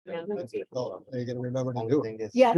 Oh, are you gonna remember to do it? Yeah.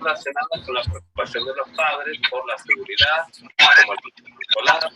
Relacionadas con la preocupación de los padres por la seguridad, como el escolar.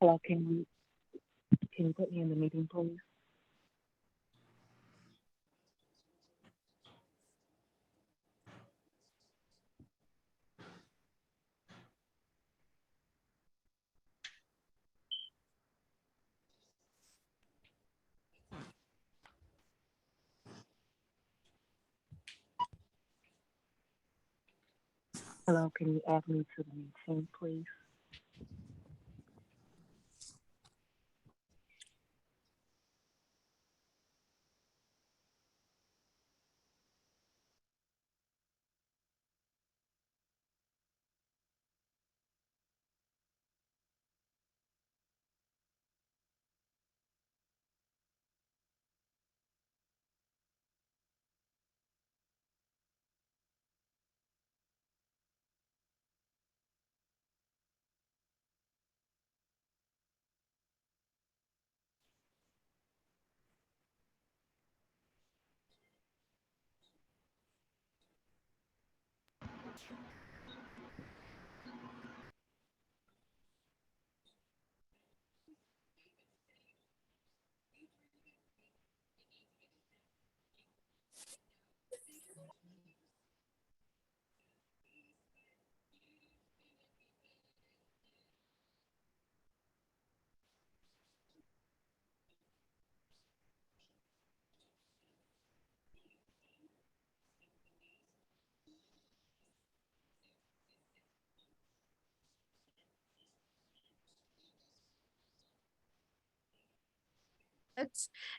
Hello, can you put me in the meeting, please? Hello, can you add me to the meeting, please?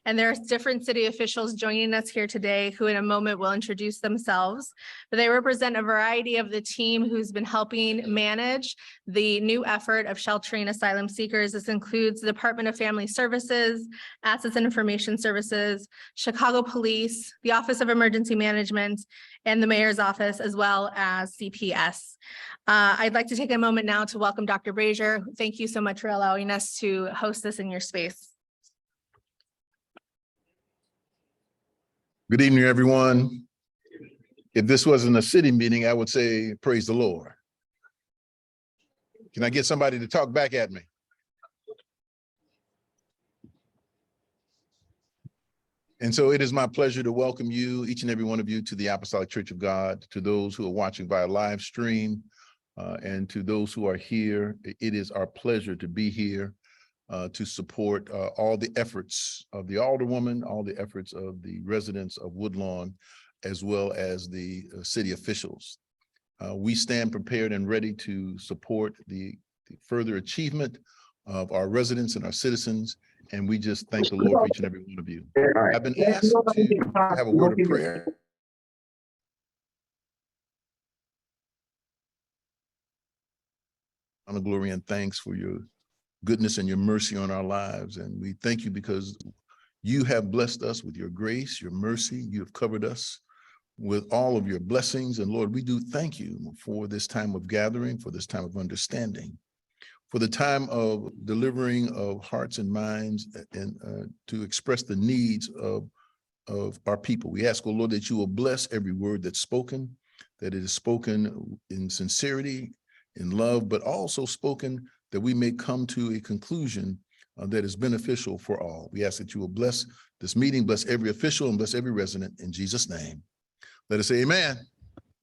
And there are different city officials joining us here today who in a moment will introduce themselves. But they represent a variety of the team who's been helping manage the new effort of sheltering asylum seekers. This includes the Department of Family Services, Assets and Information Services, Chicago Police, the Office of Emergency Management, and the Mayor's Office, as well as CPS. I'd like to take a moment now to welcome Dr. Brazier. Thank you so much for allowing us to host this in your space. Good evening, everyone. If this wasn't a city meeting, I would say, praise the Lord. Can I get somebody to talk back at me? And so it is my pleasure to welcome you, each and every one of you, to the Apostolic Church of God, to those who are watching via live stream, and to those who are here. It is our pleasure to be here to support all the efforts of the Alderwoman, all the efforts of the residents of Woodlawn, as well as the city officials. We stand prepared and ready to support the further achievement of our residents and our citizens, and we just thank the Lord for each and every one of you. I've been asked to have a word of prayer. Honor, glory, and thanks for your goodness and your mercy on our lives. And we thank you because you have blessed us with your grace, your mercy. You have covered us with all of your blessings. And Lord, we do thank you for this time of gathering, for this time of understanding, for the time of delivering of hearts and minds, and to express the needs of our people. We ask, oh Lord, that you will bless every word that's spoken, that it is spoken in sincerity, in love, but also spoken that we may come to a conclusion that is beneficial for all. We ask that you will bless this meeting, bless every official, and bless every resident in Jesus' name. Let us say amen.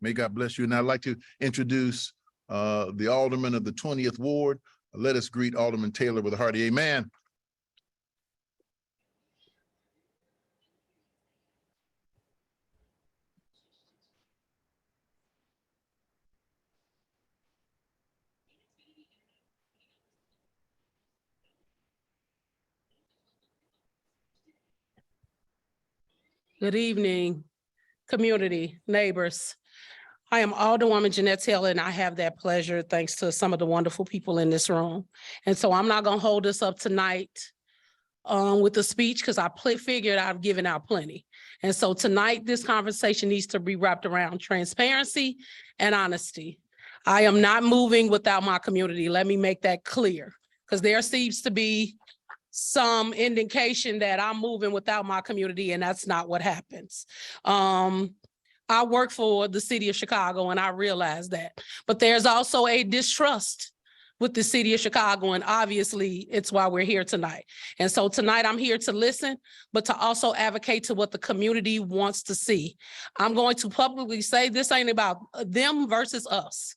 May God bless you. And I'd like to introduce the alderman of the 20th Ward. Let us greet Alderman Taylor with a hearty amen. Good evening, community, neighbors. I am Alderwoman Jeanette Taylor, and I have that pleasure thanks to some of the wonderful people in this room. And so I'm not gonna hold us up tonight with the speech because I figured I've given out plenty. And so tonight, this conversation needs to be wrapped around transparency and honesty. I am not moving without my community. Let me make that clear, because there seems to be some indication that I'm moving without my community, and that's not what happens. I work for the city of Chicago, and I realize that, but there's also a distrust with the city of Chicago, and obviously it's why we're here tonight. And so tonight I'm here to listen, but to also advocate to what the community wants to see. I'm going to publicly say this ain't about them versus us.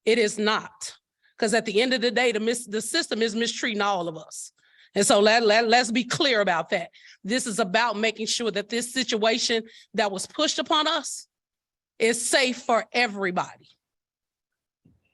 It is not, because at the end of the day, the system is mistreating all of us. And so let's be clear about that. This is about making sure that this situation that was pushed upon us is safe for everybody.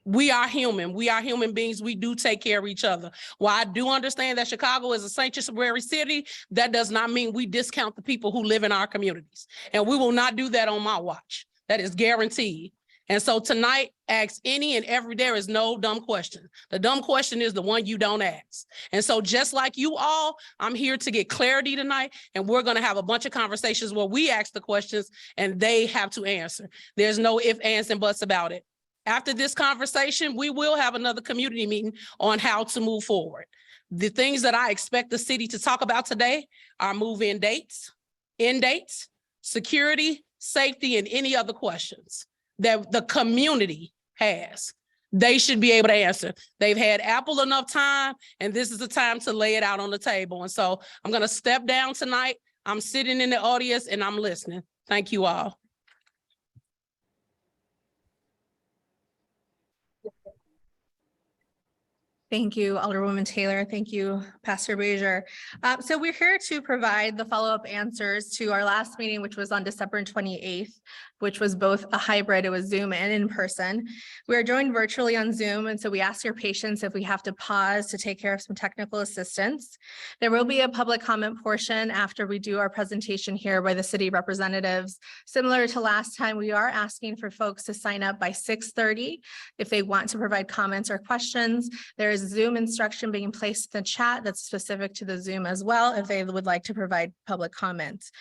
We are human. We are human beings. We do take care of each other. While I do understand that Chicago is a sanctuary city, that does not mean we discount the people who live in our communities. And we will not do that on my watch. That is guaranteed. And so tonight, ask any and every, there is no dumb question. The dumb question is the one you don't ask. And so just like you all, I'm here to get clarity tonight, and we're gonna have a bunch of conversations where we ask the questions and they have to answer. There's no ifs, ands, and buts about it. After this conversation, we will have another community meeting on how to move forward. The things that I expect the city to talk about today are move-in dates, end dates, security, safety, and any other questions that the community has. They should be able to answer. They've had ample enough time, and this is the time to lay it out on the table. And so I'm gonna step down tonight. I'm sitting in the audience and I'm listening. Thank you all. Thank you, Alderwoman Taylor. Thank you, Pastor Brazier. So we're here to provide the follow-up answers to our last meeting, which was on December 28th, which was both a hybrid, it was Zoom and in person. We are joined virtually on Zoom, and so we ask your patience if we have to pause to take care of some technical assistance. There will be a public comment portion after we do our presentation here by the city representatives. Similar to last time, we are asking for folks to sign up by 6:30 if they want to provide comments or questions. There is Zoom instruction being placed in the chat that's specific to the Zoom as well if they would like to provide public comments.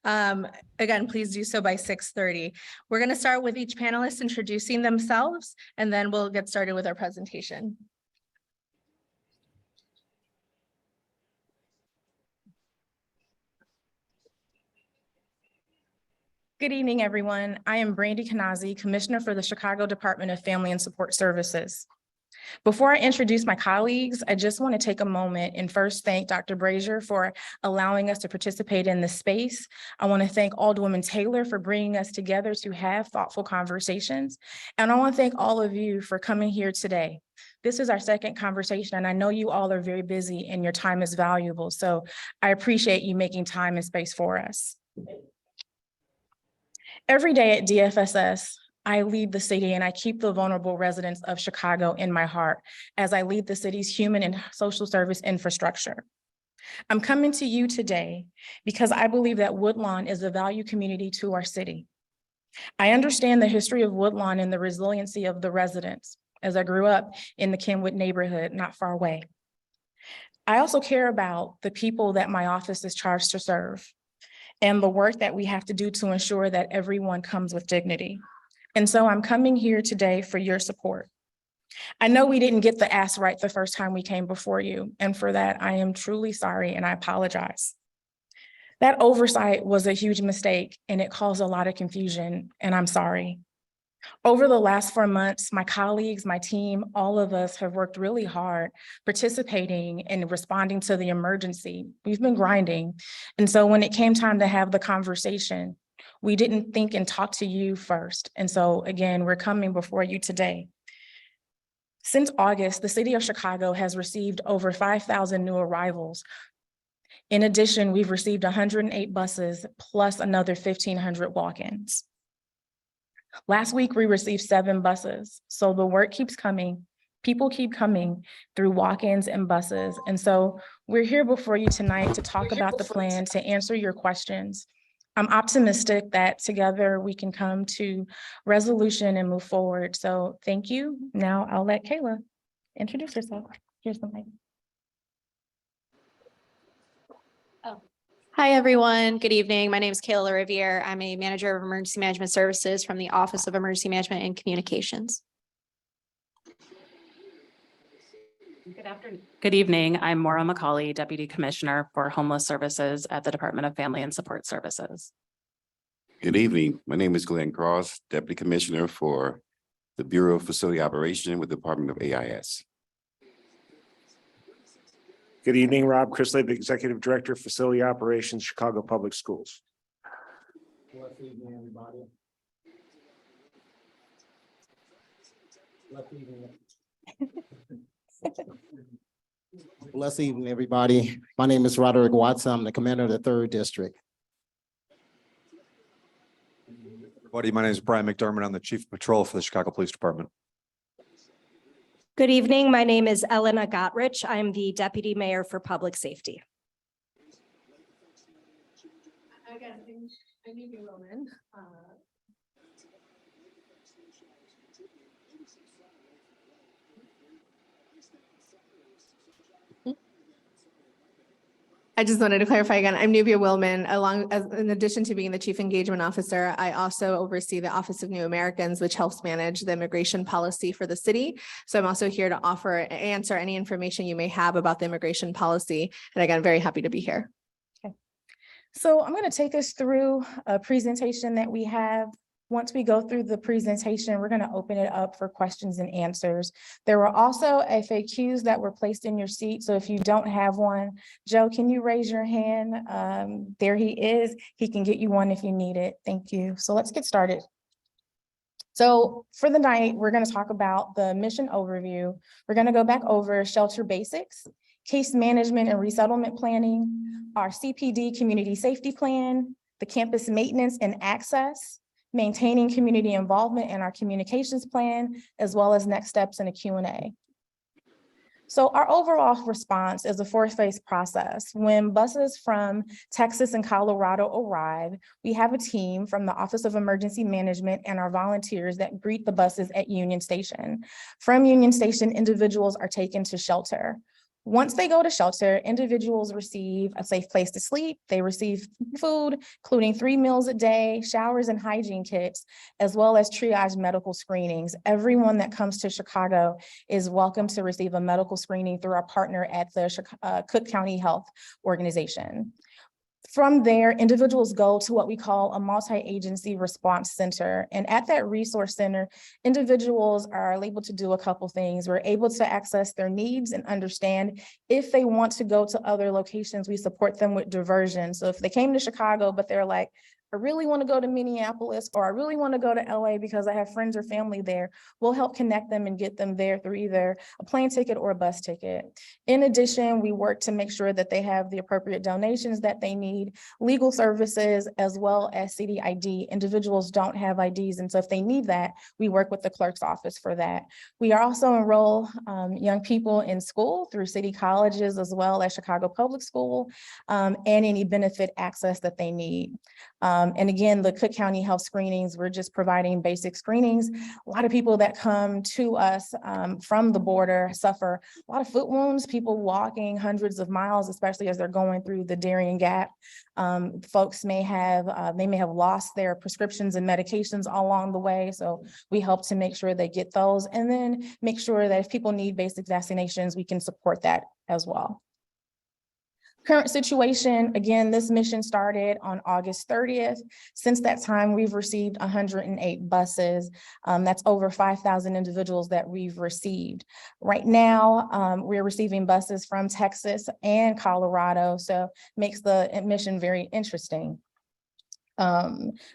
Again, please do so by 6:30. We're going to start with each panelist introducing themselves, and then we'll get started with our presentation. Good evening, everyone. I am Brandy Kanazi, Commissioner for the Chicago Department of Family and Support Services. Before I introduce my colleagues, I just want to take a moment and first thank Dr. Brazier for allowing us to participate in this space. I want to thank Alderwoman Taylor for bringing us together to have thoughtful conversations. And I want to thank all of you for coming here today. This is our second conversation, and I know you all are very busy and your time is valuable. So I appreciate you making time and space for us. Every day at DFSS, I lead the city and I keep the vulnerable residents of Chicago in my heart as I lead the city's human and social service infrastructure. I'm coming to you today because I believe that Woodlawn is a value community to our city. I understand the history of Woodlawn and the resiliency of the residents as I grew up in the Kenwood neighborhood not far away. I also care about the people that my office is charged to serve and the work that we have to do to ensure that everyone comes with dignity. And so I'm coming here today for your support. I know we didn't get the ask right the first time we came before you, and for that, I am truly sorry and I apologize. That oversight was a huge mistake and it caused a lot of confusion, and I'm sorry. Over the last 4 months, my colleagues, my team, all of us have worked really hard participating and responding to the emergency. We've been grinding. And so when it came time to have the conversation, we didn't think and talk to you first. And so again, we're coming before you today. Since August, the city of Chicago has received over 5,000 new arrivals. In addition, we've received 108 buses plus another 1,500 walk-ins. Last week, we received 7 buses. So the work keeps coming. People keep coming through walk-ins and buses. And so we're here before you tonight to talk about the plan, to answer your questions. I'm optimistic that together we can come to resolution and move forward. So thank you. Now I'll let Kayla introduce herself. Here's the mic. Hi, everyone. Good evening. My name is Kayla Riviere. I'm a manager of emergency management services from the Office of Emergency Management and Communications. Good afternoon. Good evening. I'm Maura McCauley, Deputy Commissioner for Homeless Services at the Department of Family and Support Services. Good evening. My name is Glenn Cross, Deputy Commissioner for the Bureau of Facility Operation with the Department of AIS. Good evening, Rob Chrisley, Executive Director, Facility Operations, Chicago Public Schools. Good evening, everybody. Blessed evening, everybody. My name is Roderick Watson. I'm the commander of the 3rd District. Everybody, my name is Brian McDermott. I'm the Chief of Patrol for the Chicago Police Department. Good evening. My name is Elena Gottrich. I'm the Deputy Mayor for Public Safety. Again, I need you, Roman. I just wanted to clarify again, I'm Nubia Willman, in addition to being the Chief Engagement Officer, I also oversee the Office of New Americans, which helps manage the immigration policy for the city. So I'm also here to answer any information you may have about the immigration policy. And again, very happy to be here. Okay. So I'm going to take us through a presentation that we have. Once we go through the presentation, we're going to open it up for questions and answers. There were also FAQs that were placed in your seat. So if you don't have one, Joe, can you raise your hand? There he is. He can get you one if you need it. Thank you. So let's get started. So for the night, we're going to talk about the mission overview. We're going to go back over shelter basics, case management and resettlement planning, our CPD community safety plan, the campus maintenance and access, maintaining community involvement in our communications plan, as well as next steps in a Q&A. So our overall response is a four-phase process. When buses from Texas and Colorado arrive, we have a team from the Office of Emergency Management and our volunteers that greet the buses at Union Station. From Union Station, individuals are taken to shelter. Once they go to shelter, individuals receive a safe place to sleep. They receive food, including 3 meals a day, showers and hygiene kits, as well as triage medical screenings. Everyone that comes to Chicago is welcome to receive a medical screening through our partner at the Cook County Health Organization. From there, individuals go to what we call a multi-agency response center. And at that resource center, individuals are able to do a couple things. We're able to access their needs and understand if they want to go to other locations, we support them with diversion. So if they came to Chicago, but they're like, I really want to go to Minneapolis, or I really want to go to LA because I have friends or family there, we'll help connect them and get them there through either a plane ticket or a bus ticket. In addition, we work to make sure that they have the appropriate donations that they need, legal services, as well as city ID. Individuals don't have IDs, and so if they need that, we work with the clerk's office for that. We also enroll young people in school through city colleges, as well as Chicago Public School, and any benefit access that they need. And again, the Cook County Health screenings, we're just providing basic screenings. A lot of people that come to us from the border suffer a lot of foot wounds, people walking hundreds of miles, especially as they're going through the Darien Gap. Folks may have, they may have lost their prescriptions and medications along the way. So we help to make sure they get those, and then make sure that if people need basic vaccinations, we can support that as well. Current situation, again, this mission started on August 30th. Since that time, we've received 108 buses. That's over 5,000 individuals that we've received. Right now, we're receiving buses from Texas and Colorado, so makes the mission very interesting.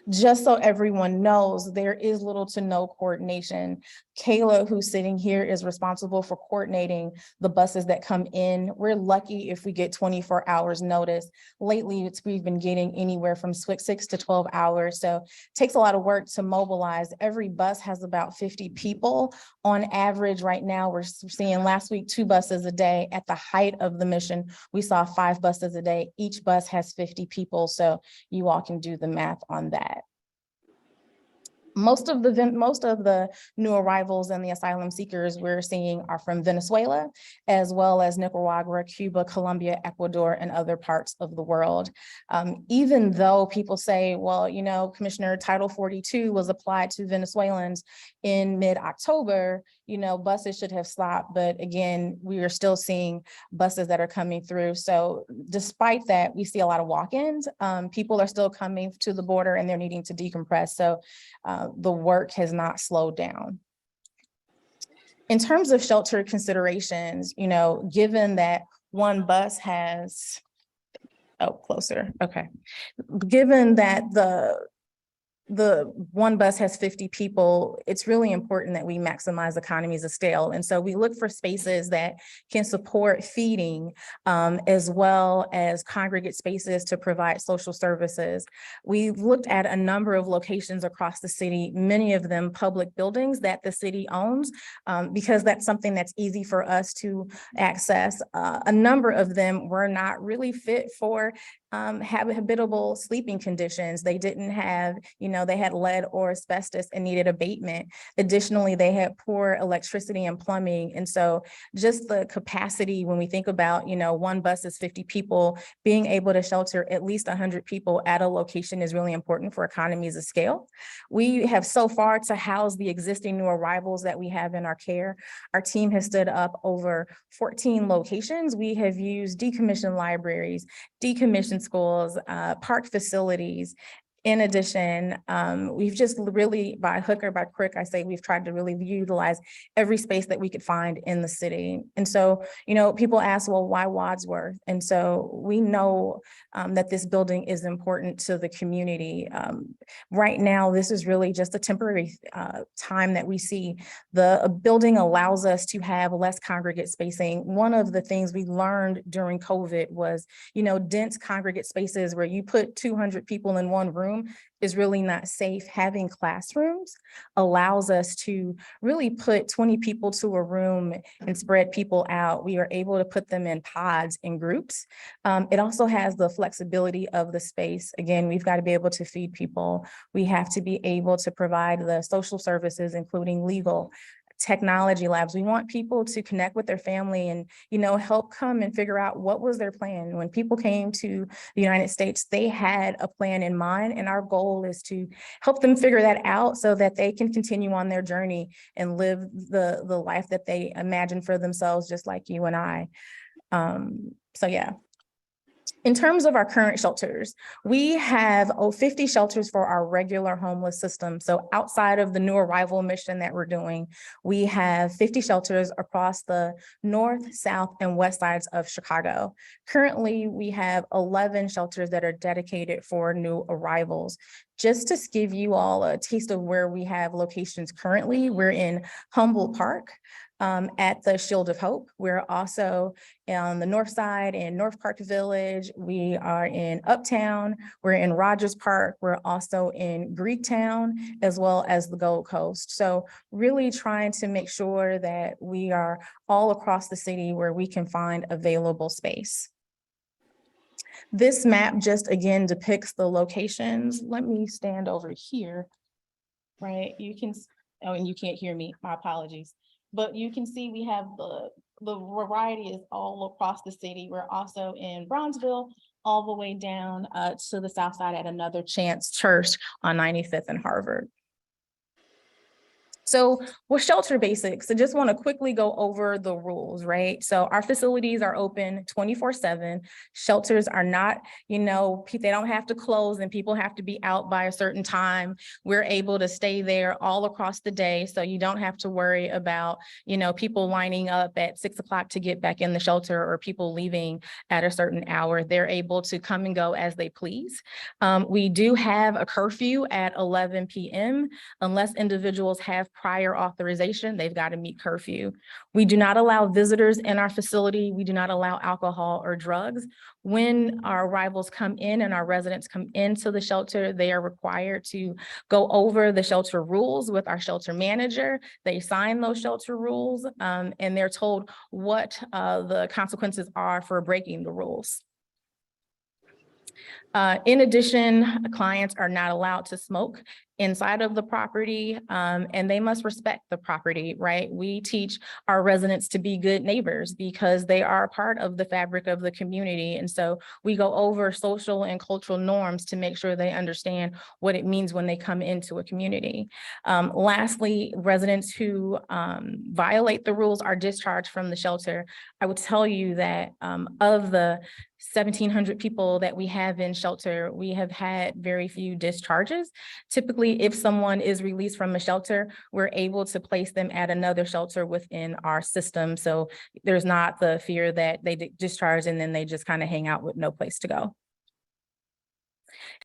Just so everyone knows, there is little to no coordination. Kayla, who's sitting here, is responsible for coordinating the buses that come in. We're lucky if we get 24 hours notice. Lately, we've been getting anywhere from 6 to 12 hours. So it takes a lot of work to mobilize. Every bus has about 50 people. On average, right now, we're seeing last week 2 buses a day. At the height of the mission, we saw 5 buses a day. Each bus has 50 people. So you all can do the math on that. Most of the new arrivals and the asylum seekers we're seeing are from Venezuela, as well as Nicaragua, Cuba, Colombia, Ecuador, and other parts of the world. Even though people say, well, you know, Commissioner, Title 42 was applied to Venezuelans in mid-October, you know, buses should have stopped. But again, we are still seeing buses that are coming through. So despite that, we see a lot of walk-ins. People are still coming to the border and they're needing to decompress. So the work has not slowed down. In terms of shelter considerations, you know, given that one bus has, given that the one bus has 50 people, it's really important that we maximize economies of scale. And so we look for spaces that can support feeding, as well as congregate spaces to provide social services. We've looked at a number of locations across the city, many of them public buildings that the city owns, because that's something that's easy for us to access. A number of them were not really fit for habitable sleeping conditions. They didn't have, you know, they had lead or asbestos and needed abatement. Additionally, they had poor electricity and plumbing. And so just the capacity, when we think about, you know, one bus is 50 people, being able to shelter at least 100 people at a location is really important for economies of scale. We have so far to house the existing new arrivals that we have in our care. Our team has stood up over 14 locations. We have used decommissioned libraries, decommissioned schools, park facilities. In addition, we've just really, by hook or by crook, I say we've tried to really utilize every space that we could find in the city. And so, you know, people ask, well, why Wadsworth? And so we know that this building is important to the community. Right now, this is really just a temporary time that we see. The building allows us to have less congregate spacing. One of the things we learned during COVID was, you know, dense congregate spaces where you put 200 people in one room room is really not safe. Having classrooms allows us to really put 20 people to a room and spread people out. We are able to put them in pods and groups. It also has the flexibility of the space. Again, we've got to be able to feed people. We have to be able to provide the social services, including legal, technology labs. We want people to connect with their family and, help come and figure out what was their plan. When people came to the United States, they had a plan in mind, and our goal is to help them figure that out so that they can continue on their journey and live the life that they imagine for themselves, just like you and I. So yeah. In terms of our current shelters, we have 50 shelters for our regular homeless system. So outside of the new arrival mission that we're doing, we have 50 shelters across the north, south, and west sides of Chicago. Currently, we have 11 shelters that are dedicated for new arrivals. Just to give you all a taste of where we have locations currently, we're in Humboldt Park, at the Shield of Hope. We're also on the north side in North Park Village. We are in Uptown. We're in Rogers Park. We're also in Greektown, as well as the Gold Coast. So really trying to make sure that we are all across the city where we can find available space. This map just again depicts the locations. Let me stand over here, right? You can, oh, and you can't hear me, my apologies. But you can see we have the variety is all across the city. We're also in Bronzeville, all the way down to the south side at Another Chance Church on 95th and Harvard. So with shelter basics, I just want to quickly go over the rules, right? So our facilities are open 24/7. Shelters are not, they don't have to close and people have to be out by a certain time. We're able to stay there all across the day. So you don't have to worry about, people lining up at 6 o'clock to get back in the shelter or people leaving at a certain hour. They're able to come and go as they please. We do have a curfew at 11 p.m. unless individuals have prior authorization, they've got to meet curfew. We do not allow visitors in our facility. We do not allow alcohol or drugs. When our arrivals come in and our residents come into the shelter, they are required to go over the shelter rules with our shelter manager. They sign those shelter rules and they're told what the consequences are for breaking the rules. In addition, clients are not allowed to smoke inside of the property, and they must respect the property, right? We teach our residents to be good neighbors because they are a part of the fabric of the community. And so we go over social and cultural norms to make sure they understand what it means when they come into a community. Lastly, residents who violate the rules are discharged from the shelter. I would tell you that of the 1,700 people that we have in shelter, we have had very few discharges. Typically, if someone is released from a shelter, we're able to place them at another shelter within our system. So there's not the fear that they discharge and then they just kind of hang out with no place to go.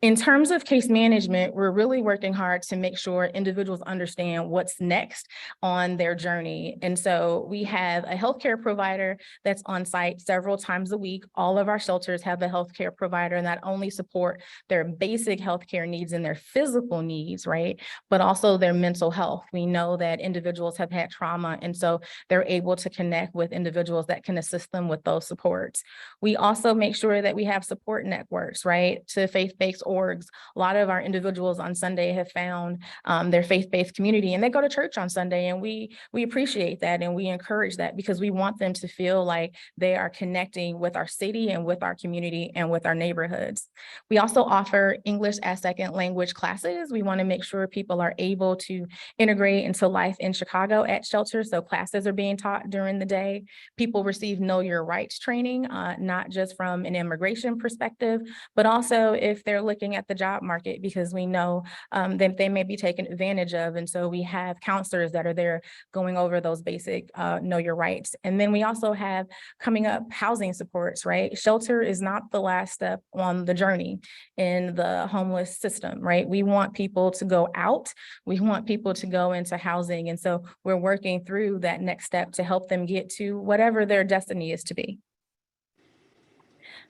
In terms of case management, we're really working hard to make sure individuals understand what's next on their journey. And so we have a healthcare provider that's on site several times a week. All of our shelters have a healthcare provider that only support their basic healthcare needs and their physical needs, right? But also their mental health. We know that individuals have had trauma, and so they're able to connect with individuals that can assist them with those supports. We also make sure that we have support networks, right, to faith-based orgs. A lot of our individuals on Sunday have found their faith-based community, and they go to church on Sunday, and we appreciate that and we encourage that because we want them to feel like they are connecting with our city and with our community and with our neighborhoods. We also offer English as second language classes. We want to make sure people are able to integrate into life in Chicago at shelters. So classes are being taught during the day. People receive Know Your Rights training, not just from an immigration perspective, but also if they're looking at the job market, because we know that they may be taken advantage of. And so we have counselors that are there going over those basic Know Your Rights. And then we also have coming up housing supports, right? Shelter is not the last step on the journey in the homeless system, right? We want people to go out. We want people to go into housing. And so we're working through that next step to help them get to whatever their destiny is to be.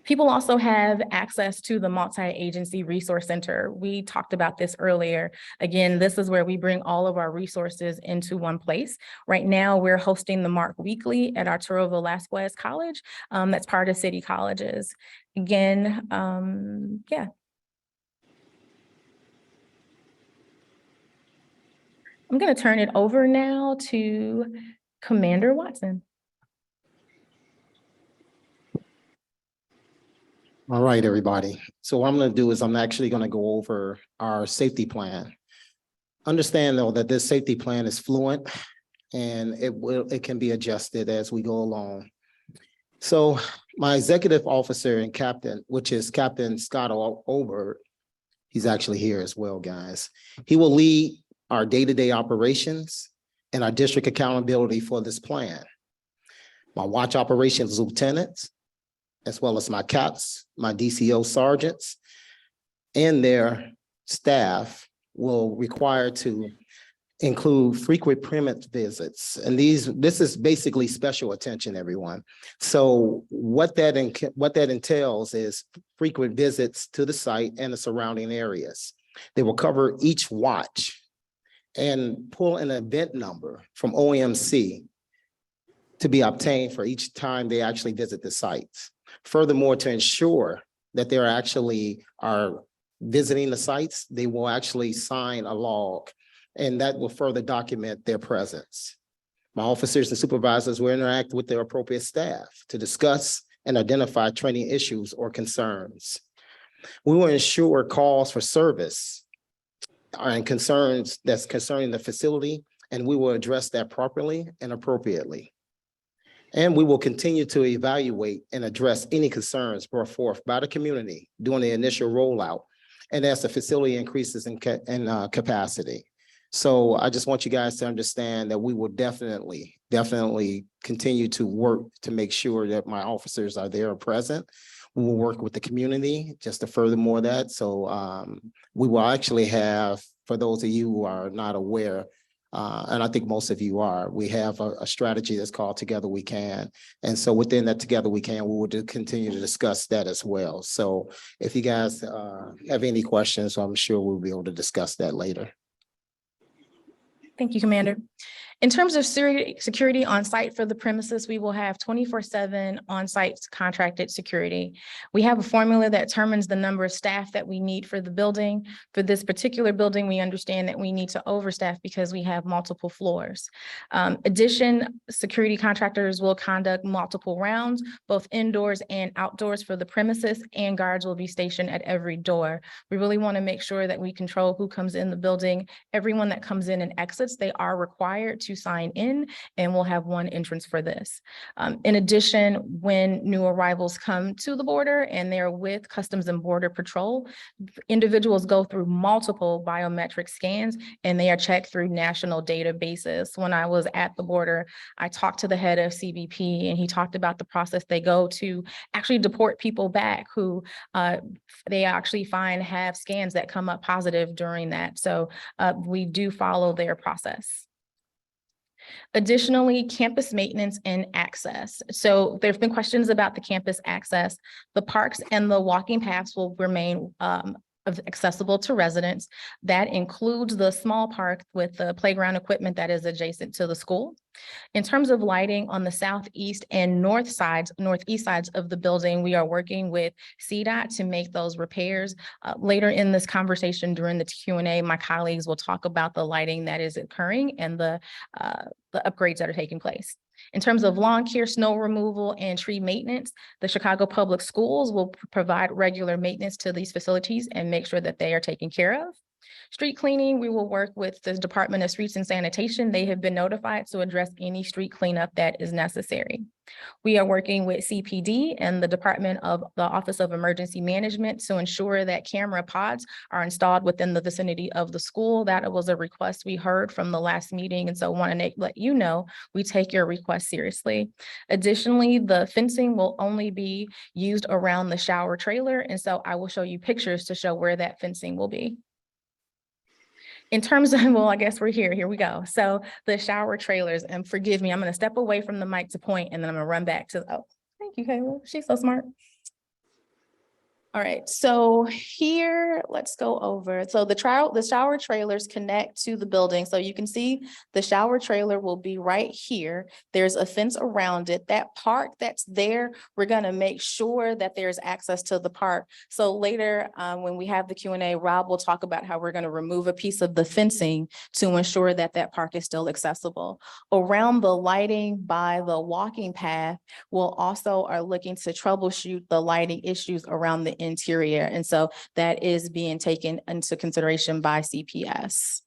People also have access to the multi-agency resource center. We talked about this earlier. Again, this is where we bring all of our resources into one place. Right now, we're hosting the MARC Weekly at Arturo Velasquez College. That's part of City Colleges. Again, yeah. I'm going to turn it over now to Commander Watson. All right, everybody. So what I'm going to do is I'm actually going to go over our safety plan. Understand though that this safety plan is fluent and it can be adjusted as we go along. So my executive officer and captain, which is Captain Scott Obert, he's actually here as well, guys. He will lead our day-to-day operations and our district accountability for this plan. My watch operations lieutenants, as well as my caps, my DCO sergeants, and their staff will require to include frequent premise visits. And this is basically special attention, everyone. So what that entails is frequent visits to the site and the surrounding areas. They will cover each watch and pull an event number from OMC to be obtained for each time they actually visit the sites. Furthermore, to ensure that they are visiting the sites, they will actually sign a log, and that will further document their presence. My officers and supervisors will interact with their appropriate staff to discuss and identify training issues or concerns. We will ensure calls for service and concerns that's concerning the facility, and we will address that properly and appropriately. And we will continue to evaluate and address any concerns brought forth by the community during the initial rollout and as the facility increases in capacity. So I just want you guys to understand that we will definitely continue to work to make sure that my officers are there and present. We will work with the community just to furthermore that. So we will actually have, for those of you who are not aware, and I think most of you are, we have a strategy that's called Together We Can. And so within that Together We Can, we will continue to discuss that as well. So if you guys have any questions, I'm sure we'll be able to discuss that later. Thank you, Commander. In terms of security on site for the premises, we will have 24/7 on-site contracted security. We have a formula that determines the number of staff that we need for the building. For this particular building, we understand that we need to overstaff because we have multiple floors. Security contractors will conduct multiple rounds, both indoors and outdoors for the premises, and guards will be stationed at every door. We really want to make sure that we control who comes in the building. Everyone that comes in and exits, they are required to sign in, and we'll have one entrance for this. In addition, when new arrivals come to the border and they're with Customs and Border Patrol, individuals go through multiple biometric scans and they are checked through national databases. When I was at the border, I talked to the head of CBP and he talked about the process they go to actually deport people back who they actually find have scans that come up positive during that. So we do follow their process. Additionally, campus maintenance and access. So there've been questions about the campus access. The parks and the walking paths will remain accessible to residents. That includes the small park with the playground equipment that is adjacent to the school. In terms of lighting on the southeast and northeast sides of the building, we are working with CDOT to make those repairs. Later in this conversation during the Q&A, my colleagues will talk about the lighting that is occurring and the upgrades that are taking place. In terms of lawn care, snow removal, and tree maintenance, the Chicago Public Schools will provide regular maintenance to these facilities and make sure that they are taken care of. Street cleaning, we will work with the Department of Streets and Sanitation. They have been notified to address any street cleanup that is necessary. We are working with CPD and the Office of Emergency Management to ensure that camera pods are installed within the vicinity of the school. That was a request we heard from the last meeting, and so want to let you know we take your request seriously. Additionally, the fencing will only be used around the shower trailer, and so I will show you pictures to show where that fencing will be. In terms of, well, I guess we're here we go. So the shower trailers, and forgive me, I'm going to step away from the mic to point and then I'm going to run back to, oh, thank you, Kayla. She's so smart. All right, so here, let's go over. So the shower trailers connect to the building. So you can see the shower trailer will be right here. There's a fence around it. That park that's there, we're gonna make sure that there's access to the park. So later, when we have the Q&A, Rob will talk about how we're gonna remove a piece of the fencing to ensure that that park is still accessible. Around the lighting by the walking path, we'll also are looking to troubleshoot the lighting issues around the interior. And so that is being taken into consideration by CPS.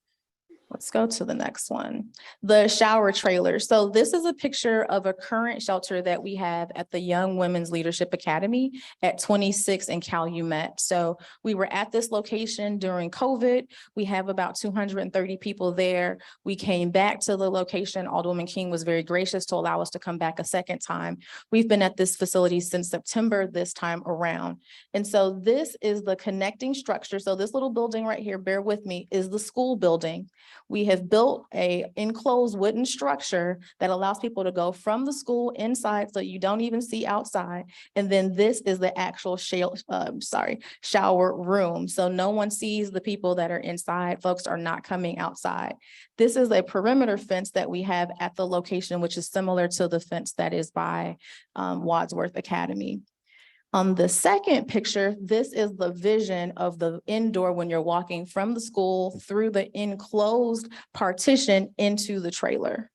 Let's go to the next one. The shower trailer. So this is a picture of a current shelter that we have at the Young Women's Leadership Academy at 26 in Calumet. So we were at this location during COVID. We have about 230 people there. We came back to the location. Alderwoman King was very gracious to allow us to come back a second time. We've been at this facility since September this time around. And so this is the connecting structure. So this little building right here, bear with me, is the school building. We have built a enclosed wooden structure that allows people to go from the school inside so you don't even see outside. And then this is the actual shower room. So no one sees the people that are inside. Folks are not coming outside. This is a perimeter fence that we have at the location, which is similar to the fence that is by Wadsworth Academy. On the second picture, this is the vision of the indoor when you're walking from the school through the enclosed partition into the trailer.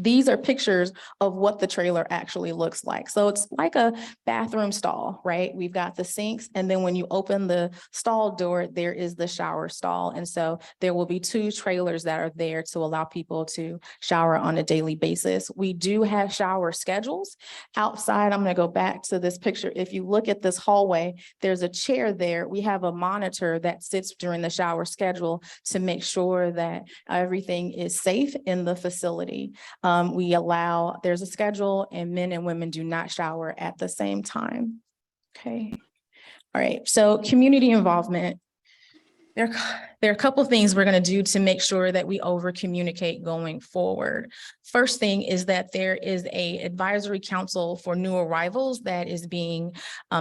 These are pictures of what the trailer actually looks like. So it's like a bathroom stall, right? We've got the sinks, and then when you open the stall door, there is the shower stall. And so there will be 2 trailers that are there to allow people to shower on a daily basis. We do have shower schedules outside. I'm going to go back to this picture. If you look at this hallway, there's a chair there. We have a monitor that sits during the shower schedule to make sure that everything is safe in the facility. There's a schedule, and men and women do not shower at the same time. Okay. All right. So community involvement. There are a couple of things we're going to do to make sure that we over communicate going forward. First thing is that there is an advisory council for new arrivals that is being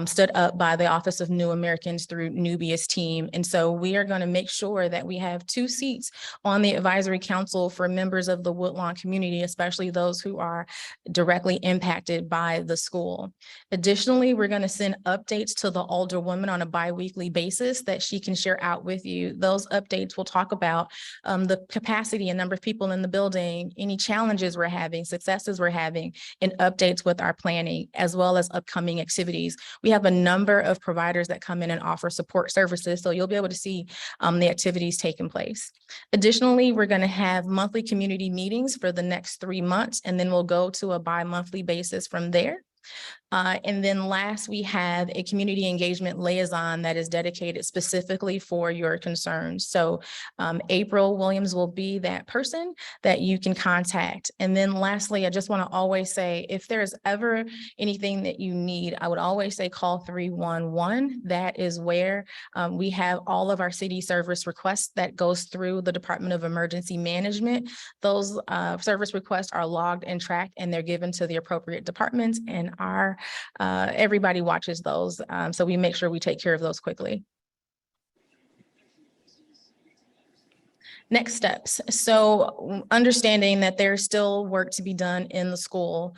stood up by the Office of New Americans through Nubia's team. And so we are going to make sure that we have 2 seats on the advisory council for members of the Woodlawn community, especially those who are directly impacted by the school. Additionally, we're going to send updates to the alderwoman on a bi-weekly basis that she can share out with you. Those updates will talk about the capacity and number of people in the building, any challenges we're having, successes we're having, and updates with our planning, as well as upcoming activities. We have a number of providers that come in and offer support services, so you'll be able to see the activities taking place. Additionally, we're going to have monthly community meetings for the next 3 months, and then we'll go to a bi-monthly basis from there. And then last, we have a community engagement liaison that is dedicated specifically for your concerns. So April Williams will be that person that you can contact. And then lastly, I just want to always say, if there's ever anything that you need, I would always say call 311. That is where we have all of our city service requests that goes through the Department of Emergency Management. Those service requests are logged and tracked, and they're given to the appropriate departments, and everybody watches those. So we make sure we take care of those quickly. Next steps. So understanding that there's still work to be done in the school.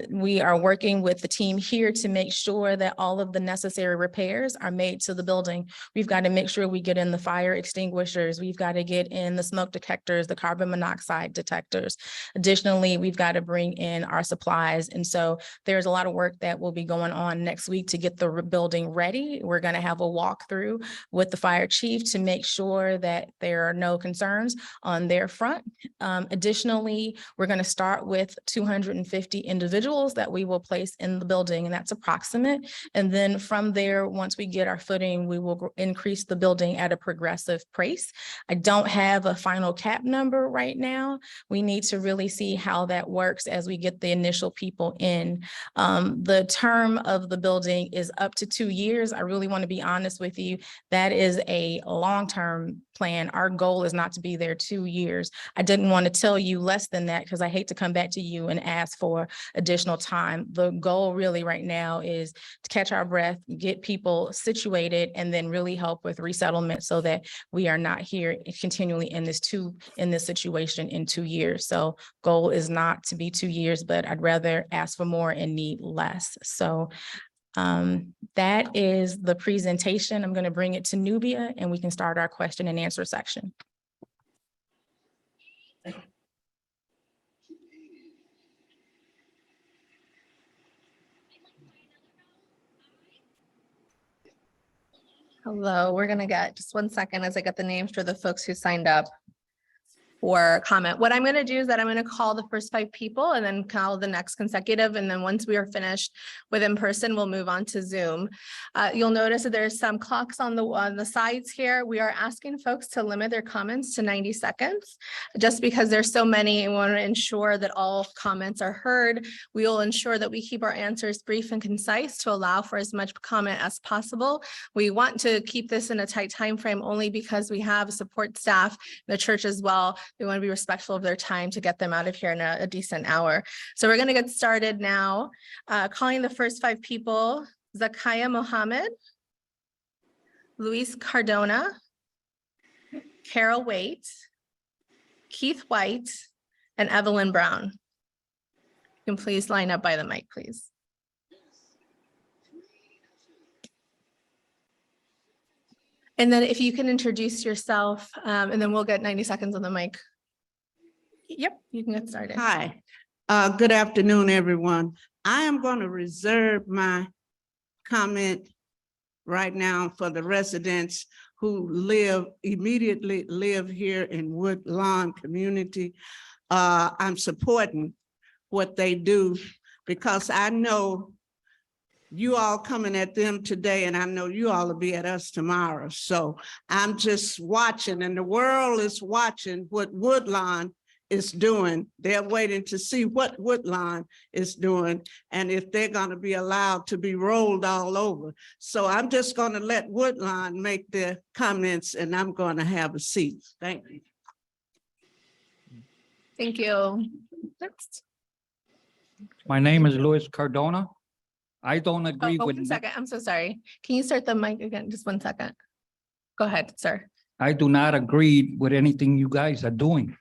We are working with the team here to make sure that all of the necessary repairs are made to the building. We've got to make sure we get in the fire extinguishers. We've got to get in the smoke detectors, the carbon monoxide detectors. Additionally, we've got to bring in our supplies. And so there's a lot of work that will be going on next week to get the building ready. We're going to have a walkthrough with the fire chief to make sure that there are no concerns on their front. Additionally, we're going to start with 250 individuals that we will place in the building, and that's approximate. And then from there, once we get our footing, we will increase the building at a progressive pace. I don't have a final cap number right now. We need to really see how that works as we get the initial people in. The term of the building is up to 2 years. I really want to be honest with you. That is a long-term plan. Our goal is not to be there 2 years. I didn't want to tell you less than that because I hate to come back to you and ask for additional time. The goal really right now is to catch our breath, get people situated, and then really help with resettlement so that we are not here continually in this situation in 2 years. So goal is not to be 2 years, but I'd rather ask for more and need less. So that is the presentation. I'm going to bring it to Nubia and we can start our question and answer section. Hello, we're gonna get just 1 second as I get the names for the folks who signed up for comment. What I'm gonna do is that I'm gonna call the first 5 people and then call the next consecutive. And then once we are finished with in person, we'll move on to Zoom. You'll notice that there's some clocks on the sides here. We are asking folks to limit their comments to 90 seconds. Just because there's so many, and we want to ensure that all comments are heard. We will ensure that we keep our answers brief and concise to allow for as much comment as possible. We want to keep this in a tight time frame only because we have support staff in the church as well. We want to be respectful of their time to get them out of here in a decent hour. So we're going to get started now. Calling the first 5 people: Zakaya Mohammed, Luis Cardona, Carol Waite, Keith White, and Evelyn Brown. You can please line up by the mic, please. And then if you can introduce yourself, and then we'll get 90 seconds on the mic. Yep, you can get started. Hi, good afternoon, everyone. I am going to reserve my comment right now for the residents who immediately live here in Woodlawn community. I'm supporting what they do because I know you all coming at them today, and I know you all will be at us tomorrow. So I'm just watching, and the world is watching what Woodlawn is doing. They're waiting to see what Woodlawn is doing and if they're going to be allowed to be rolled all over. So I'm just going to let Woodlawn make their comments, and I'm going to have a seat. Thank you. Thank you. Next. My name is Luis Cardona. I don't agree with. 1 second. I'm so sorry. Can you start the mic again? Just 1 second. Go ahead, sir. I do not agree with anything you guys are doing,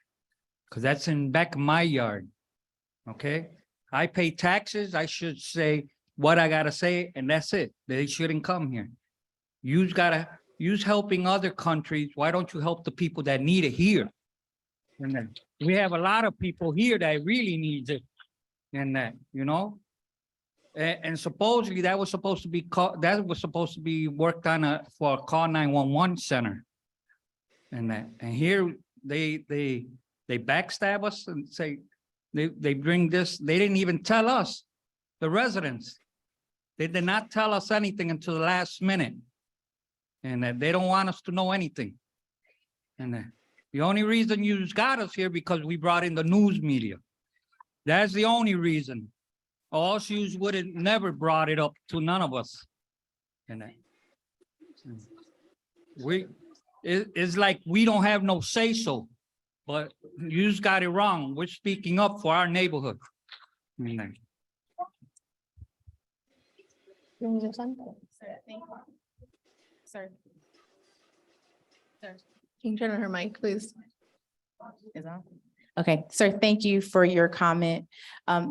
because that's in back of my yard. Okay, I pay taxes. I should say what I gotta say, and that's it. They shouldn't come here. You've gotta use helping other countries. Why don't you help the people that need it here? And then we have a lot of people here that really needs it, and that, you know. And supposedly that was supposed to be worked on for a call 911 center, and that, and here they backstab us and say they bring this. They didn't even tell us, the residents. They did not tell us anything until the last minute, and that they don't want us to know anything. And the only reason you got us here because we brought in the news media. That's the only reason. Or else you would have never brought it up to none of us. And it's like we don't have no say so, but you just got it wrong. We're speaking up for our neighborhood. Sir. Can you turn on her mic, please? Is on. Okay, sir, thank you for your comment.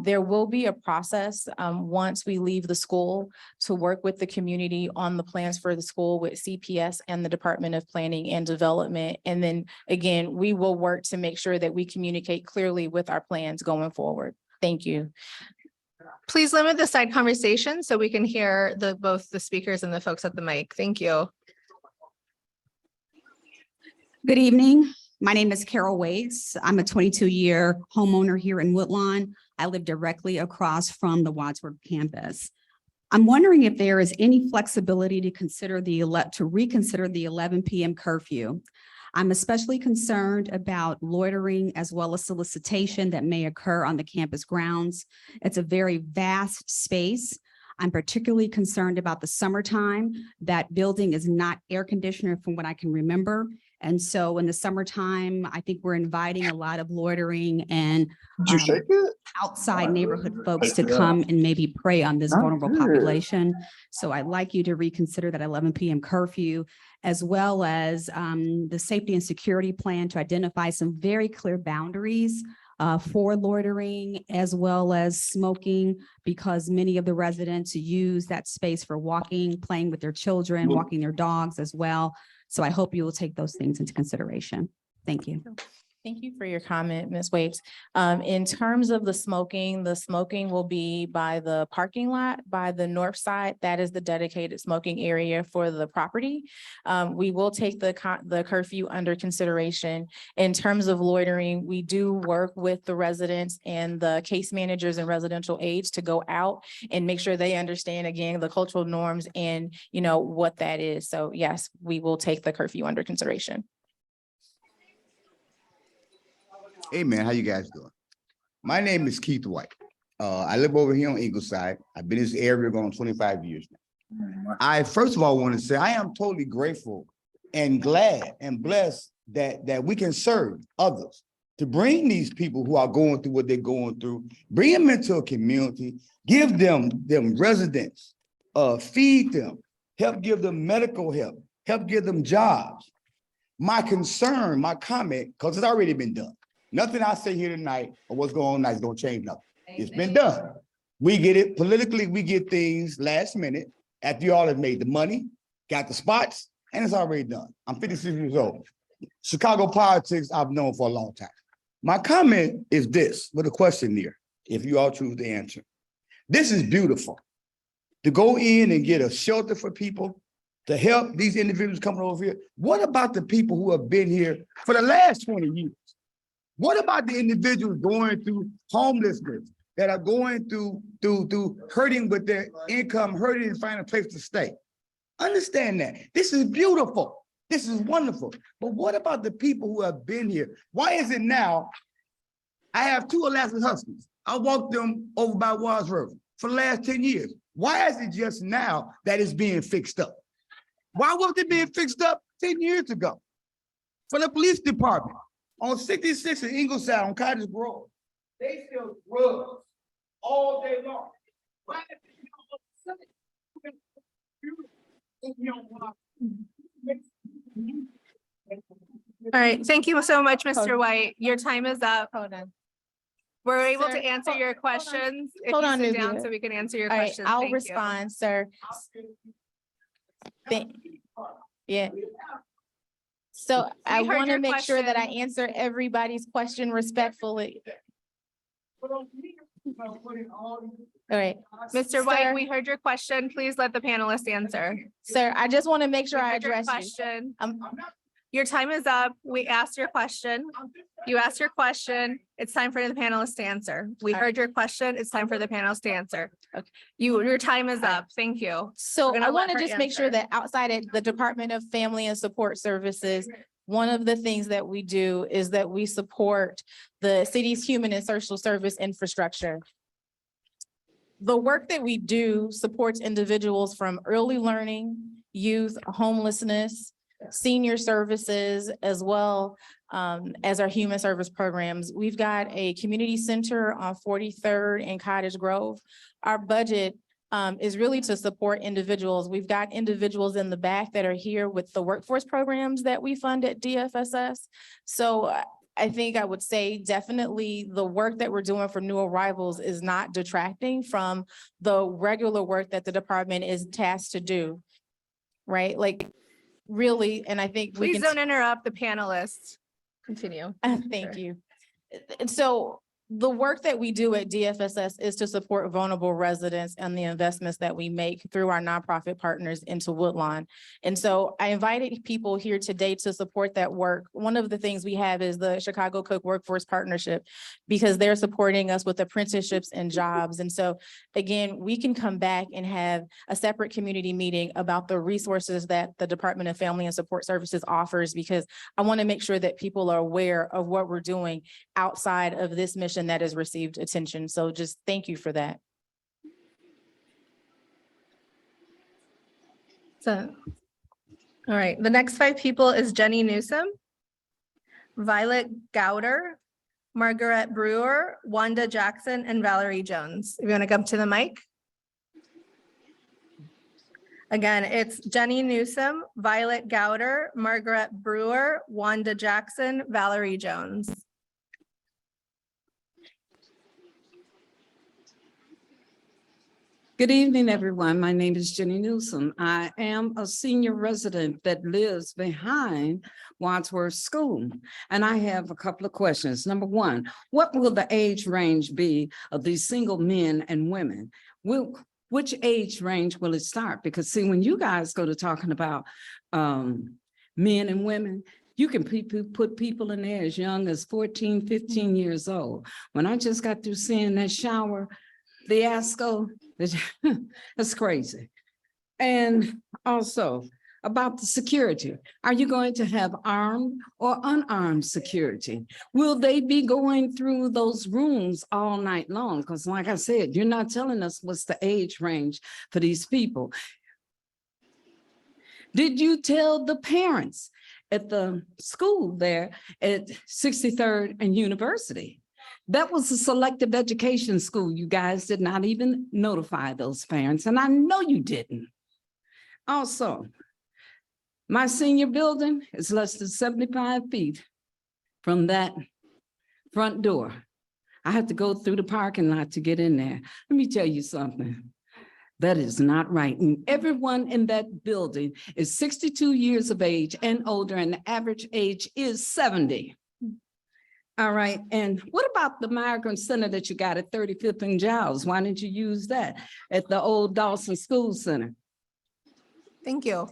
There will be a process once we leave the school to work with the community on the plans for the school with CPS and the Department of Planning and Development. And then again, we will work to make sure that we communicate clearly with our plans going forward. Thank you. Please limit the side conversation so we can hear both the speakers and the folks at the mic. Thank you. Good evening. My name is Carol Waits. I'm a 22-year homeowner here in Woodlawn. I live directly across from the Wadsworth campus. I'm wondering if there is any flexibility to reconsider the 11 p.m. curfew. I'm especially concerned about loitering as well as solicitation that may occur on the campus grounds. It's a very vast space. I'm particularly concerned about the summertime. That building is not air conditioned from what I can remember. And so in the summertime, I think we're inviting a lot of loitering and outside neighborhood folks to come and maybe prey on this vulnerable population. So I'd like you to reconsider that 11 p.m. curfew, as well as the safety and security plan to identify some very clear boundaries for loitering as well as smoking, because many of the residents use that space for walking, playing with their children, walking their dogs as well. So I hope you will take those things into consideration. Thank you. Thank you for your comment, Ms. Waits. In terms of the smoking will be by the parking lot, by the north side. That is the dedicated smoking area for the property. We will take the curfew under consideration. In terms of loitering, we do work with the residents and the case managers and residential aides to go out and make sure they understand, again, the cultural norms and, you know, what that is. So yes, we will take the curfew under consideration. Hey man, how you guys doing? My name is Keith White. I live over here on Ingleside. I've been in this area going 25 years now. I first of all want to say I am totally grateful and glad and blessed that we can serve others, to bring these people who are going through what they're going through, bring them into a community, give them residence, feed them, help give them medical help give them jobs. My concern, my comment, because it's already been done. Nothing I say here tonight or what's going on tonight is going to change nothing. It's been done. We get it politically, we get things last minute after y'all have made the money, got the spots, and it's already done. I'm 56 years old. Chicago politics I've known for a long time. My comment is this, with a question here, if you all choose to answer. This is beautiful. To go in and get a shelter for people, to help these individuals coming over here. What about the people who have been here for the last 20 years? What about the individuals going through homelessness, that are going through hurting with their income, hurting and finding a place to stay? Understand that. This is beautiful. This is wonderful. But what about the people who have been here? Why is it now? I have 2 Alaskan Huskies. I walked them over by Wadsworth for the last 10 years. Why is it just now that it's being fixed up? Why wasn't it being fixed up 10 years ago? For the police department, on 66 in Ingleside on Cottage Grove, they sell drugs all day long. Why is All right, thank you so much, Mr. White. Your time is up. Hold on. We're able Sir, to answer your questions. If Hold you on, sit down Nubia. so we can answer your All right, questions. I'll Thank you. respond, sir. Yeah. So I We heard want to your make sure that I question. answer everybody's question respectfully. All right. Mr. White, Sir- we heard your question. Please let the panelists answer. Sir, I just want to make sure We I heard your address you. question. Your time is up. We asked your question. You asked your question. It's time for the panelists to answer. We heard your question. It's time for the panelists to answer. Okay. Your time is up. Thank you. So We're gonna I let want to her just make sure answer. that outside of the Department of Family and Support Services, one of the things that we do is that we support the city's human and social service infrastructure. The work that we do supports individuals from early learning, youth, homelessness, senior services, as well as our human service programs. We've got a community center on 43rd and Cottage Grove. Our budget is really to support individuals. We've got individuals in the back that are here with the workforce programs that we fund at DFSS. So I think I would say definitely the work that we're doing for new arrivals is not detracting from the regular work that the department is tasked to do, right? Like really, and I think we Please can. don't interrupt the panelists. Continue. Thank you. And so the work that we do at DFSS is to support vulnerable residents and the investments that we make through our nonprofit partners into Woodlawn. And so I invited people here today to support that work. One of the things we have is the Chicago Cook Workforce Partnership, because they're supporting us with apprenticeships and jobs. And so again, we can come back and have a separate community meeting about the resources that the Department of Family and Support Services offers, because I want to make sure that people are aware of what we're doing outside of this mission that has received attention. So just thank you for that. So, All right, the next 5 people is Jenny Newsom, Violet Gowder, Margaret Brewer, Wanda Jackson, and Valerie Jones. If you want to come to the mic. Again, it's Jenny Newsom, Violet Gowder, Margaret Brewer, Wanda Jackson, Valerie Jones. Good evening, everyone. My name is Jenny Newsom. I am a senior resident that lives behind Wadsworth School. And I have a couple of questions. Number one, what will the age range be of these single men and women? Which age range will it start? Because see, when you guys go to talking about men and women, you can put people in there as young as 14, 15 years old. When I just got through seeing that shower fiasco, that's crazy. And also about the security, are you going to have armed or unarmed security? Will they be going through those rooms all night long? Because like I said, you're not telling us what's the age range for these people. Did you tell the parents at the school there at 63rd and University? That was a selective education school. You guys did not even notify those parents, and I know you didn't. Also, my senior building is less than 75 feet from that front door. I have to go through the parking lot to get in there. Let me tell you something. That is not right. And everyone in that building is 62 years of age and older, and the average age is 70. All right, and what about the migrant center that you got at 35th and Giles? Why didn't you use that at the old Dawson School Center? Thank you.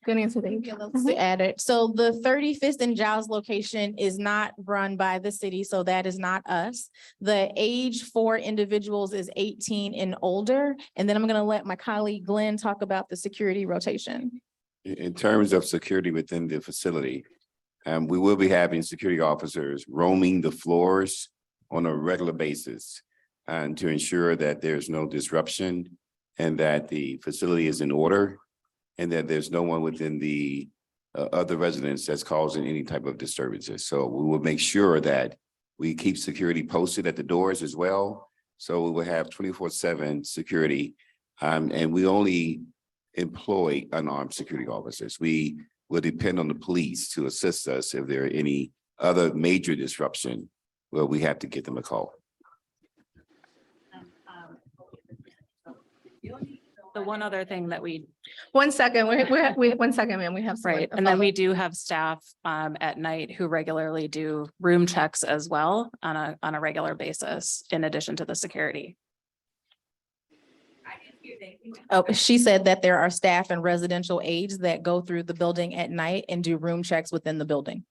Good answer, thank you. To add it. So the 35th and Giles location is not run by the city, so that is not us. The age for individuals is 18 and older. And then I'm going to let my colleague Glenn talk about the security rotation. In terms of security within the facility, we will be having security officers roaming the floors on a regular basis and to ensure that there's no disruption and that the facility is in order and that there's no one within the other residents that's causing any type of disturbances. So we will make sure that we keep security posted at the doors as well. So we will have 24/7 security and we only employ unarmed security officers. We will depend on the police to assist us if there are any other major disruption where we have to get them a call. The one other thing that 1 second, we 1 second, ma'am, we have. right, and then we do have staff at night who regularly do room checks as well on a regular basis, in addition to the security. Oh, she said that there are staff and residential aides that go through the building at night and do room checks within the building.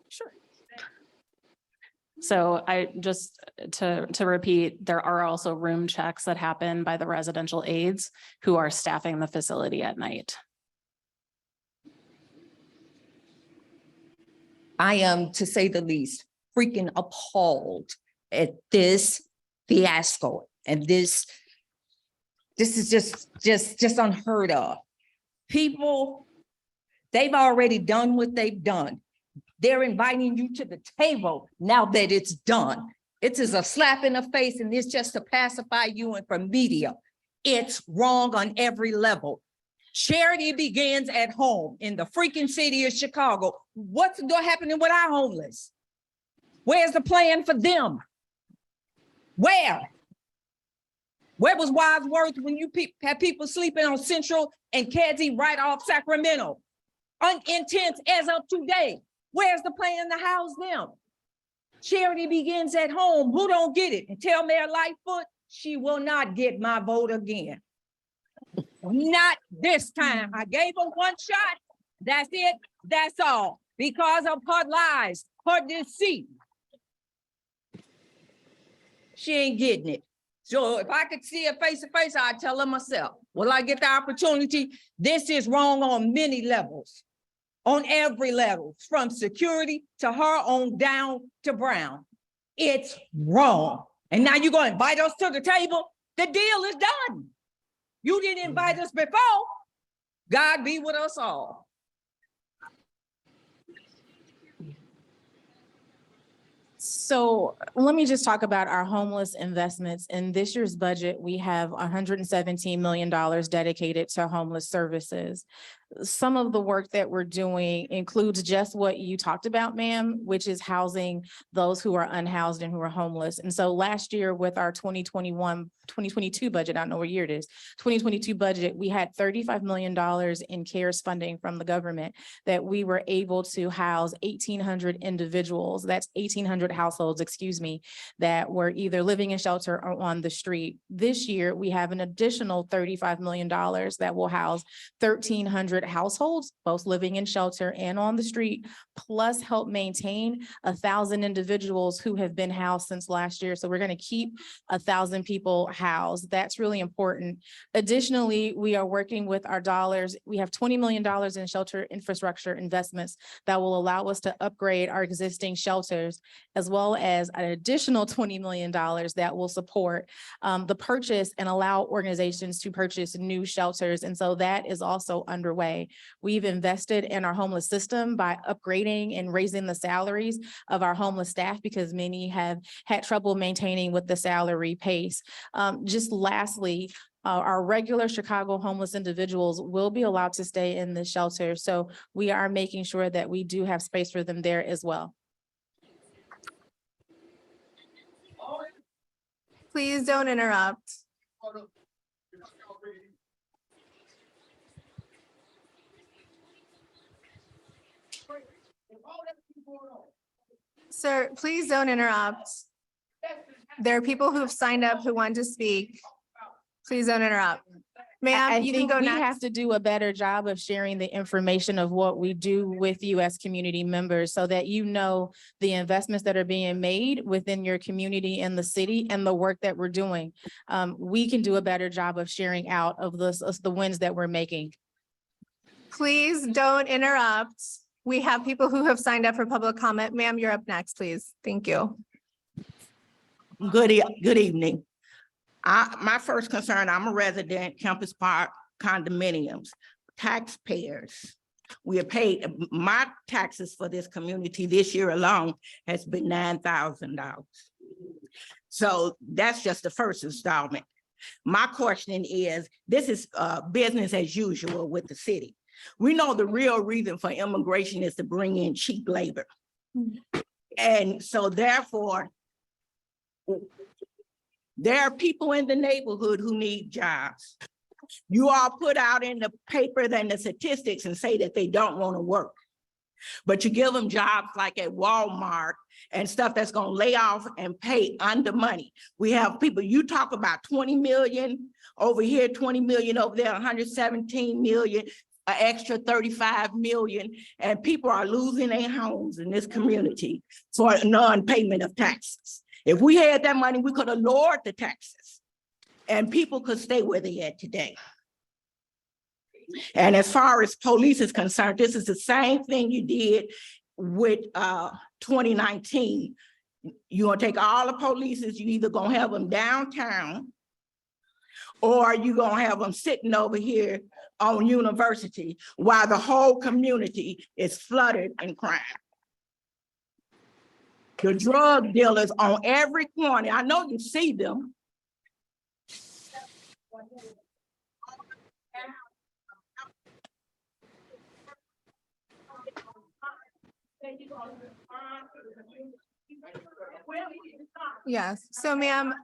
Sure. So I just to repeat, there are also room checks that happen by the residential aides who are staffing the facility at night. I am, to say the least, freaking appalled at this fiasco and this is just unheard of. People, they've already done what they've done. They're inviting you to the table now that it's done. It is a slap in the face and it's just to pacify you and for media. It's wrong on every level. Charity begins at home in the freaking city of Chicago. What's happening with our homeless? Where's the plan for them? Where was Wadsworth when you had people sleeping on Central and Kedzie right off Sacramento? Unintense as of today. Where's the plan to house them? Charity begins at home. Who don't get it? And tell Mayor Lightfoot, she will not get my vote again. Not this time. I gave her one shot. That's it. That's all. Because of her lies, her deceit. She ain't getting it. So if I could see her face to face, I'd tell her myself. Will I get the opportunity? This is wrong on many levels, on every level, from security to her on down to Brown. It's wrong. And now you're going to invite us to the table? The deal is done. You didn't invite us before. God be with us all. So let me just talk about our homeless investments. In this year's budget, we have $117 million dedicated to homeless services. Some of the work that we're doing includes just what you talked about, ma'am, which is housing those who are unhoused and who are homeless. And so last year with our 2022 budget, I don't know what year it is, 2022 budget, we had $35 million in CARES funding from the government that we were able to house 1,800 individuals. That's 1,800 households, excuse me, that were either living in shelter or on the street. This year, we have an additional $35 million that will house 1,300 households, both living in shelter and on the street, plus help maintain 1,000 individuals who have been housed since last year. So we're going to keep 1,000 people housed. That's really important. Additionally, we are working with our dollars. We have $20 million in shelter infrastructure investments that will allow us to upgrade our existing shelters, as well as an additional $20 million that will support the purchase and allow organizations to purchase new shelters. And so that is also underway. We've invested in our homeless system by upgrading and raising the salaries of our homeless staff because many have had trouble maintaining with the salary pace. Just lastly, our regular Chicago homeless individuals will be allowed to stay in the shelter. So we are making sure that we do have space for them there as well. Please don't interrupt. Sir, please don't interrupt. There are people who have signed up who want to speak. Please don't interrupt. I Ma'am, you can think go we next. have to do a better job of sharing the information of what we do with you as community members so that you know the investments that are being made within your community and the city and the work that we're doing. We can do a better job of sharing out of the wins that we're making. Please don't interrupt. We have people who have signed up for public comment. Ma'am, you're up next, please. Thank you. Good evening. My first concern, I'm a resident, Campus Park condominiums, taxpayers. We have paid, my taxes for this community this year alone has been $9,000. So that's just the first installment. My question is, this is business as usual with the city. We know the real reason for immigration is to bring in cheap labor. And so therefore, there are people in the neighborhood who need jobs. You all put out in the paper and the statistics and say that they don't want to work. But you give them jobs like at Walmart and stuff that's going to lay off and pay under money. We have people, you talk about 20 million over here, 20 million over there, 117 million, an extra 35 million, and people are losing their homes in this community for non-payment of taxes. If we had that money, we could have lowered the taxes and people could stay where they are today. And as far as police is concerned, this is the same thing you did with 2019. You're gonna take all the polices, you either gonna have them downtown or you gonna have them sitting over here on University while the whole community is flooded in crime. The drug dealers on every corner, I know you see them. Yes, so ma'am,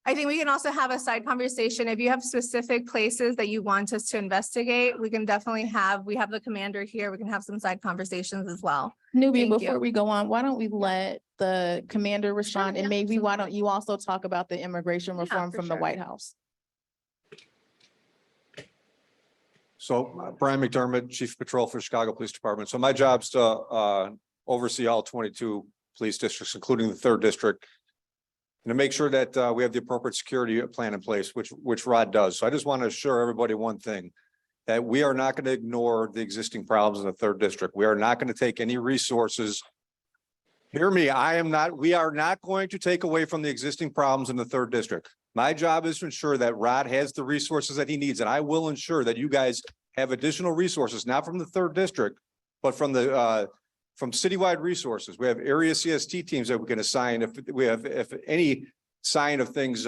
I think we can also have a side conversation. If you have specific places that you want us to investigate, we can definitely we have the commander here. We can have some side conversations as well. Newbie, Thank before you. we go on, why don't we let the commander respond and maybe why don't you also talk about the immigration reform for from the sure. White House? So Brian McDermott, Chief of Patrol for Chicago Police Department. So my job's to oversee all 22 police districts, including the 3rd district, and to make sure that we have the appropriate security plan in place, which Rod does. So I just want to assure everybody one thing, that we are not going to ignore the existing problems in the 3rd district. We are not going to take any resources. Hear me, we are not going to take away from the existing problems in the 3rd district. My job is to ensure that Rod has the resources that he needs, and I will ensure that you guys have additional resources, not from the third district, but from the from citywide resources. We have area CST teams that we can assign if any sign of things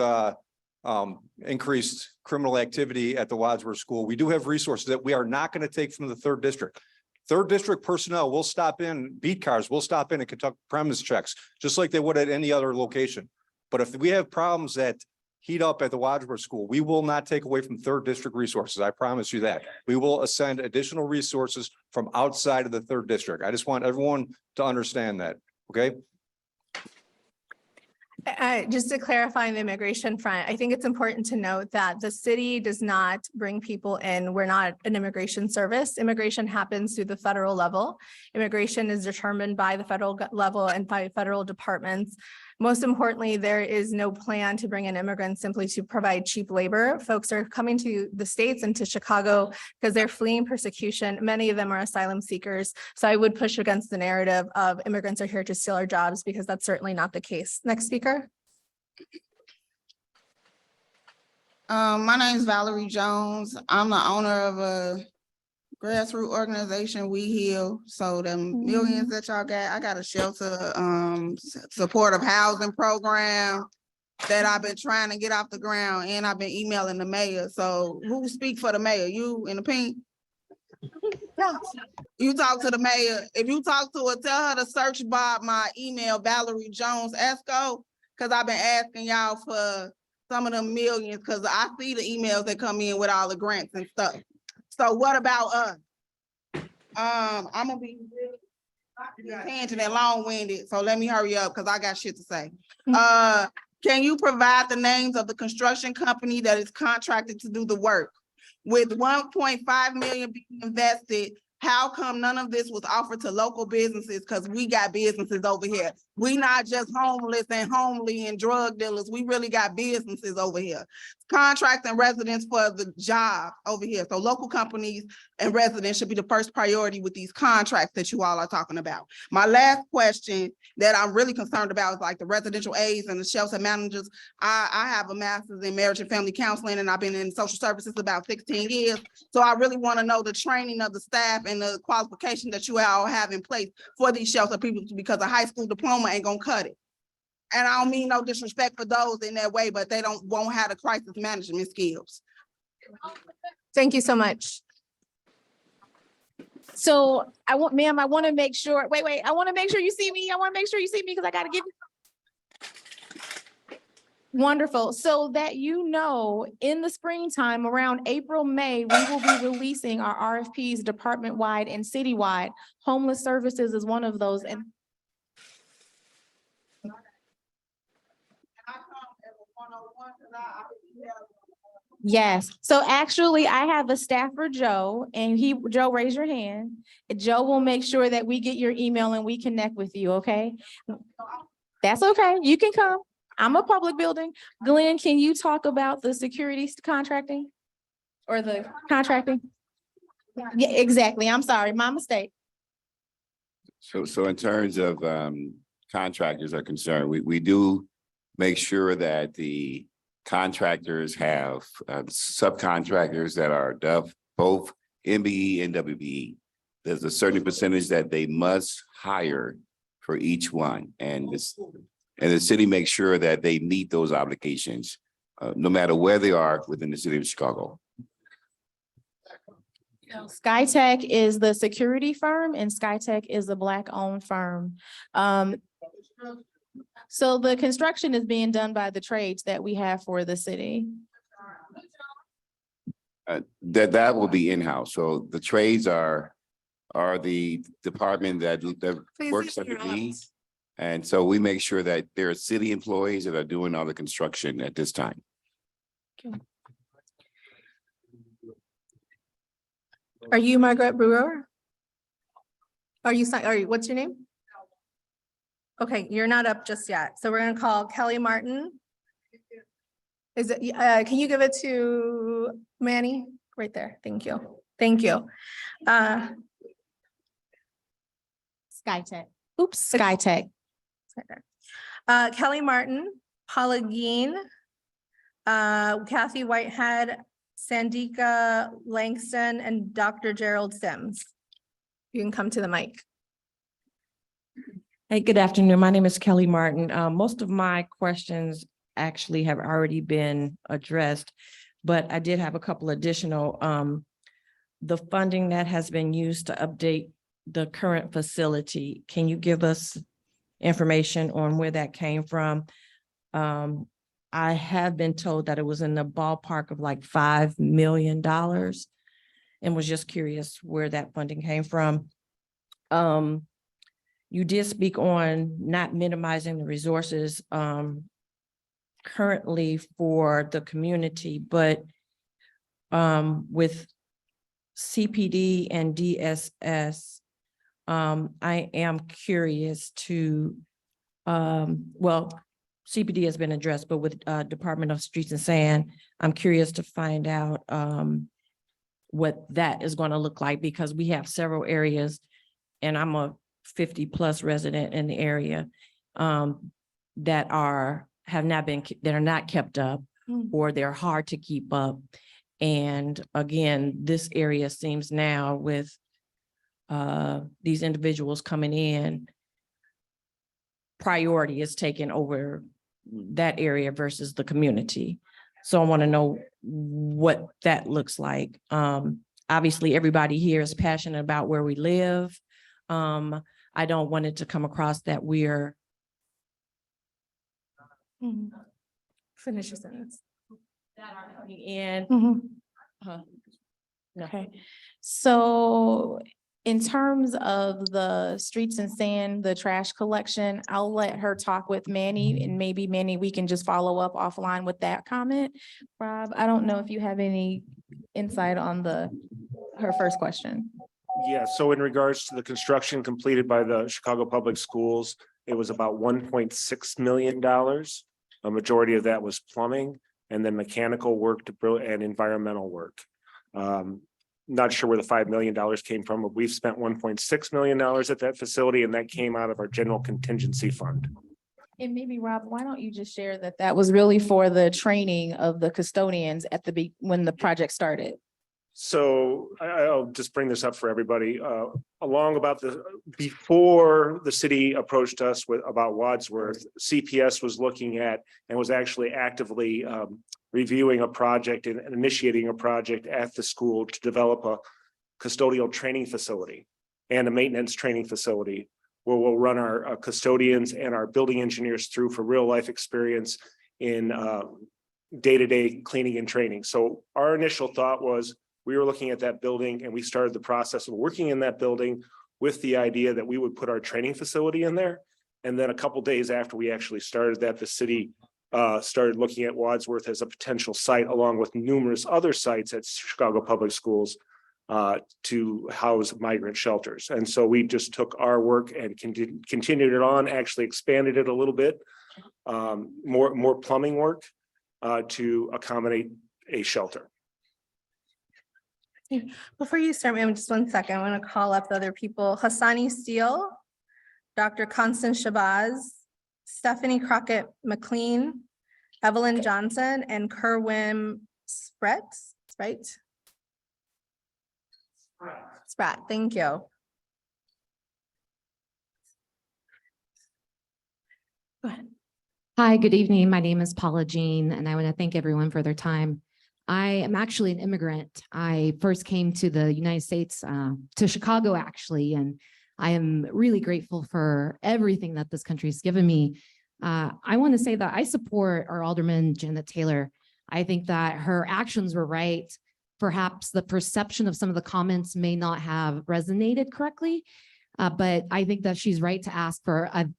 increased criminal activity at the Wadsworth School. We do have resources that we are not going to take from the third district. Third district personnel will stop in, beat cars will stop in and conduct premise checks, just like they would at any other location. But if we have problems that heat up at the Wadsworth School, we will not take away from third district resources. I promise you that. We will ascend additional resources from outside of the third district. I just want everyone to understand that, okay? Just to clarify on the immigration front, I think it's important to note that the city does not bring people in. We're not an immigration service. Immigration happens through the federal level. Immigration is determined by the federal level and by federal departments. Most importantly, there is no plan to bring in immigrants simply to provide cheap labor. Folks are coming to the States and to Chicago because they're fleeing persecution. Many of them are asylum seekers. So I would push against the narrative of immigrants are here to steal our jobs, because that's certainly not the case. Next speaker. My name is Valerie Jones. I'm the owner of a grassroots organization, We Heal. So the millions that y'all got, I got a shelter, supportive housing program that I've been trying to get off the ground, and I've been emailing the mayor. So who speak for the mayor? You in the pink? You talk to the mayor. If you talk to her, tell her to search by my email, Valerie Jones Esco, because I've been asking y'all for some of them millions, because I see the emails that come in with all the grants and stuff. So what about us? I'm gonna be tangent and long-winded, so let me hurry up because I got shit to say. Can you provide the names of the construction company that is contracted to do the work? With 1.5 million being invested, how come none of this was offered to local businesses? Because we got businesses over here. We not just homeless and homely and drug dealers. We really got businesses over here. Contracts and residents for the job over here. So local companies and residents should be the first priority with these contracts that you all are talking about. My last question that I'm really concerned about is like the residential aides and the shelter managers. I have a master's in marriage and family counseling, and I've been in social services about 16 years. So I really want to know the training of the staff and the qualification that you all have in place for these shelter people, because a high school diploma ain't gonna cut it. And I don't mean no disrespect for those in that way, but they won't have the crisis management skills. Thank you so much. So I want to make sure, wait, I want to make sure you see me. I want to make sure you see me because I got to give you. Wonderful. So that, in the springtime around April, May, we will be releasing our RFPs department-wide and citywide. Homeless services is one of those. And yes. So actually I have a staffer, Joe, and Joe, raise your hand. Joe will make sure that we get your email and we connect with you. Okay. That's okay. You can come. I'm a public building. Glenn, can you talk about the security contracting or the contracting? Yeah, exactly. I'm sorry. My mistake. So in terms of contractors are concerned, we do make sure that the contractors have subcontractors that are both MBE and WBE. There's a certain percentage that they must hire for each one, and the city makes sure that they meet those obligations, no matter where they are within the city of Chicago. SkyTech is the security firm, and SkyTech is a Black-owned firm. So the construction is being done by the trades that we have for the city. That will be in-house. So the trades are the department that works under me. And so we make sure that there are city employees that are doing all the construction at this time. Okay. Are you Margaret Brewer? What's your name? Okay, you're not up just yet. So we're gonna call Kelly Martin. Is it, can you give it to Manny? Right there, thank you. Thank you. SkyTech. Oops, SkyTech. Kelly Martin, Paula Geen, Kathy Whitehead, Sandika Langston, and Dr. Gerald Sims. You can come to the mic. Hey, good afternoon. My name is Kelly Martin. Most of my questions actually have already been addressed, but I did have a couple additional. The funding that has been used to update the current facility, can you give us information on where that came from? I have been told that it was in the ballpark of like $5 million and was just curious where that funding came from. You did speak on not minimizing the resources currently for the community, but with CPD and DSS, I am curious to, well, CPD has been addressed, but with Department of Streets and Sand, I'm curious to find out what that is going to look like, because we have several areas, and I'm a 50+ resident in the area that are not kept up, or they're hard to keep up. And again, this area seems now with these individuals coming in, priority is taken over that area versus the community. So I want to know what that looks like. Obviously, everybody here is passionate about where we live. I don't want it to come across that we're. Finish your sentence. That are coming in. No. Okay, so in terms of the streets and sand, the trash collection, I'll let her talk with Manny, and maybe Manny, we can just follow up offline with that comment. Rob, I don't know if you have any insight on her first question. Yeah, so in regards to the construction completed by the Chicago Public Schools, it was about $1.6 million. A majority of that was plumbing, and then mechanical work and environmental work. Not sure where the $5 million came from, but we've spent $1.6 million at that facility, and that came out of our general contingency fund. And maybe Rob, why don't you just share that was really for the training of the custodians at when the project started? So I'll just bring this up for everybody. Before the city approached us about Wadsworth, CPS was looking at and was actually actively reviewing a project and initiating a project at the school to develop a custodial training facility and a maintenance training facility where we'll run our custodians and our building engineers through for real life experience in day-to-day cleaning and training. So our initial thought was, we were looking at that building and we started the process of working in that building with the idea that we would put our training facility in there. And then a couple of days after we actually started that, the city started looking at Wadsworth as a potential site, along with numerous other sites at Chicago Public Schools to house migrant shelters. And so we just took our work and continued it on, actually expanded it a little bit, more plumbing work to accommodate a shelter. Before you start, ma'am, just 1 second. I want to call up the other people. Hassani Steele, Dr. Constance Shabazz, Stephanie Crockett McLean, Evelyn Johnson, and Kerwin Spratt. Thank you. Go ahead. Hi, good evening. My name is Paula Jean, and I want to thank everyone for their time. I am actually an immigrant. I first came to the United States, to Chicago actually, and I am really grateful for everything that this country has given me. I want to say that I support our Alderman Janet Taylor. I think that her actions were right. Perhaps the perception of some of the comments may not have resonated correctly, but I think that she's right to ask for an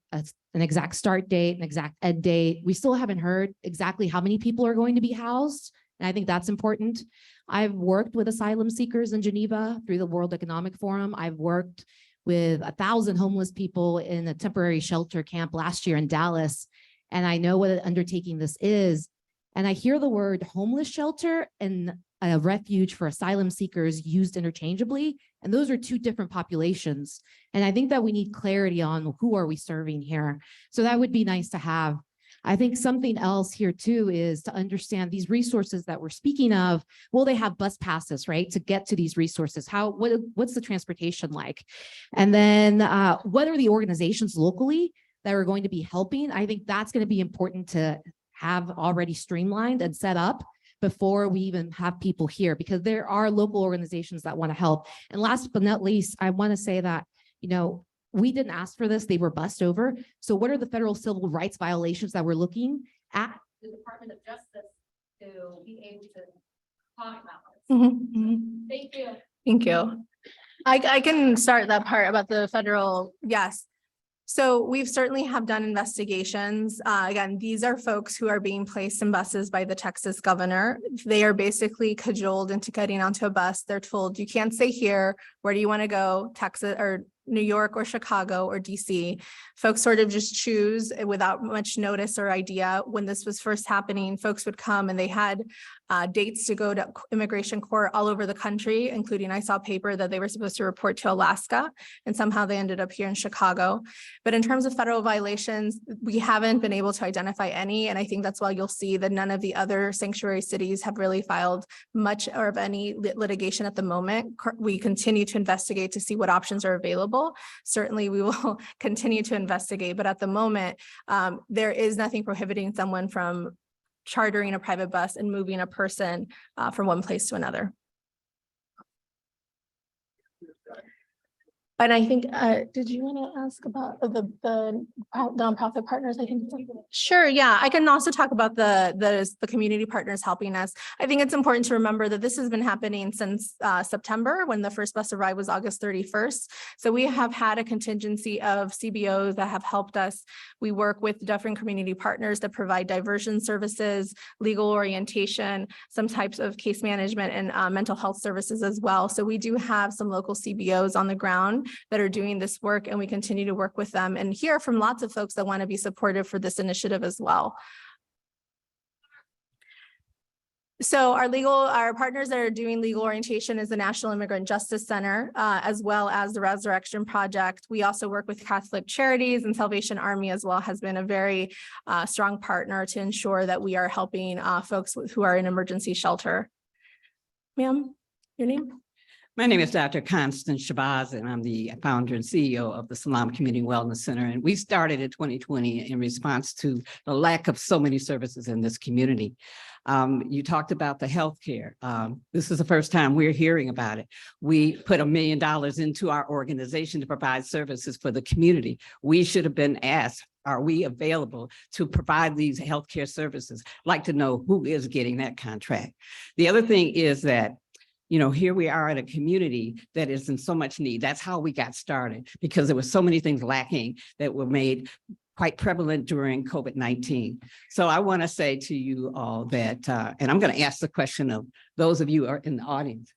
exact start date, an exact end date. We still haven't heard exactly how many people are going to be housed. And I think that's important. I've worked with asylum seekers in Geneva through the World Economic Forum. I've worked with 1,000 homeless people in a temporary shelter camp last year in Dallas. And I know what an undertaking this is. And I hear the word homeless shelter and a refuge for asylum seekers used interchangeably. And those are two different populations. And I think that we need clarity on who are we serving here. So that would be nice to have. I think something else here too is to understand these resources that we're speaking of. Will they have bus passes, right, to get to these resources? What's the transportation like? And then what are the organizations locally that are going to be helping? I think that's going to be important to have already streamlined and set up before we even have people here, because there are local organizations that want to help. And last but not least, I want to say that, you know, we didn't ask for this, they were bussed over. So what are the federal civil rights violations that we're looking at the Department of Justice to be able to talk about this? Thank you. Thank you. I can start that part about the federal, yes. So we've certainly have done investigations. Again, these are folks who are being placed in buses by the Texas governor. They are basically cajoled into getting onto a bus. They're told, you can't stay here. Where do you want to go? Texas or New York or Chicago or DC. Folks sort of just choose without much notice or idea. When this was first happening, folks would come and they had dates to go to immigration court all over the country, including I saw paper that they were supposed to report to Alaska, and somehow they ended up here in Chicago. But in terms of federal violations, we haven't been able to identify any. And I think that's why you'll see that none of the other sanctuary cities have really filed much or of any litigation at the moment. We continue to investigate to see what options are available. Certainly we will continue to investigate, but at the moment, there is nothing prohibiting someone from chartering a private bus and moving a person from one place to another. And I think, did you want to ask about the nonprofit partners? I think. Sure, yeah. I can also talk about the community partners helping us. I think it's important to remember that this has been happening since September, when the first bus arrived was August 31st. So we have had a contingency of CBOs that have helped us. We work with different community partners that provide diversion services, legal orientation, some types of case management and mental health services as well. So we do have some local CBOs on the ground that are doing this work, and we continue to work with them and hear from lots of folks that want to be supportive for this initiative as well. So our partners that are doing legal orientation is the National Immigrant Justice Center, as well as the Resurrection Project. We also work with Catholic Charities, and Salvation Army as well has been a very strong partner to ensure that we are helping folks who are in emergency shelter. Ma'am, your name? My name is Dr. Constance Shabazz, and I'm the founder and CEO of the Salam Community Wellness Center. And we started in 2020 in response to the lack of so many services in this community. You talked about the healthcare. This is the first time we're hearing about it. We put $1 million into our organization to provide services for the community. We should have been asked, are we available to provide these healthcare services? I'd like to know who is getting that contract. The other thing is that, you know, here we are in a community that is in so much need. That's how we got started, because there were so many things lacking that were made quite prevalent during COVID-19. So I want to say to you all that, and I'm going to ask the question of those of you who are in the audience,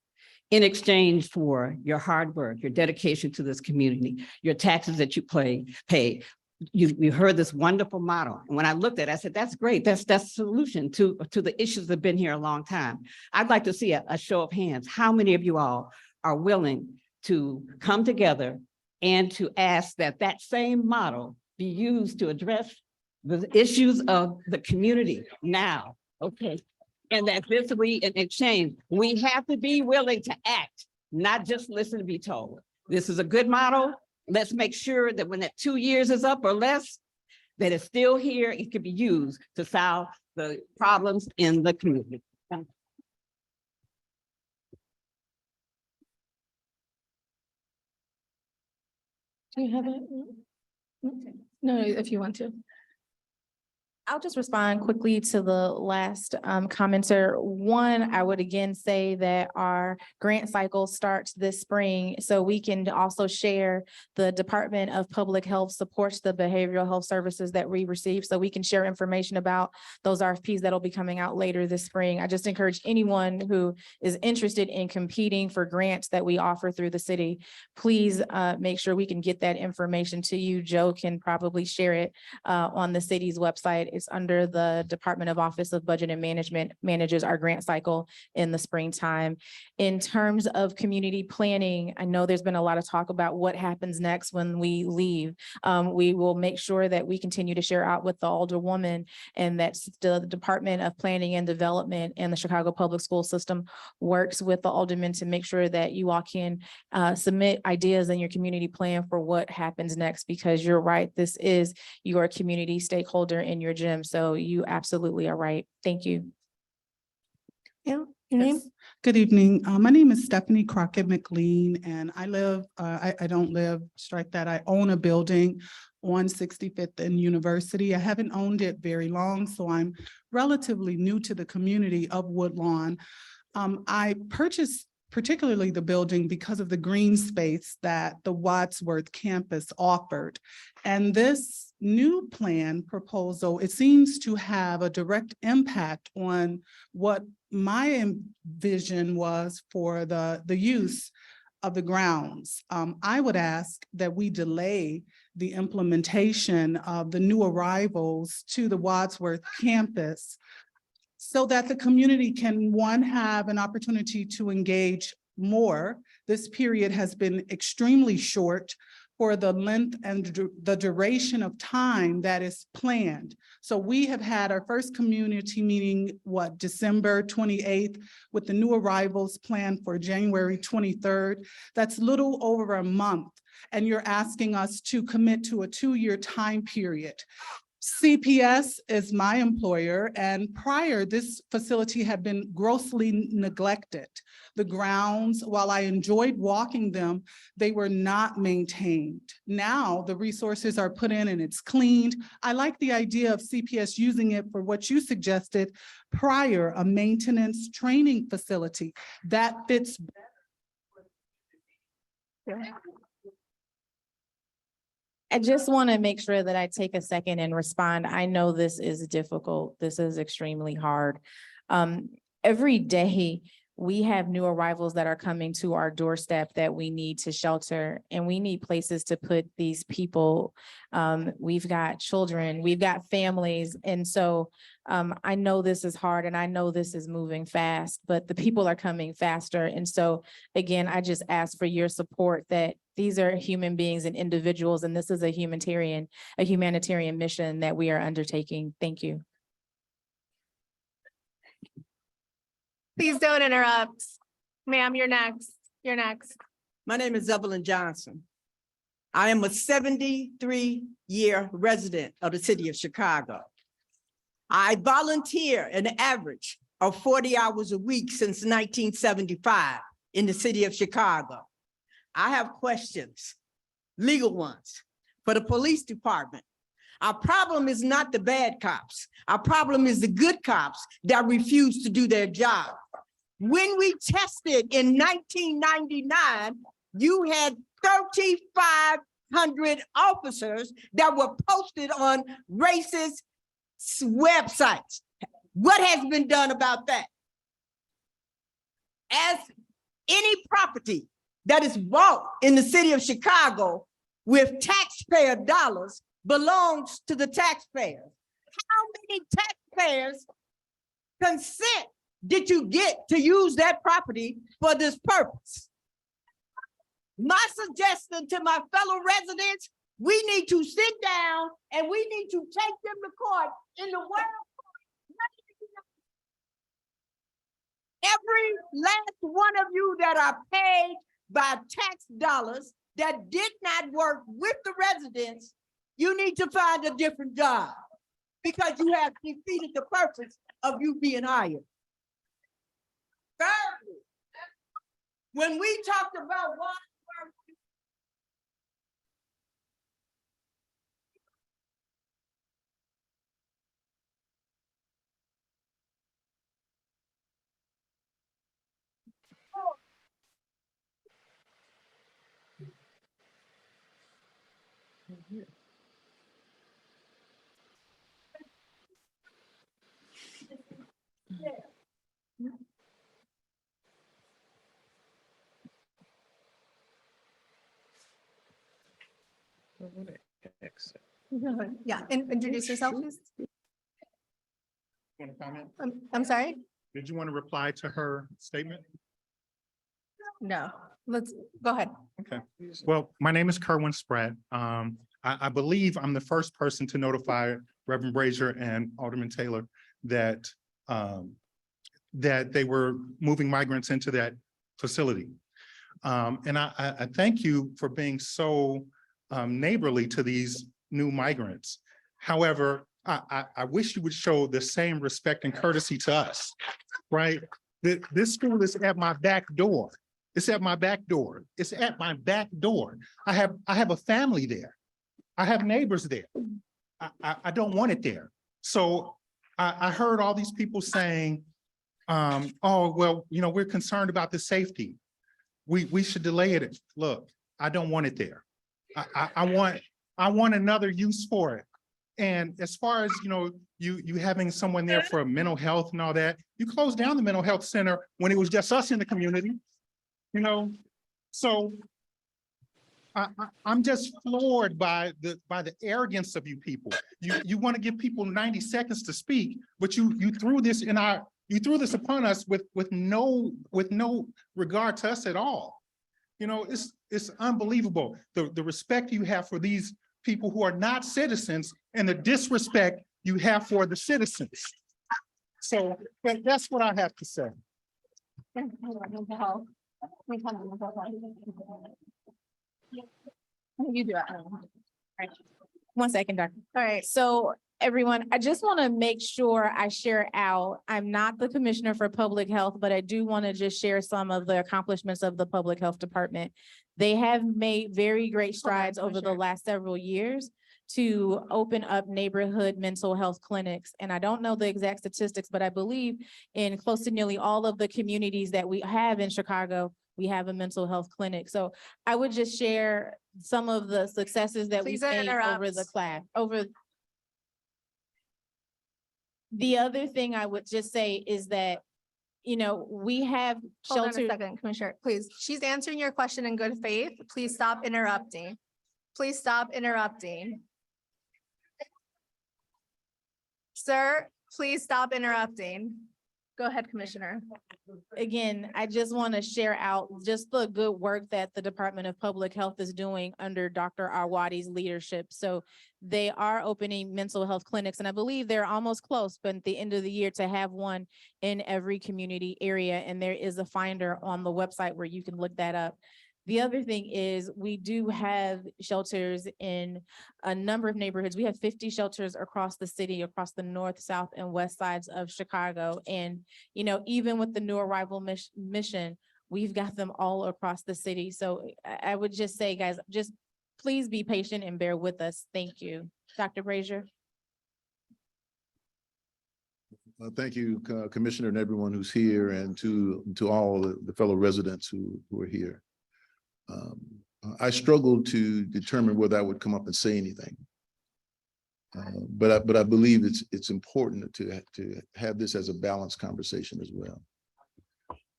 in exchange for your hard work, your dedication to this community, your taxes that you pay, you heard this wonderful model. And when I looked at it, I said, that's great. That's the solution to the issues that have been here a long time. I'd like to see a show of hands. How many of you all are willing to come together and to ask that that same model be used to address the issues of the community now? Okay. And that this we in exchange, we have to be willing to act, not just listen to be told. This is a good model. Let's make sure that when that 2 years is up or less, that it's still here, it can be used to solve the problems in the community. Do you have it? No, if you want to. I'll just respond quickly to the last commenter. One, I would again say that our grant cycle starts this spring, so we can also share the Department of Public Health supports the behavioral health services that we receive, so we can share information about those RFPs that'll be coming out later this spring. I just encourage anyone who is interested in competing for grants that we offer through the city, please make sure we can get that information to you. Joe can probably share it on the city's website It's under the Department of Office of Budget and Management, manages our grant cycle in the springtime. In terms of community planning, I know there's been a lot of talk about what happens next when we leave. We will make sure that we continue to share out with the Alderwoman, and that the Department of Planning and Development and the Chicago Public School System works with the aldermen to make sure that you all can submit ideas in your community plan for what happens next, because you're right, this is your community stakeholder in your gym. So you absolutely are right. Thank you. Yeah, your name? Good evening. My name is Stephanie Crockett McLean, and I live, I don't live, strike that, I own a building on 65th and University. I haven't owned it very long, so I'm relatively new to the community of Woodlawn. I purchased particularly the building because of the green space that the Wadsworth campus offered. And this new plan proposal, it seems to have a direct impact on what my vision was for the use of the grounds. I would ask that we delay the implementation of the new arrivals to the Wadsworth campus so that the community can, one, have an opportunity to engage more. This period has been extremely short for the length and the duration of time that is planned. So we have had our first community meeting, December 28th, with the new arrivals planned for January 23rd. That's little over a month. And you're asking us to commit to a 2-year time period. CPS is my employer, and prior, this facility had been grossly neglected. The grounds, while I enjoyed walking them, they were not maintained. Now the resources are put in and it's cleaned. I like the idea of CPS using it for what you suggested prior, a maintenance training facility. That fits better. I just want to make sure that I take a second and respond. I know this is difficult. This is extremely hard. Every day, we have new arrivals that are coming to our doorstep that we need to shelter, and we need places to put these people. We've got children, we've got families. And so I know this is hard and I know this is moving fast, but the people are coming faster. And so again, I just ask for your support that these are human beings and individuals, and this is a humanitarian mission that we are undertaking. Thank you. Please don't interrupt. Ma'am, you're next. You're next. My name is Evelyn Johnson. I am a 73-year resident of the city of Chicago. I volunteer an average of 40 hours a week since 1975 in the city of Chicago. I have questions, legal ones, for the police department. Our problem is not the bad cops. Our problem is the good cops that refuse to do their job. When we tested in 1999, you had 3,500 officers that were posted on racist websites. What has been done about that? As any property that is bought in the city of Chicago with taxpayer dollars belongs to the taxpayers. How many taxpayers' consent did you get to use that property for this purpose? My suggestion to my fellow residents, we need to sit down and we need to take them to court in the world. Every last one of you that are paid by tax dollars that did not work with the residents, you need to find a different job because you have defeated the purpose of you being hired. Thirdly, when we talked about Wadsworth, Yeah, and introduce yourself, please. comment? I'm sorry? Did you want to reply to her statement? No, let's, go ahead. Okay. Well, my name is Kerwin Spratt. I believe I'm the first person to notify Reverend Brazier and Alderman Taylor that that they were moving migrants into that facility. And I thank you for being so neighborly to these new migrants. However, I wish you would show the same respect and courtesy to us, right? This school is at my back door. It's at my back door. It's at my back door. I have a family there. I have neighbors there. I don't want it there. So I heard all these people saying, oh, well, you know, we're concerned about the safety. We should delay it. Look, I don't want it there. I want another use for it. And as far as, you know, you having someone there for mental health and all that, you closed down the mental health center when it was just us in the community, you know? So I'm just floored by the arrogance of you people. You want to give people 90 seconds to speak, but you threw this upon us with no regard to us at all. You know, it's unbelievable. The respect you have for these people who are not citizens and the disrespect you have for the citizens. So that's what I have to say. You do it. One second, Doctor. All right, so everyone, I just want to make sure I share out. I'm not the Commissioner for Public Health, but I do want to just share some of the accomplishments of the Public Health Department. They have made very great strides over the last several years to open up neighborhood mental health clinics. And I don't know the exact statistics, but I believe in close to nearly all of the communities that we have in Chicago, we have a mental health clinic. So I would just share some of the successes that we've Please made over interrupt. the class, The other thing I would just say is that, you know, we have Hold on a sheltered. second, Commissioner, please. She's answering your question in good faith. Please stop interrupting. Please stop interrupting. Sir, please stop interrupting. Go ahead, Commissioner. Again, I just want to share out just the good work that the Department of Public Health is doing under Dr. Arwadi's leadership. So they are opening mental health clinics, and I believe they're almost close, but at the end of the year to have one in every community area. And there is a finder on the website where you can look that up. The other thing is we do have shelters in a number of neighborhoods. We have 50 shelters across the city, across the north, south, and west sides of Chicago. And, you know, even with the new arrival mission, we've got them all across the city. So I would just say, guys, just please be patient and bear with us. Thank you. Dr. Brazier. Thank you, Commissioner, and everyone who's here, and to all the fellow residents who are here. I struggled to determine whether I would come up and say anything. But I believe it's important to have this as a balanced conversation as well.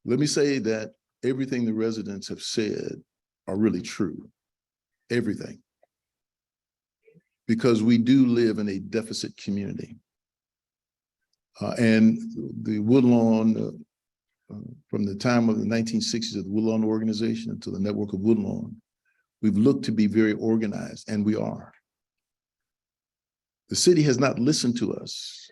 Let me say that everything the residents have said are really true. Everything. Because we do live in a deficit community. And the Woodlawn, from the time of the 1960s of the Woodlawn organization until the network of Woodlawn, we've looked to be very organized, and we are. The city has not listened to us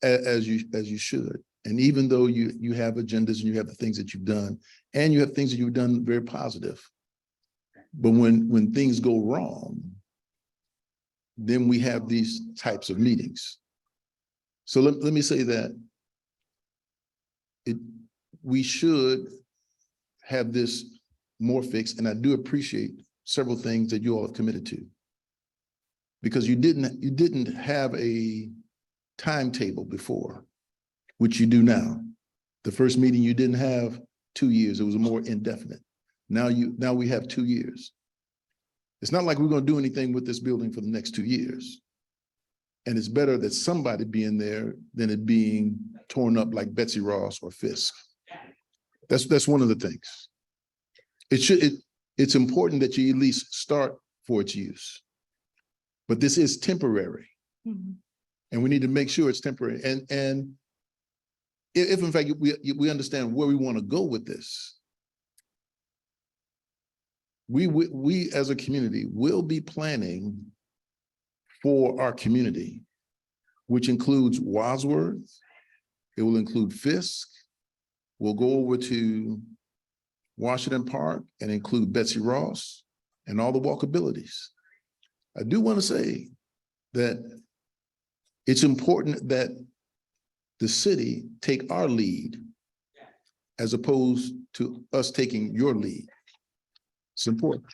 as you should. And even though you have agendas and you have the things that you've done, and you have things that you've done very positive, but when things go wrong, then we have these types of meetings. So let me say that we should have this more fixed, and I do appreciate several things that you all have committed to. Because you didn't have a timetable before, which you do now. The first meeting you didn't have 2 years, it was more indefinite. Now we have 2 years. It's not like we're going to do anything with this building for the next 2 years. And it's better that somebody be in there than it being torn up like Betsy Ross or Fisk. That's one of the things. It's important that you at least start for its use. But this is temporary. Mm-hmm. And we need to make sure it's temporary. And if in fact we understand where we want to go with this, we as a community will be planning for our community, which includes Wadsworth. It will include Fisk. We'll go over to Washington Park and include Betsy Ross and all the walkabilities. I do want to say that it's important that the city take our lead as opposed to us taking your lead. It's important.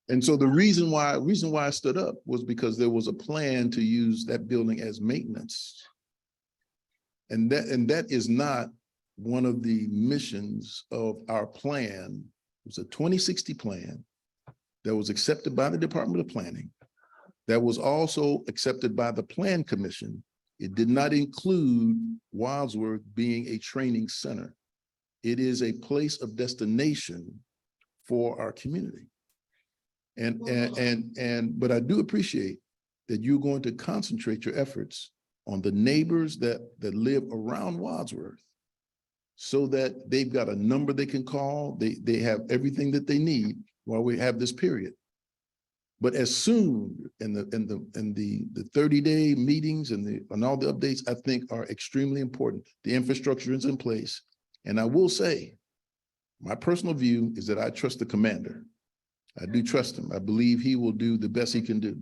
And so the reason why I stood up was because there was a plan to use that building as maintenance. And that is not one of the missions of our plan. It was a 2060 plan that was accepted by the Department of Planning, that was also accepted by the Plan Commission. It did not include Wadsworth being a training center. It is a place of destination for our community. But I do appreciate that you're going to concentrate your efforts on the neighbors that live around Wadsworth, so that they've got a number they can call. They have everything that they need while we have this period. But as soon in the 30-day meetings and all the updates, I think are extremely important. The infrastructure is in place. And I will say, my personal view is that I trust the commander. I do trust him. I believe he will do the best he can do.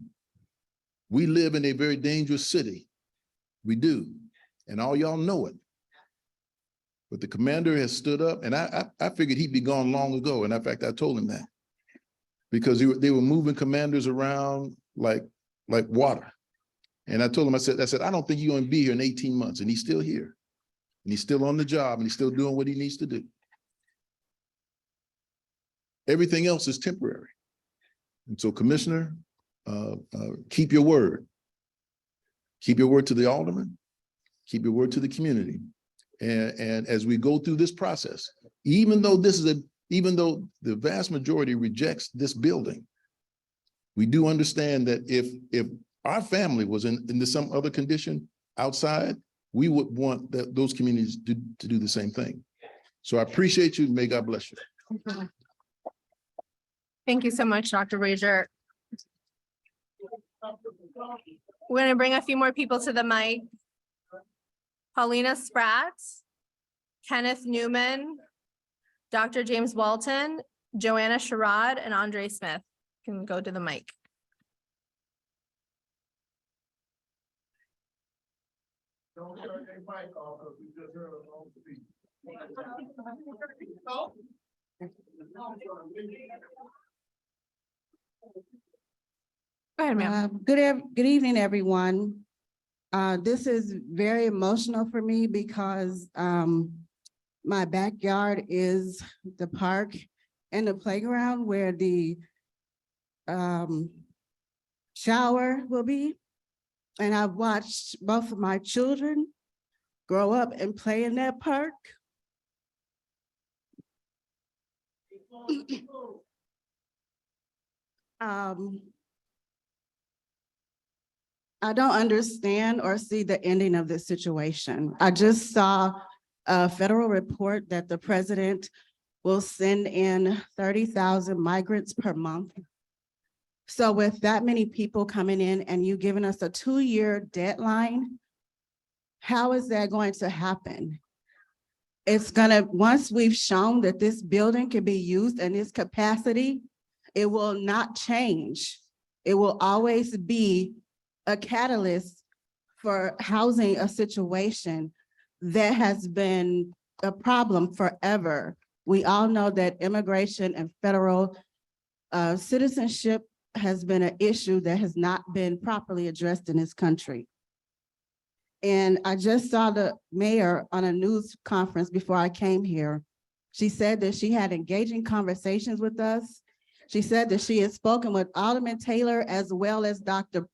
We live in a very dangerous city. We do. And all y'all know it. But the commander has stood up, and I figured he'd be gone long ago. And in fact, I told him that, because they were moving commanders around like water. And I told him, I said, I don't think you're going to be here in 18 months. And he's still here. And he's still on the job, and he's still doing what he needs to do. Everything else is temporary. And so, Commissioner, keep your word. Keep your word to the alderman. Keep your word to the community. And as we go through this process, even though the vast majority rejects this building, we do understand that if our family was in some other condition outside, we would want those communities to do the same thing. So I appreciate you. May God bless you. Thank you so much, Dr. Brazier. We're going to bring a few more people to the mic. Paulina Spratt, Kenneth Newman, Dr. James Walton, Joanna Sherrod, and Andre Smith can go to the mic. Don't turn their mic off, because we just heard them all speak. Go ahead, ma'am. Good evening, everyone. This is very emotional for me because my backyard is the park and the playground where the shower will be. And I've watched both of my children grow up and play in that park. I don't understand or see the ending of this situation. I just saw a federal report that the president will send in 30,000 migrants per month. So with that many people coming in and you giving us a 2-year deadline, how is that going to happen? It's gonna, once we've shown that this building can be used in its capacity, it will not change. It will always be a catalyst for housing a situation that has been a problem forever. We all know that immigration and federal citizenship has been an issue that has not been properly addressed in this country. And I just saw the mayor on a news conference before I came here. She said that she had engaging conversations with us. She said that she had spoken with Alderman Taylor as well as Dr.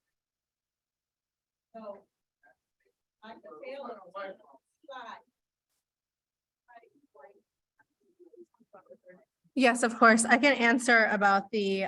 Yes, of course. I can answer about the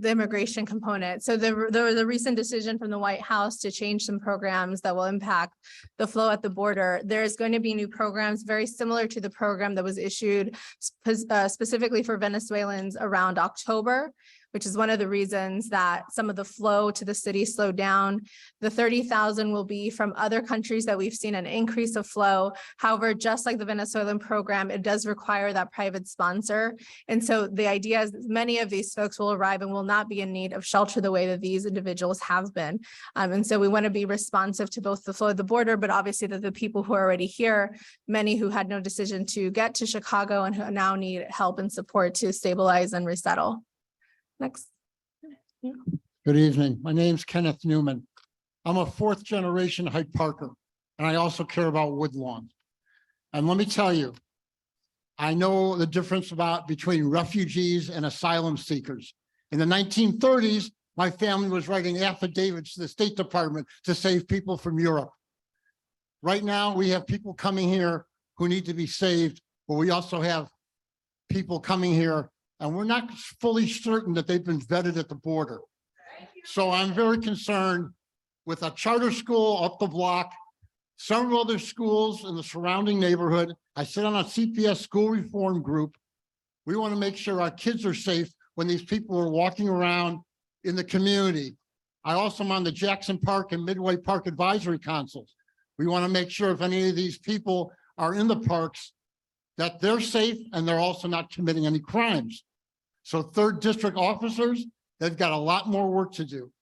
immigration component. So there was a recent decision from the White House to change some programs that will impact the flow at the border. There's going to be new programs very similar to the program that was issued specifically for Venezuelans around October, which is one of the reasons that some of the flow to the city slowed down. The 30,000 will be from other countries that we've seen an increase of flow. However, just like the Venezuelan program, it does require that private sponsor. And so the idea is many of these folks will arrive and will not be in need of shelter the way that these individuals have been. And so we want to be responsive to both the flow of the border, but obviously that the people who are already here, many who had no decision to get to Chicago and who now need help and support to stabilize and resettle. Next. Good evening. My name's Kenneth Newman. I'm a fourth generation Hyde Parker, and I also care about Woodlawn. And let me tell you, I know the difference between refugees and asylum seekers. In the 1930s, my family was writing affidavits to the State Department to save people from Europe. Right now, we have people coming here who need to be saved, but we also have people coming here and we're not fully certain that they've been vetted at the border. So I'm very concerned with a charter school up the block, several other schools in the surrounding neighborhood. I sit on a CPS school reform group. We want to make sure our kids are safe when these people are walking around in the community. I also am on the Jackson Park and Midway Park Advisory Councils. We want to make sure if any of these people are in the parks, that they're safe and they're also not committing any crimes. So 3rd District officers, they've got a lot more work to do.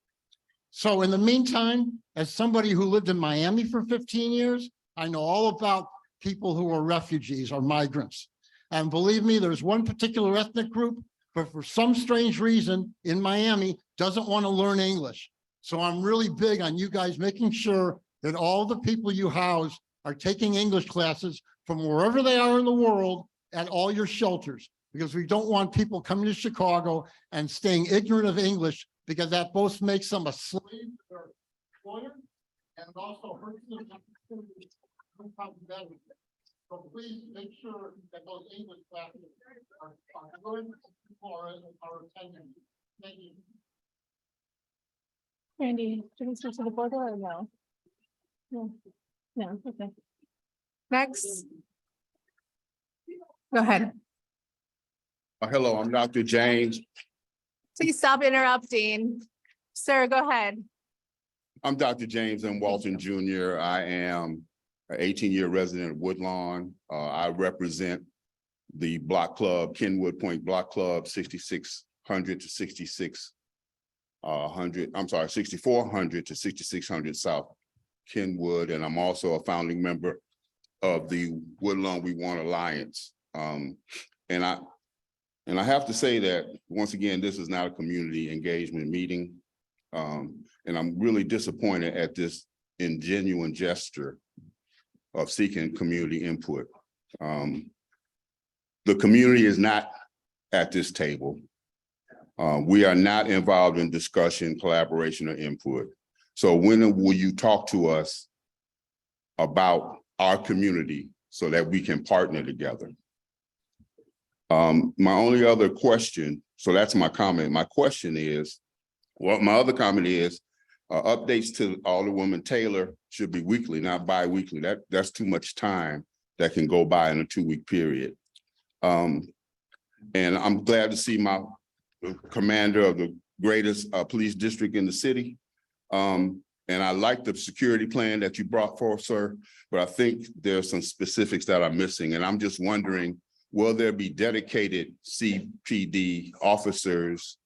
So in the meantime, as somebody who lived in Miami for 15 years, I know all about people who are refugees or migrants. And believe me, there's one particular ethnic group, but for some strange reason in Miami doesn't want to learn English. So I'm really big on you guys making sure that all the people you house are taking English classes from wherever they are in the world at all your shelters, because we don't want people coming to Chicago and staying ignorant of English, because that both makes them a slave to their employer and also hurts them. So please make sure that those English classes are good for our attending. Thank you. Randy, do we switch to the border or no? No, no, okay. Next. Go ahead. Hello, I'm Dr. James. Please stop interrupting. Sir, go ahead. I'm Dr. James M. Walton Jr. I am an 18-year resident of Woodlawn. I represent the block club, Kenwood Point Block Club, 6600 to 6600. I'm sorry, 6400 to 6600 South Kenwood, and I'm also a founding member of the Woodlawn We Want Alliance. And I have to say that, once again, this is not a community engagement meeting. And I'm really disappointed at this ingenuine gesture of seeking community input. The community is not at this table. We are not involved in discussion, collaboration, or input. So when will you talk to us about our community so that we can partner together? My only other question, so that's my comment. My question is, well, my other comment is, updates to Alderwoman Taylor should be weekly, not bi-weekly. That's too much time that can go by in a 2-week period. And I'm glad to see my commander of the greatest police district in the city. And I like the security plan that you brought forth, sir, but I think there's some specifics that are missing. And I'm just wondering, will there be dedicated CPD officers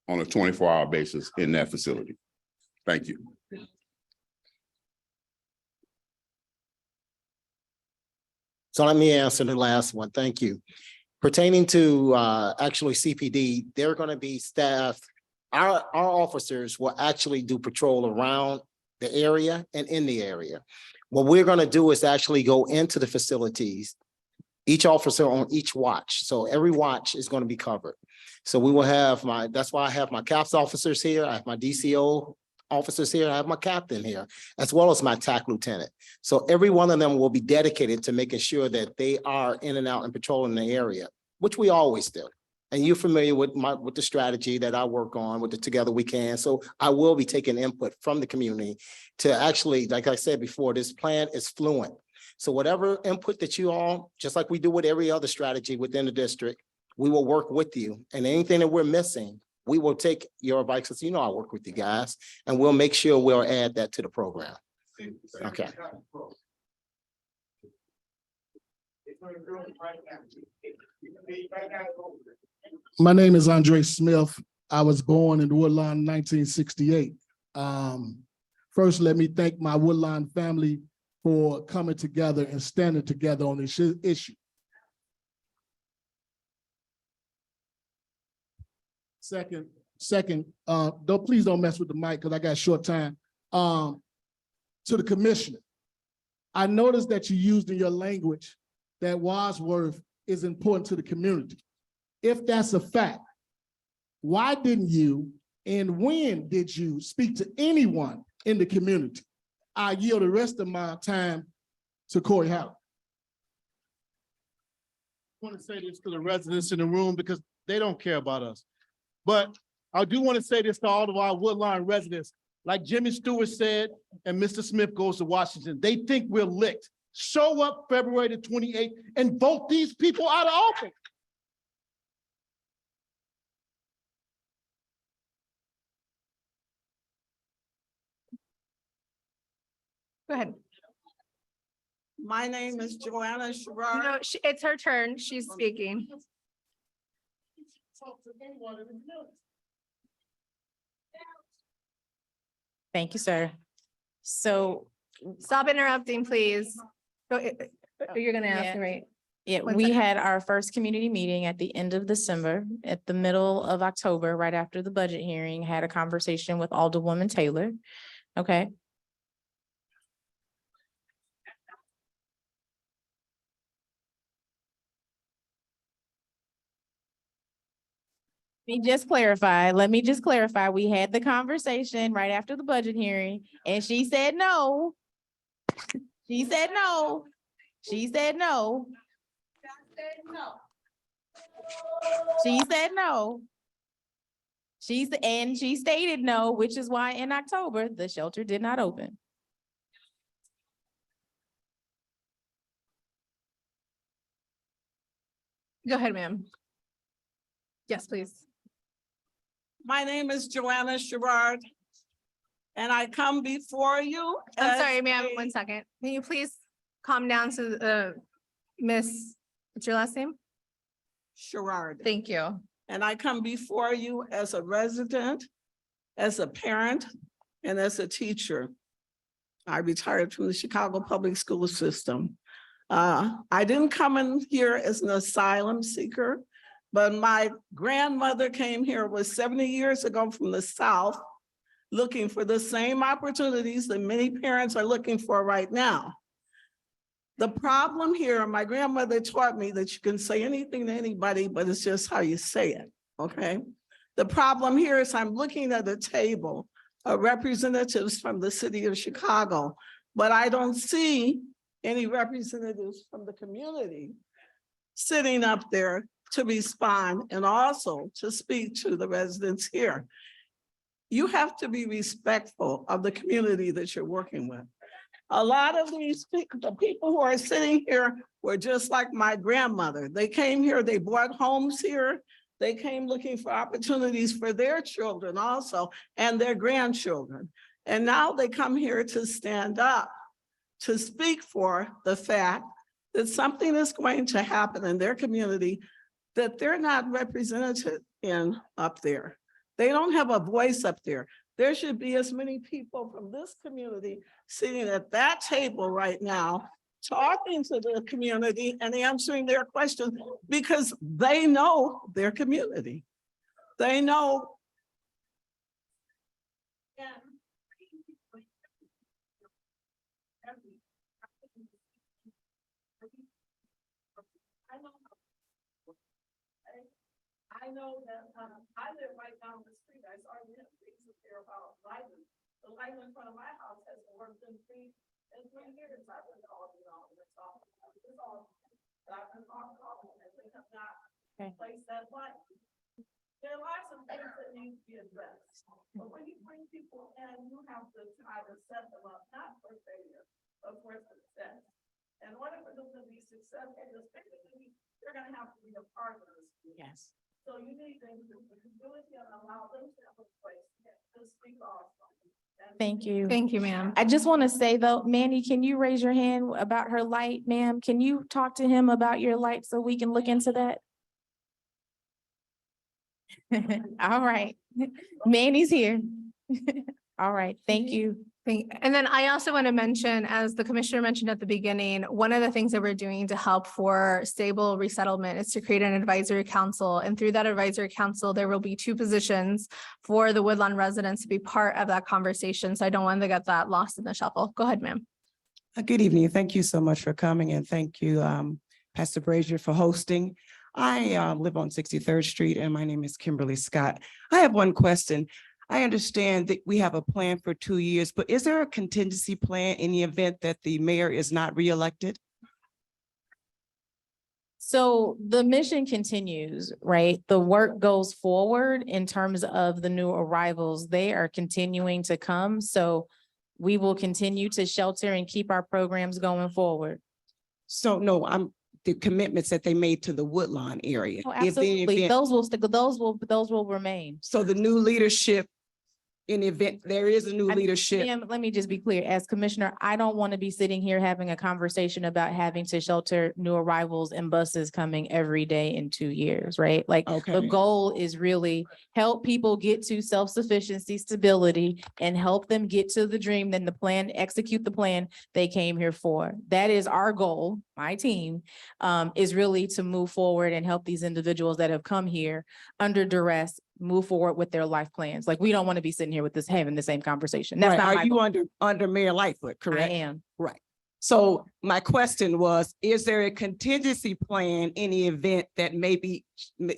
on a 24-hour basis in that facility? Thank you. So let me answer the last one. Thank you. Pertaining to actually CPD, they're going to be staff. Our officers will actually do patrol around the area and in the area. What we're going to do is actually go into the facilities, each officer on each watch. So every watch is going to be covered. So we will have that's why I have my CAPS officers here. I have my DCO officers here. I have my captain here, as well as my TAC lieutenant. So every one of them will be dedicated to making sure that they are in and out and patrolling the area. which we always do. And you're familiar with with the strategy that I work on with the Together We Can. So I will be taking input from the community to actually, like I said before, this plan is fluent. So whatever input that you all, just like we do with every other strategy within the district, we will work with you. And anything that we're missing, we will take your advice, because you know I work with you guys, and we'll make sure we'll add that to the program. Okay. My name is Andre Smith. I was born in Woodlawn in 1968. First, let me thank my Woodlawn family for coming together and standing together on this issue. Second, please don't mess with the mic because I got short time. To the commissioner, I noticed that you used in your language that Wadsworth is important to the community. If that's a fact, why didn't you and when did you speak to anyone in the community? I yield the rest of my time to Corey Howard. I want to say this to the residents in the room because they don't care about us. But I do want to say this to all of our Woodlawn residents. Like Jimmy Stewart said, and Mr. Smith goes to Washington, they think we're licked. Show up February the 28th and vote these people out of office. Go ahead. My name is Joanna Sherrard. No, it's her turn. She's speaking. Thank you, sir. So Stop interrupting, please. You're gonna ask Yeah. me, right? yeah, One we second. had our first community meeting at the end of December, at the middle of October, right after the budget hearing, had a conversation with Alderwoman Taylor. Okay. Let me just clarify. We had the conversation right after the budget hearing and she said no. She said no. She said no. She said no. And she stated no, which is why in October, the shelter did not open. Go ahead, ma'am. Yes, please. My name is Joanna Sherrard. And I come before you. I'm as sorry, ma'am, a- 1 second. Can you please calm down to Miss, what's your last name? Sherrard. Thank you. And I come before you as a resident, as a parent, and as a teacher. I retired from the Chicago public school system. I didn't come in here as an asylum seeker, but my grandmother came here, was 70 years ago from the South, looking for the same opportunities that many parents are looking for right now. The problem here, my grandmother taught me that you can say anything to anybody, but it's just how you say it, okay? The problem here is I'm looking at a table of representatives from the city of Chicago, but I don't see any representatives from the community sitting up there to respond and also to speak to the residents here. You have to be respectful of the community that you're working with. A lot of these people, the people who are sitting here were just like my grandmother. They came here, they bought homes here. They came looking for opportunities for their children also and their grandchildren. And now they come here to stand up, to speak for the fact that something is going to happen in their community that they're not represented in up there. They don't have a voice up there. There should be as many people from this community sitting at that table right now, talking to the community and answering their questions because they know their community. They know. I know that I live right down the street. I saw you things here about Lyman. The light in front of my house hasn't worked in 3 years. I've been calling it all. It's all. I've been calling and they have not Okay. Place that light. There are lots of things that need to be addressed, but when you bring people in, you have to try to set them up, not for failure, but for success. In order for them to be successful, especially, they're gonna have to be a part of this. Yes. So you need to do it and allow them to have a place to speak also. Thank you. Thank you, ma'am. I just want to say though, Manny, can you raise your hand about her light, ma'am? Can you talk to him about your light so we can look into that? All right. Manny's here. All right, thank you. And then I also want to mention, as the commissioner mentioned at the beginning, one of the things that we're doing to help for stable resettlement is to create an advisory council. And through that advisory council, there will be 2 positions for the Woodlawn residents to be part of that conversation. So I don't want to get that lost in the shuffle. Go ahead, ma'am. Good evening. Thank you so much for coming, and thank you, Pastor Brazier, for hosting. I live on 63rd Street and my name is Kimberly Scott. I have one question. I understand that we have a plan for 2 years, but is there a contingency plan in the event that the mayor is not reelected? So the mission continues, right? The work goes forward in terms of the new arrivals. They are continuing to come. So we will continue to shelter and keep our programs going forward. So no, the commitments that they made to the Woodlawn area. Oh, If the absolutely. event- Those will remain. So the new leadership, in the event there is a new leadership. Ma'am, let me just be clear. As commissioner, I don't want to be sitting here having a conversation about having to shelter new arrivals and buses coming every day in 2 years, right? Like the Okay. goal is really help people get to self-sufficiency, stability, and help them get to the dream, then the plan, execute the plan they came here for. That is our goal. My team is really to move forward and help these individuals that have come here under duress move forward with their life plans. Like, we don't want to be sitting here with this, having the same conversation. That's Right. not my Are you goal. under Mayor Lightfoot, I correct? am. Right. So my question was, is there a contingency plan in the event that maybe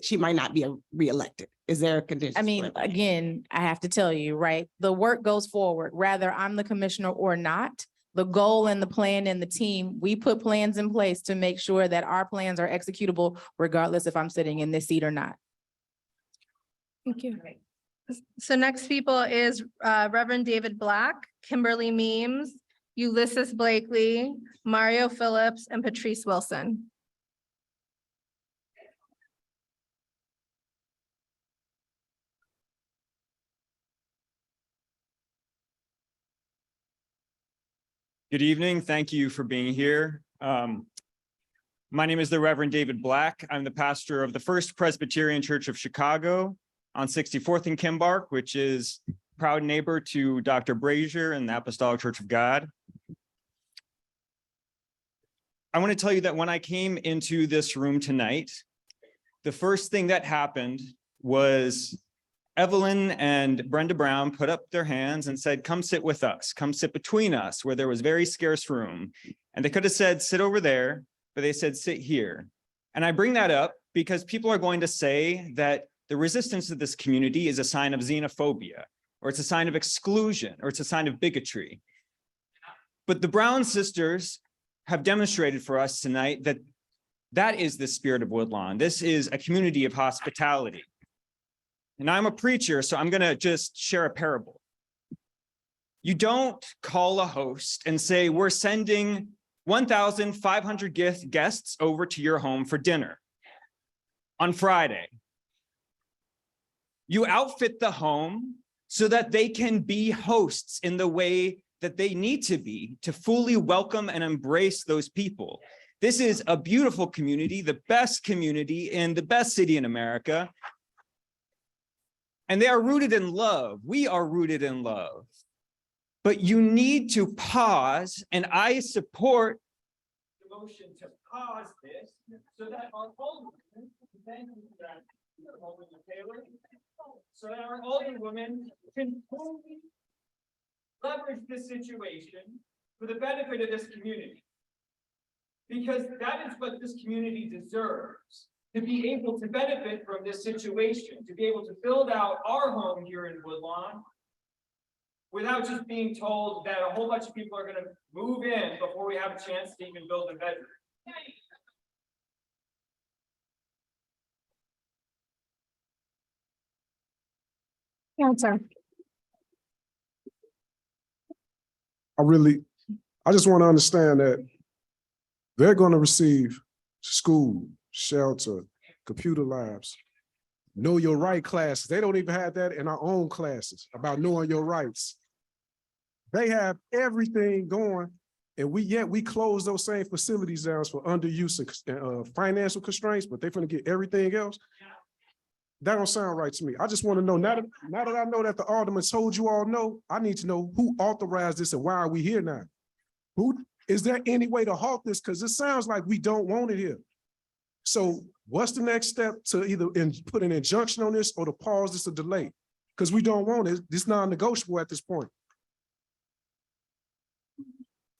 she might not be reelected? Is there a contingency? I mean, plan? again, I have to tell you, right? The work goes forward, whether I'm the commissioner or not. The goal and the plan and the team, we put plans in place to make sure that our plans are executable regardless if I'm sitting in this seat or not. Thank you. So next people is Reverend David Black, Kimberly Means, Ulysses Blakely, Mario Phillips, and Patrice Wilson. Good evening. Thank you for being here. My name is the Reverend David Black. I'm the pastor of the First Presbyterian Church of Chicago on 64th and Kimbark, which is proud neighbor to Dr. Brazier and the Apostolic Church of God. I want to tell you that when I came into this room tonight, the first thing that happened was Evelyn and Brenda Brown put up their hands and said, come sit with us, come sit between us, where there was very scarce room. And they could have said, sit over there, but they said, sit here. And I bring that up because people are going to say that the resistance to this community is a sign of xenophobia, or it's a sign of exclusion, or it's a sign of bigotry. But the Brown sisters have demonstrated for us tonight that that is the spirit of Woodlawn. This is a community of hospitality. And I'm a preacher, so I'm going to just share a parable. You don't call a host and say, we're sending 1,500 guests over to your home for dinner on Friday. You outfit the home so that they can be hosts in the way that they need to be to fully welcome and embrace those people. This is a beautiful community, the best community in the best city in America. And they are rooted in love. We are rooted in love. But you need to pause, and I support the motion to pause this so that our alderwomen, so that our alderwomen can fully leverage this situation for the benefit of this community. Because that is what this community deserves. To be able to benefit from this situation, to be able to build out our home here in Woodlawn without just being told that a whole bunch of people are going to move in before we have a chance to even build a bedroom. Answer. I just want to understand that they're going to receive school, shelter, computer labs, know your right classes. They don't even have that in our own classes about knowing your rights. They have everything going, and we close those same facilities down for underuse and financial constraints, but they're going to get everything else. That don't sound right to me. I just want to know, now that I know that the alderman told you all no, I need to know who authorized this and why are we here now? Is there any way to halt this? Because it sounds like we don't want it here. So what's the next step to either put an injunction on this or to pause this or delay? Because we don't want it. It's non-negotiable at this point.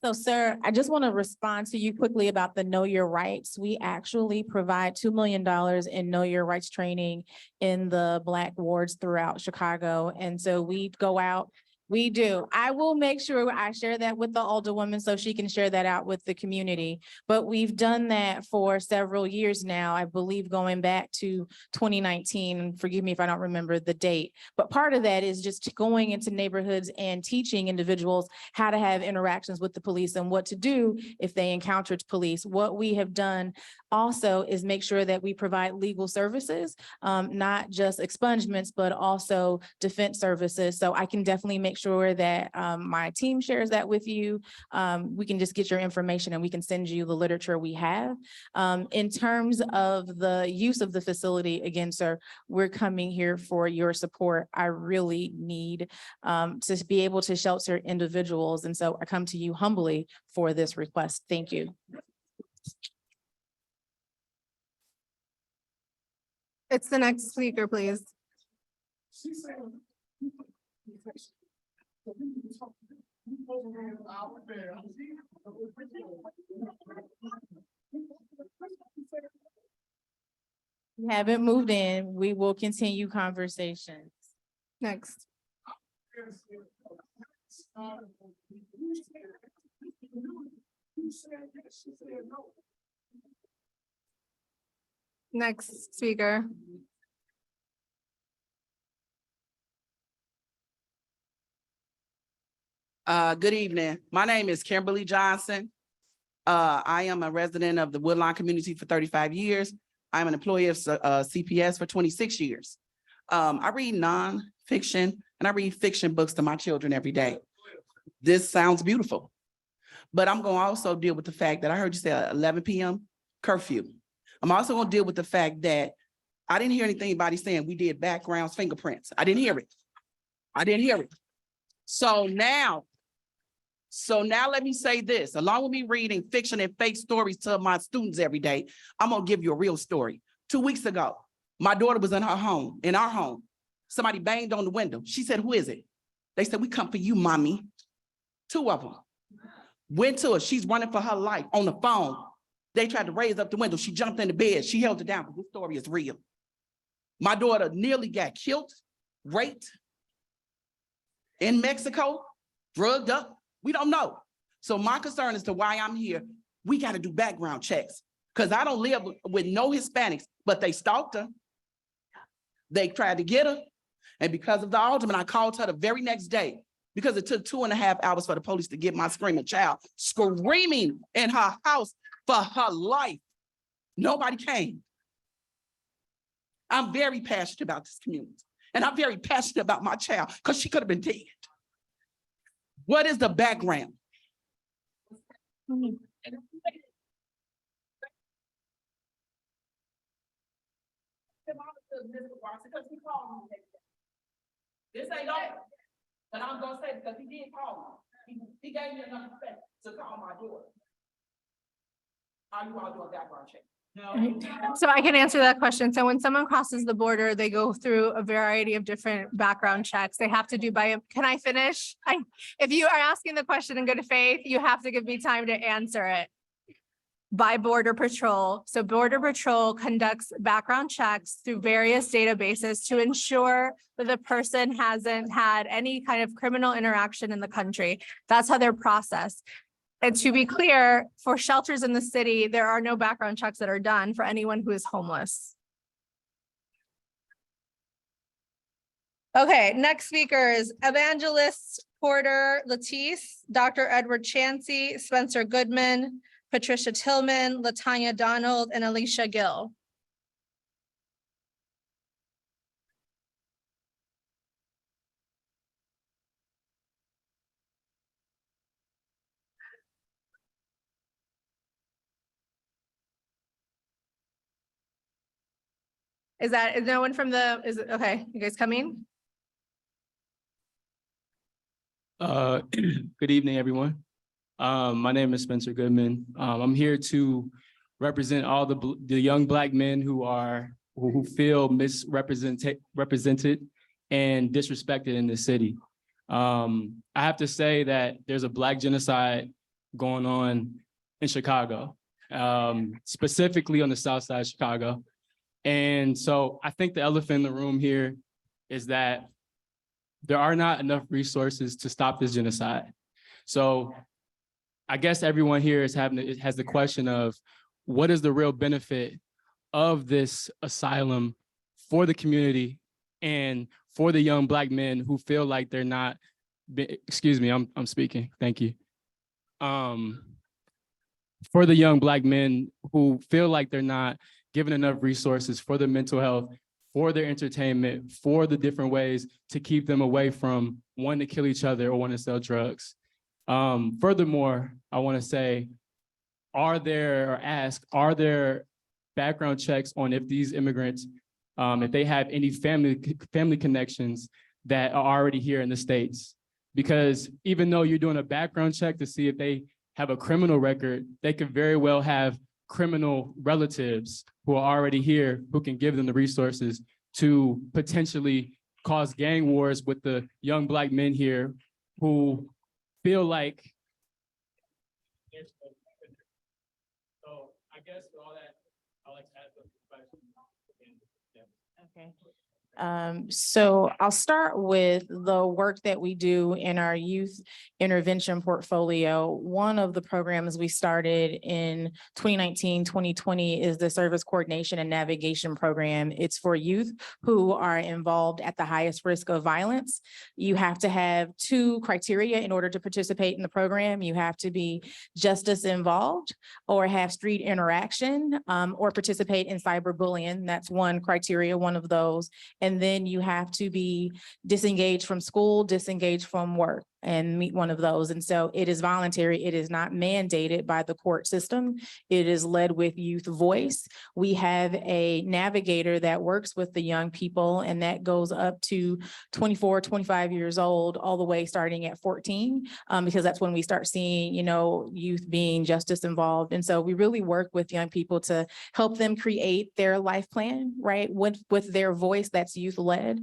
So, sir, I just want to respond to you quickly about the Know Your Rights. We actually provide $2 million in Know Your Rights training in the Black wards throughout Chicago. And so we go out. We do. I will make sure I share that with the Alderwoman so she can share that out with the community. But we've done that for several years now, I believe going back to 2019. And forgive me if I don't remember the date. But part of that is just going into neighborhoods and teaching individuals how to have interactions with the police and what to do if they encountered police. What we have done also is make sure that we provide legal services, not just expungements, but also defense services. So I can definitely make sure that my team shares that with you. We can just get your information and we can send you the literature we have. In terms of the use of the facility, again, sir, we're coming here for your support. I really need to be able to shelter individuals. And so I come to you humbly for this request. Thank you. It's the next speaker, please. We haven't moved in. We will continue conversations. Next. Next speaker. Good evening. My name is Kimberly Johnson. I am a resident of the Woodlawn community for 35 years. I'm an employee of CPS for 26 years. I read nonfiction and I read fiction books to my children every day. This sounds beautiful, but I'm going to also deal with the fact that I heard you say 11 p.m. curfew. I'm also going to deal with the fact that I didn't hear anything anybody saying we did backgrounds, fingerprints. I didn't hear it. So now let me say this, along with me reading fiction and fake stories to my students every day, I'm gonna give you a real story. 2 weeks ago, my daughter was in our home. Somebody banged on the window. She said, "Who is it?" They said, "We come for you, mommy." 2 of them went to her. She's running for her life on the phone. They tried to raise up the window. She jumped in the bed. She held it down, but this story is real. My daughter nearly got killed, raped in Mexico, drugged up. We don't know. So my concern as to why I'm here, we got to do background checks because I don't live with no Hispanics, but they stalked her. They tried to get her. And because of the alderman, I called her the very next day because it took 2.5 hours for the police to get my screaming child screaming in her house for her life. Nobody came. I'm very passionate about this community. And I'm very passionate about my child because she could have been dead. What is the background? This ain't over, but I'm gonna say because he did call me. He gave me enough respect to call my daughter. Are you all doing background check? So I can answer that question. So when someone crosses the border, they go through a variety of different background checks. They have to do can I finish? If you are asking the question in good faith, you have to give me time to answer it. By Border Patrol. So Border Patrol conducts background checks through various databases to ensure that the person hasn't had any kind of criminal interaction in the country. That's how they're processed. And to be clear, for shelters in the city, there are no background checks that are done for anyone who is homeless. Okay, next speaker is Evangelist Porter Latisse, Dr. Edward Chansey, Spencer Goodman, Patricia Tillman, Latanya Donald, and Alicia Gill. Is no one from is it, okay, you guys coming? Good evening, everyone. My name is Spencer Goodman. I'm here to represent all the young Black men who feel represented and disrespected in the city. I have to say that there's a Black genocide going on in Chicago, specifically on the south side of Chicago. And so I think the elephant in the room here is that there are not enough resources to stop this genocide. So I guess everyone here has the question of what is the real benefit of this asylum for the community and for the young Black men who feel like they're not, excuse me, I'm speaking, thank you. For the young Black men who feel like they're not given enough resources for their mental health, for their entertainment, for the different ways to keep them away from wanting to kill each other or want to sell drugs. Furthermore, I want to say, are there background checks on if these immigrants, if they have any family connections that are already here in the States? Because even though you're doing a background check to see if they have a criminal record, they could very well have criminal relatives who are already here who can give them the resources to potentially cause gang wars with the young Black men here who feel like. So I guess for all that, I'd like to ask a question. Okay. So I'll start with the work that we do in our youth intervention portfolio. One of the programs we started in 2019, 2020 is the Service Coordination and Navigation Program. It's for youth who are involved at the highest risk of violence. You have to have 2 criteria in order to participate in the program. You have to be justice involved or have street interaction or participate in cyberbullying. That's one criteria, one of those. And then you have to be disengaged from school, disengaged from work, and meet one of those. And so it is voluntary. It is not mandated by the court system. It is led with youth voice. We have a navigator that works with the young people, and that goes up to 24, 25 years old, all the way starting at 14, because that's when we start seeing, youth being justice involved. And so we really work with young people to help them create their life plan, right? With their voice that's youth led.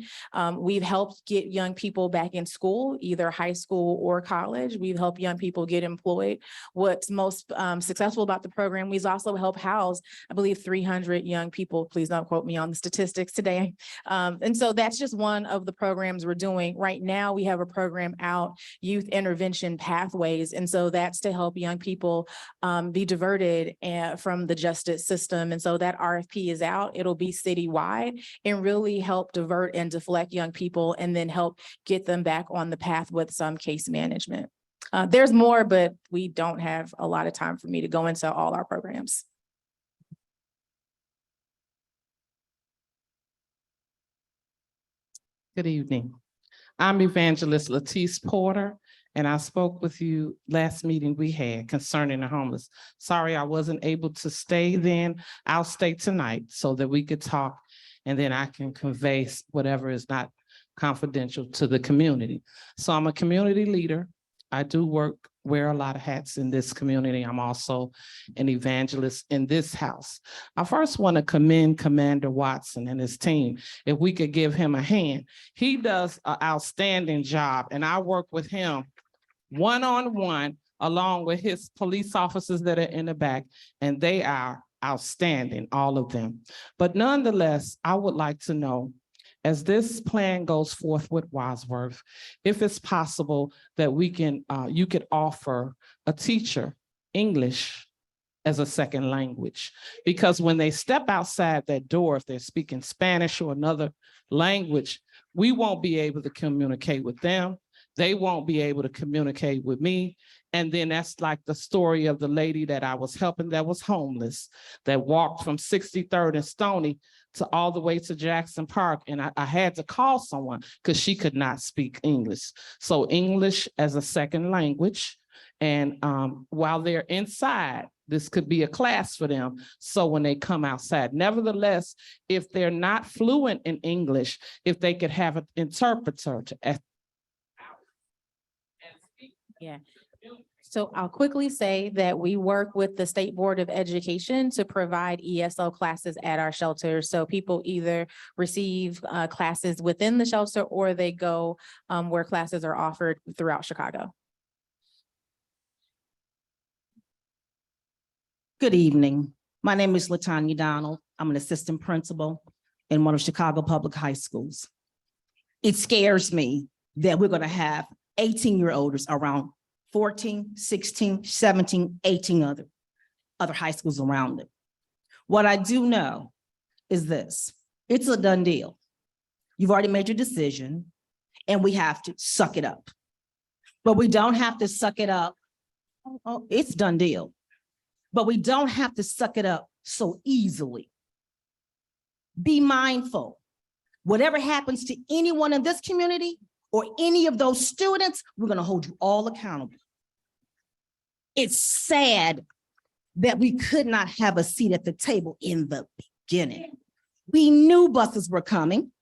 We've helped get young people back in school, either high school or college. We've helped young people get employed. What's most successful about the program, we've also helped house, I believe, 300 young people. Please don't quote me on the statistics today. And so that's just one of the programs we're doing. Right now, we have a program out, Youth Intervention Pathways. And so that's to help young people be diverted from the justice system. And so that RFP is out. It'll be citywide and really help divert and deflect young people and then help get them back on the path with some case management. There's more, but we don't have a lot of time for me to go into all our programs. Good evening. I'm Evangelist Latisse Porter, and I spoke with you last meeting we had concerning the homeless. Sorry I wasn't able to stay then. I'll stay tonight so that we could talk, and then I can convey whatever is not confidential to the community. So I'm a community leader. I do wear a lot of hats in this community. I'm also an evangelist in this house. I first want to commend Commander Watson and his team. If we could give him a hand. He does an outstanding job, and I work with him one-on-one along with his police officers that are in the back, and they are outstanding, all of them. But nonetheless, I would like to know, as this plan goes forth with Wadsworth, if it's possible that we can, you could offer a teacher English as a second language. Because when they step outside that door, if they're speaking Spanish or another language, We won't be able to communicate with them. They won't be able to communicate with me. And then that's like the story of the lady that I was helping that was homeless, that walked from 63rd and Stony to all the way to Jackson Park. And I had to call someone because she could not speak English. So English as a second language. And while they're inside, this could be a class for them. So when they come outside, nevertheless, if they're not fluent in English, if they could have an interpreter to. Yeah. So I'll quickly say that we work with the State Board of Education to provide ESL classes at our shelters. So people either receive classes within the shelter or they go where classes are offered throughout Chicago. Good evening. My name is LaTanya Donald. I'm an assistant principal in one of Chicago public high schools. It scares me that we're going to have 18-year-olds around 14, 16, 17, 18 other high schools around it. What I do know is this: it's a done deal. You've already made your decision and we have to suck it up. But we don't have to suck it up. Oh, it's done deal. But we don't have to suck it up so easily. Be mindful. Whatever happens to anyone in this community or any of those students, we're going to hold you all accountable. It's sad that we could not have a seat at the table in the beginning. We knew buses were coming.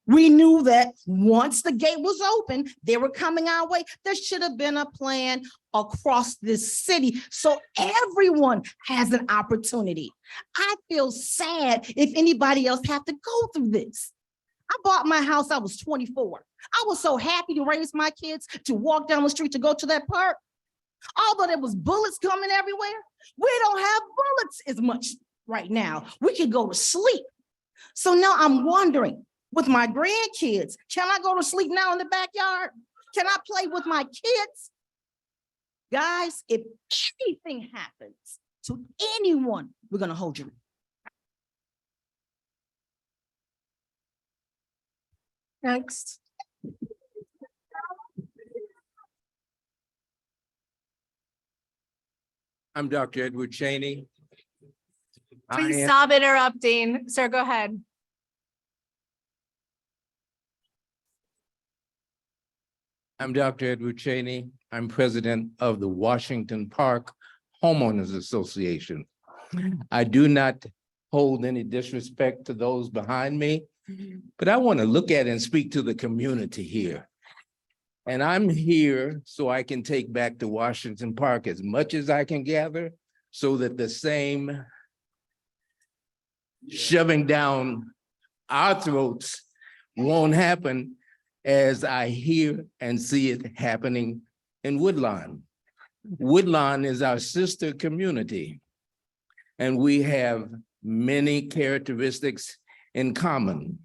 We knew that once the gate was open, they were coming our way. There should have been a plan across this city so everyone has an opportunity. I feel sad if anybody else have to go through this. I bought my house, I was 24. I was so happy to raise my kids, to walk down the street, to go to that park. Although there was bullets coming everywhere, we don't have bullets as much right now. We can go to sleep. So now I'm wondering, with my grandkids, can I go to sleep now in the backyard? Can I play with my kids? Guys, if anything happens to anyone, we're going to hold you. Next. I'm Dr. Edward Cheney. Please stop interrupting. Sir, go ahead. I'm Dr. Edward Cheney. I'm president of the Washington Park Homeowners Association. I do not hold any disrespect to those behind me, but I want to look at and speak to the community here. And I'm here so I can take back to Washington Park as much as I can gather so that the same shoving down our throats won't happen as I hear and see it happening in Woodlawn. Woodlawn is our sister community, and we have many characteristics in common.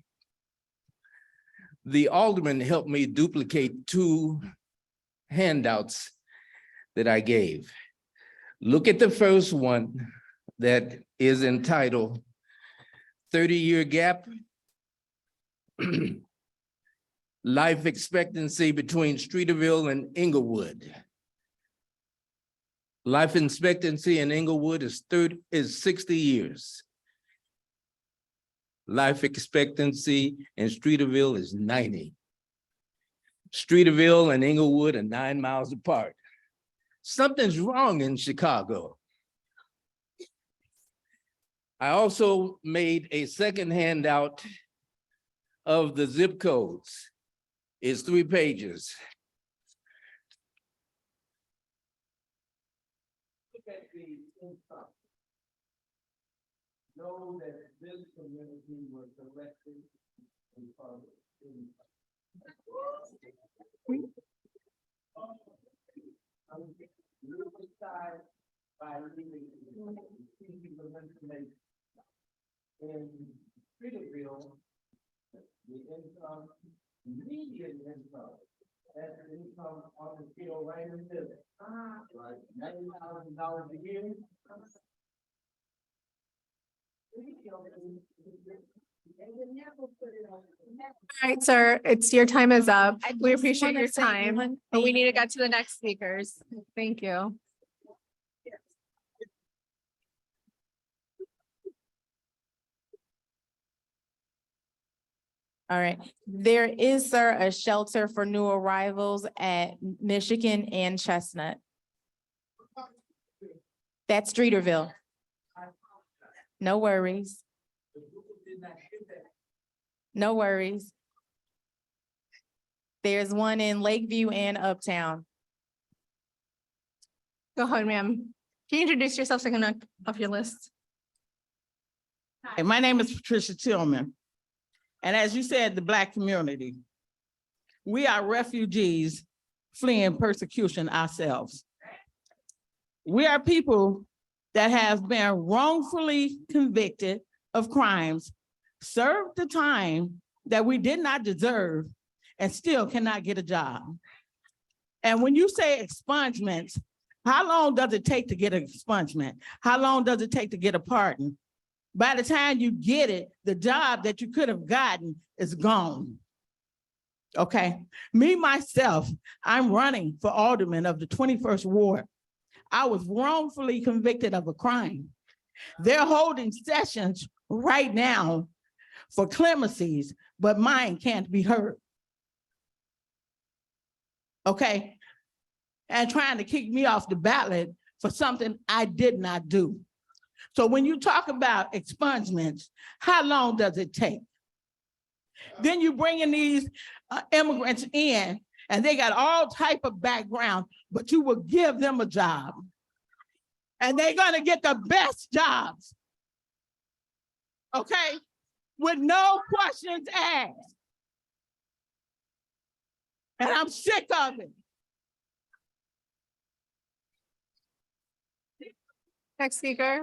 The alderman helped me duplicate 2 handouts that I gave. Look at the first one that is entitled 30-year gap, life expectancy between Streeterville and Inglewood. Life expectancy in Inglewood is 60 years. Life expectancy in Streeterville is 90. Streeterville and Inglewood are 9 miles apart. Something's wrong in Chicago. I also made a second handout of the zip codes. It's 3 pages. Look at the income. Know that this community was elected in public. By leaving information. In Streeterville, the income, median income, that's the income on the scale right in the middle. Right, $90,000 a year. They would never put it All right, sir, your time is up. We appreciate your time, but we need to get to the next speakers. Thank you. All right, there is, sir, a shelter for new arrivals at Michigan and Chestnut. That's Streeterville. No worries. No worries. There's one in Lakeview and Uptown. Go ahead, ma'am. Can you introduce yourself so I can knock off your list? Hi, my name is Patricia Tillman. And as you said, the Black community, we are refugees fleeing persecution ourselves. We are people that have been wrongfully convicted of crimes, served the time that we did not deserve, and still cannot get a job. And when you say expungements, how long does it take to get an expungement? How long does it take to get a pardon? By the time you get it, the job that you could have gotten is gone. Okay, me, myself, I'm running for alderman of the 21st Ward. I was wrongfully convicted of a crime. They're holding sessions right now for clemencies, but mine can't be heard. Okay, and trying to kick me off the ballot for something I did not do. So when you talk about expungements, how long does it take? Then you bring in these immigrants in and they got all type of background, but you will give them a job. And they're gonna get the best jobs. Okay, with no questions asked. And I'm sick of it. Next speaker.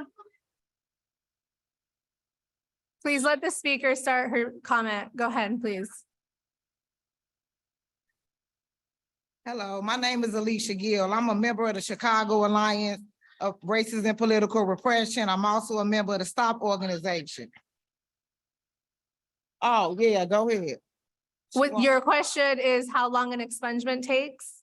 Please let the speaker start her comment. Go ahead, please. Hello, my name is Alicia Gill. I'm a member of the Chicago Alliance of Racism and Political Repression. I'm also a member of the STOP organization. Oh, yeah, go ahead. What your question is how long an expungement takes?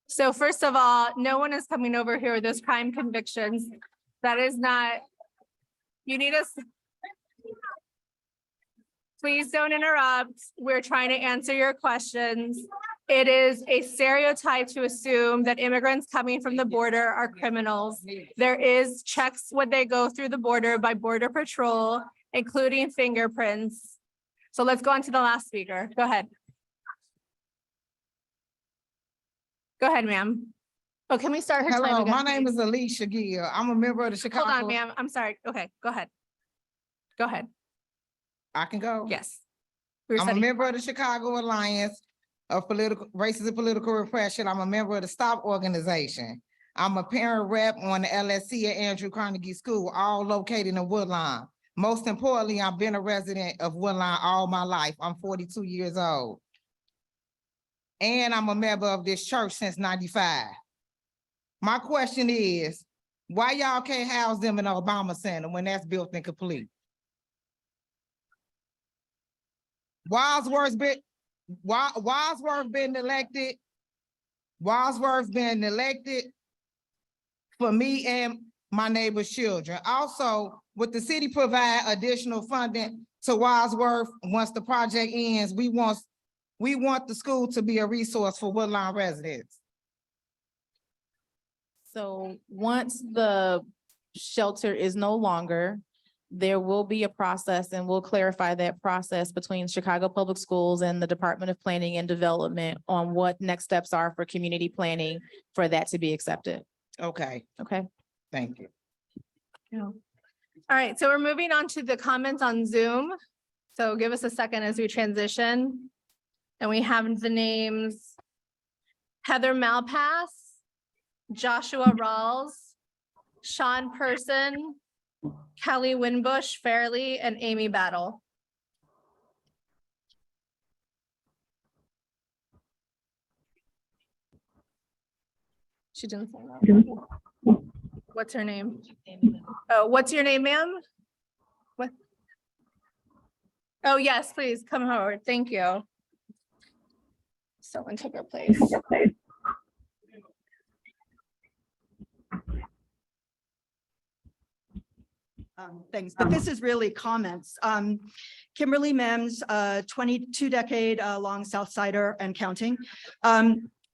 So first of all, no one is coming over here with those crime convictions. That is not, you need us. Please don't interrupt. We're trying to answer your questions. It is a stereotype to assume that immigrants coming from the border are criminals. There is checks when they go through the border by Border Patrol, including fingerprints. So let's go on to the last speaker. Go ahead. Go ahead, ma'am. Oh, can we start her time Hello, again, my name please? is Alicia Gill. I'm a member of the Chicago. Hold on, ma'am. I'm sorry. Okay, go ahead. Go ahead. I can go? Yes. I'm a member of the Chicago Alliance of Racism and Political Repression. I'm a member of the STOP organization. I'm a parent rep on the LSC at Andrew Carnegie School, all located in Woodlawn. Most importantly, I've been a resident of Woodlawn all my life. I'm 42 years old. And I'm a member of this church since '95. My question is, why y'all can't house them in the Obama Center when that's built and complete? Wadsworth been elected. Wadsworth been elected for me and my neighbor's children. Also, would the city provide additional funding to Wadsworth once the project ends? We want the school to be a resource for Woodlawn residents. So once the shelter is no longer, there will be a process, and we'll clarify that process between Chicago Public Schools and the Department of Planning and Development on what next steps are for community planning for that to be accepted. Okay, Okay. thank you. All right, so we're moving on to the comments on Zoom. So give us a second as we transition. And we have the names Heather Malpass, Joshua Rawls, Sean Person, Kelly Winbush Fairley, and Amy Battle. She didn't say that. What's her name? Oh, what's your name, ma'am? What? Oh, yes, please come forward. Thank you. Someone took her place. Things, but this is really comments. Kimberly Mims, 22-decade long South Sider and counting.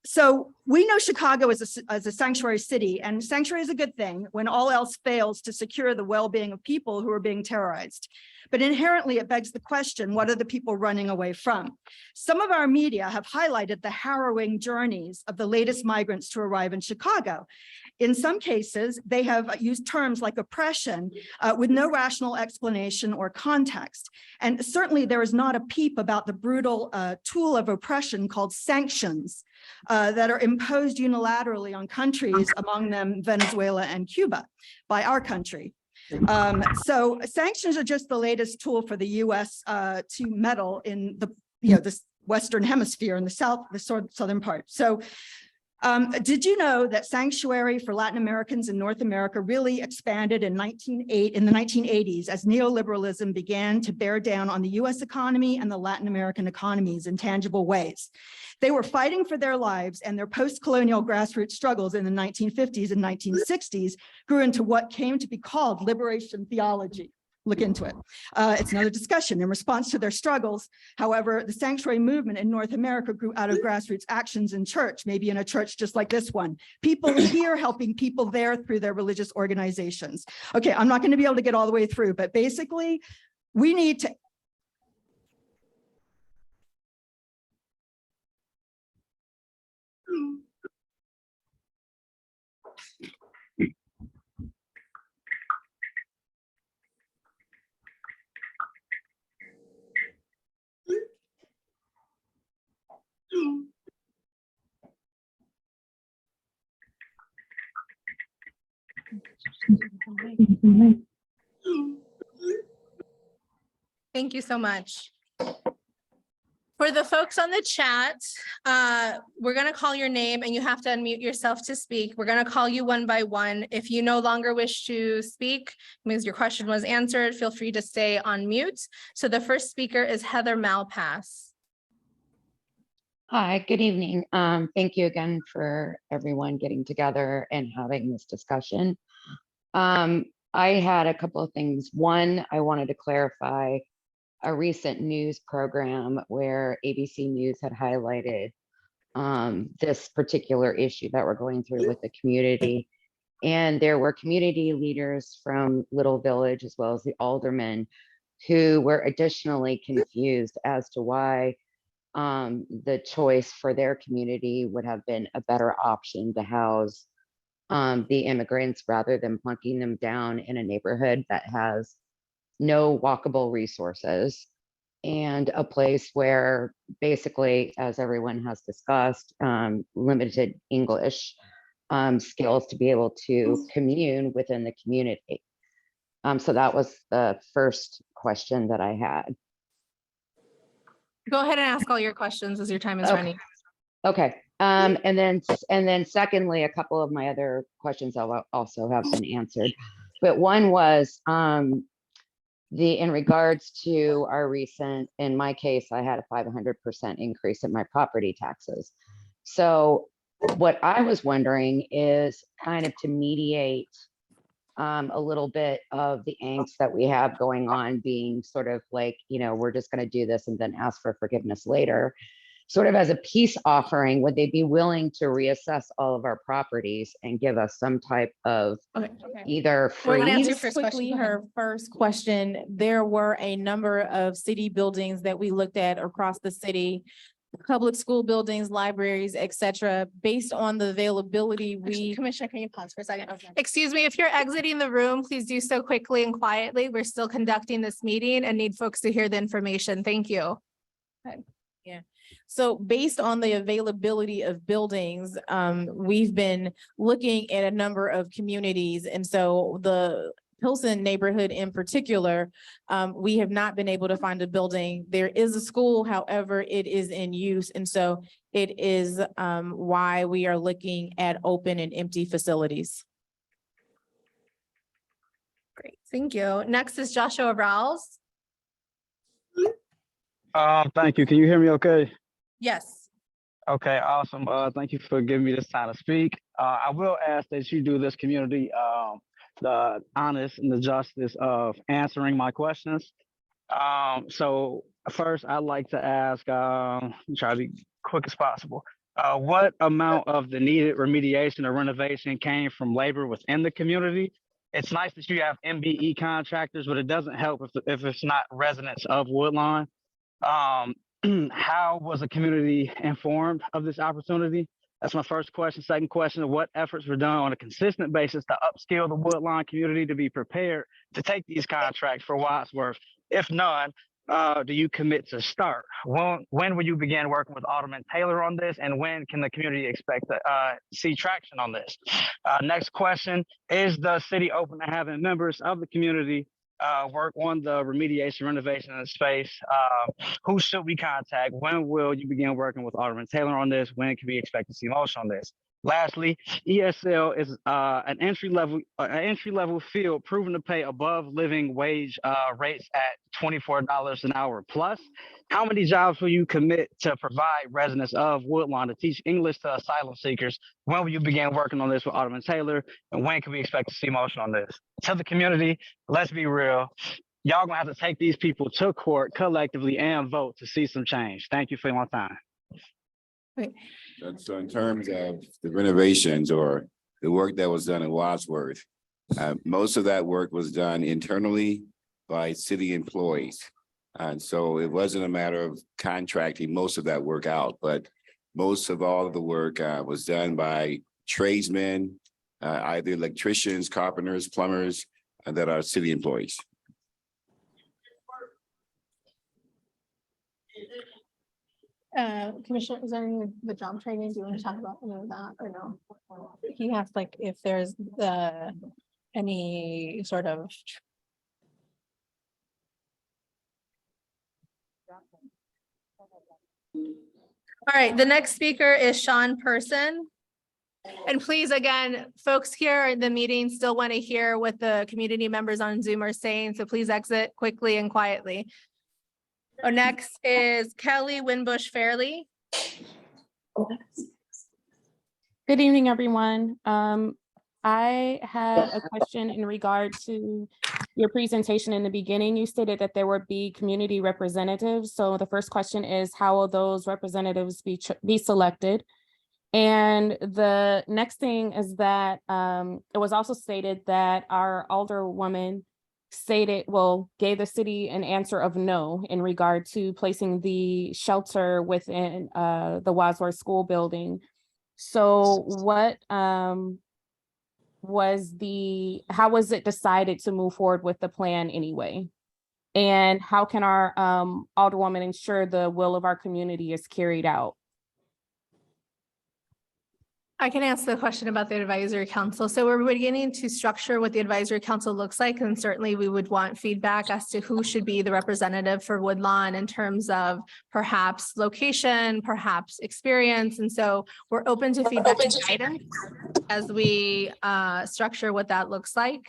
So we know Chicago as a sanctuary city, and sanctuary is a good thing when all else fails to secure the well-being of people who are being terrorized. But inherently, it begs the question, what are the people running away from? Some of our media have highlighted the harrowing journeys of the latest migrants to arrive in Chicago. In some cases, they have used terms like oppression with no rational explanation or context. And certainly there is not a peep about the brutal tool of oppression called sanctions that are imposed unilaterally on countries, among them Venezuela and Cuba, by our country. So sanctions are just the latest tool for the US to meddle in the, this Western hemisphere in the southern part. So did you know that sanctuary for Latin Americans in North America really expanded in the 1980s as neoliberalism began to bear down on the US economy and the Latin American economies in tangible ways? They were fighting for their lives, and their post-colonial grassroots struggles in the 1950s and 1960s grew into what came to be called liberation theology. Look into it. It's another discussion. In response to their struggles, however, the sanctuary movement in North America grew out of grassroots actions in church, maybe in a church just like this one. People here helping people there through their religious organizations. Okay, I'm not going to be able to get all the way through, but basically, we need to Thank you so much. For the folks on the chat, we're going to call your name and you have to unmute yourself to speak. We're going to call you one by one. If you no longer wish to speak, means your question was answered, feel free to stay on mute. So the first speaker is Heather Malpass. Hi, good evening. Thank you again for everyone getting together and having this discussion. I had a couple of things. One, I wanted to clarify a recent news program where ABC News had highlighted this particular issue that we're going through with the community. And there were community leaders from Little Village, as well as the aldermen, who were additionally confused as to why the choice for their community would have been a better option to house the immigrants rather than plunking them down in a neighborhood that has no walkable resources and a place where basically, as everyone has discussed, limited English skills to be able to commune within the community. So that was the first question that I had. Go ahead and ask all your questions as your time is running. Okay. And then secondly, a couple of my other questions also have been answered. But one was in regards to our recent, in my case, I had a 500% increase in my property taxes. So what I was wondering is kind of to mediate a little bit of the angst that we have going on, being sort of like, we're just going to do this and then ask for forgiveness later. Sort of as a peace offering, would they be willing to reassess all of our properties and give us some type of either free? Quickly, her first question, there were a number of city buildings that we looked at across the city, public school buildings, libraries, etc. Based on the availability, Commissioner, can you pause for a second? Okay. Excuse me, if you're exiting the room, please do so quickly and quietly. We're still conducting this meeting and need folks to hear the information. Thank you. Okay. Yeah. So based on the availability of buildings, we've been looking at a number of communities. And so the Pilsen neighborhood in particular, we have not been able to find a building. There is a school, however, it is in use. And so it is why we are looking at open and empty facilities. Thank you. Next is Joshua Rawls. Thank you. Can you hear me okay? Yes. Okay, awesome. Thank you for giving me this time to speak. I will ask that you do this community the honest and the justice of answering my questions. So first, I'd like to ask, try to be quick as possible. What amount of the needed remediation or renovation came from labor within the community? It's nice that you have MBE contractors, but it doesn't help if it's not residents of Woodlawn. How was the community informed of this opportunity? That's my first question. Second question, what efforts were done on a consistent basis to upskill the Woodlawn community to be prepared to take these contracts for Wadsworth? If none, do you commit to start? When will you begin working with Alderman Taylor on this, and when can the community expect to see traction on this? Next question, is the city open to having members of the community work on the remediation renovation of the space? Who should we contact? When will you begin working with Alderman Taylor on this? When can we expect to see motion on this? Lastly, ESL is an entry level field proven to pay above living wage rates at $24 an hour plus. How many jobs will you commit to provide residents of Woodlawn to teach English to asylum seekers? When will you begin working on this with Alderman Taylor? And when can we expect to see motion on this? To the community, let's be real. Y'all gonna have to take these people to court collectively and vote to see some change. Thank you for your time. So in terms of the renovations or the work that was done in Wadsworth, most of that work was done internally by city employees. And so it wasn't a matter of contracting most of that work out, but most of all of the work was done by tradesmen, either electricians, carpenters, plumbers, that are city employees. Commissioner, is there any of the job training? Do you want to talk about any of that or no? He asked like if there's any sort of. All right, the next speaker is Sean Person. And please, again, folks here in the meeting still want to hear what the community members on Zoom are saying, so please exit quickly and quietly. Oh, next is Kelly Winbush Fairley. Good evening, everyone. I had a question in regard to your presentation in the beginning. You stated that there would be community representatives. So the first question is, how will those representatives be selected? And the next thing is that it was also stated that our alderwoman gave the city an answer of no in regard to placing the shelter within the Wadsworth School building. So what how was it decided to move forward with the plan anyway? And how can our alderwoman ensure the will of our community is carried out? I can answer the question about the advisory council. So we're beginning to structure what the advisory council looks like, and certainly we would want feedback as to who should be the representative for Woodlawn in terms of perhaps location, perhaps experience. And so we're open to feedback and guidance as we structure what that looks like.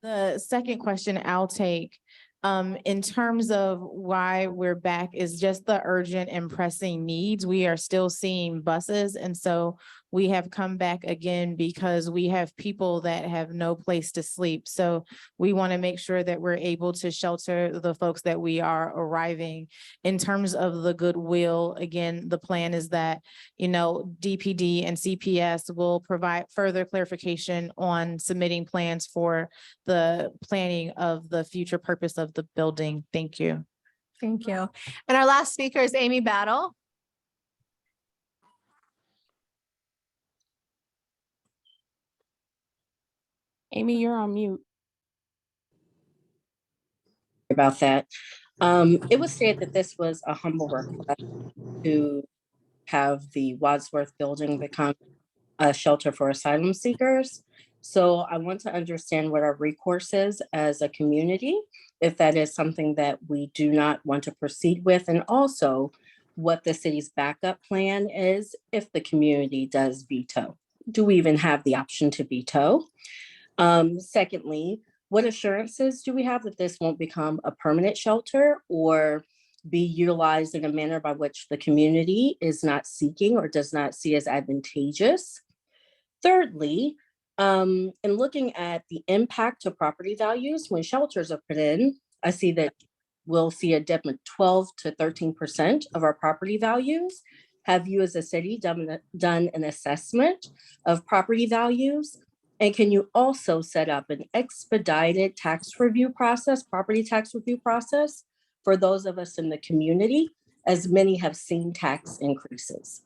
The second question I'll take, in terms of why we're back is just the urgent and pressing needs. We are still seeing buses. And so we have come back again because we have people that have no place to sleep. So we want to make sure that we're able to shelter the folks that we are arriving. In terms of the goodwill, again, the plan is that, DPD and CPS will provide further clarification on submitting plans for the planning of the future purpose of the building. Thank you. Thank you. And our last speaker is Amy Battle. Amy, you're on mute. About that. It was stated that this was a humble request to have the Wadsworth building become a shelter for asylum seekers. So I want to understand what our recourse is as a community, if that is something that we do not want to proceed with, and also what the city's backup plan is if the community does veto. Do we even have the option to veto? Secondly, what assurances do we have that this won't become a permanent shelter or be utilized in a manner by which the community is not seeking or does not see as advantageous? Thirdly, in looking at the impact to property values when shelters are put in, I see that we'll see a dip of 12 to 13% of our property values. Have you as a city done an assessment of property values? And can you also set up an expedited tax review process, property tax review process for those of us in the community, as many have seen tax increases?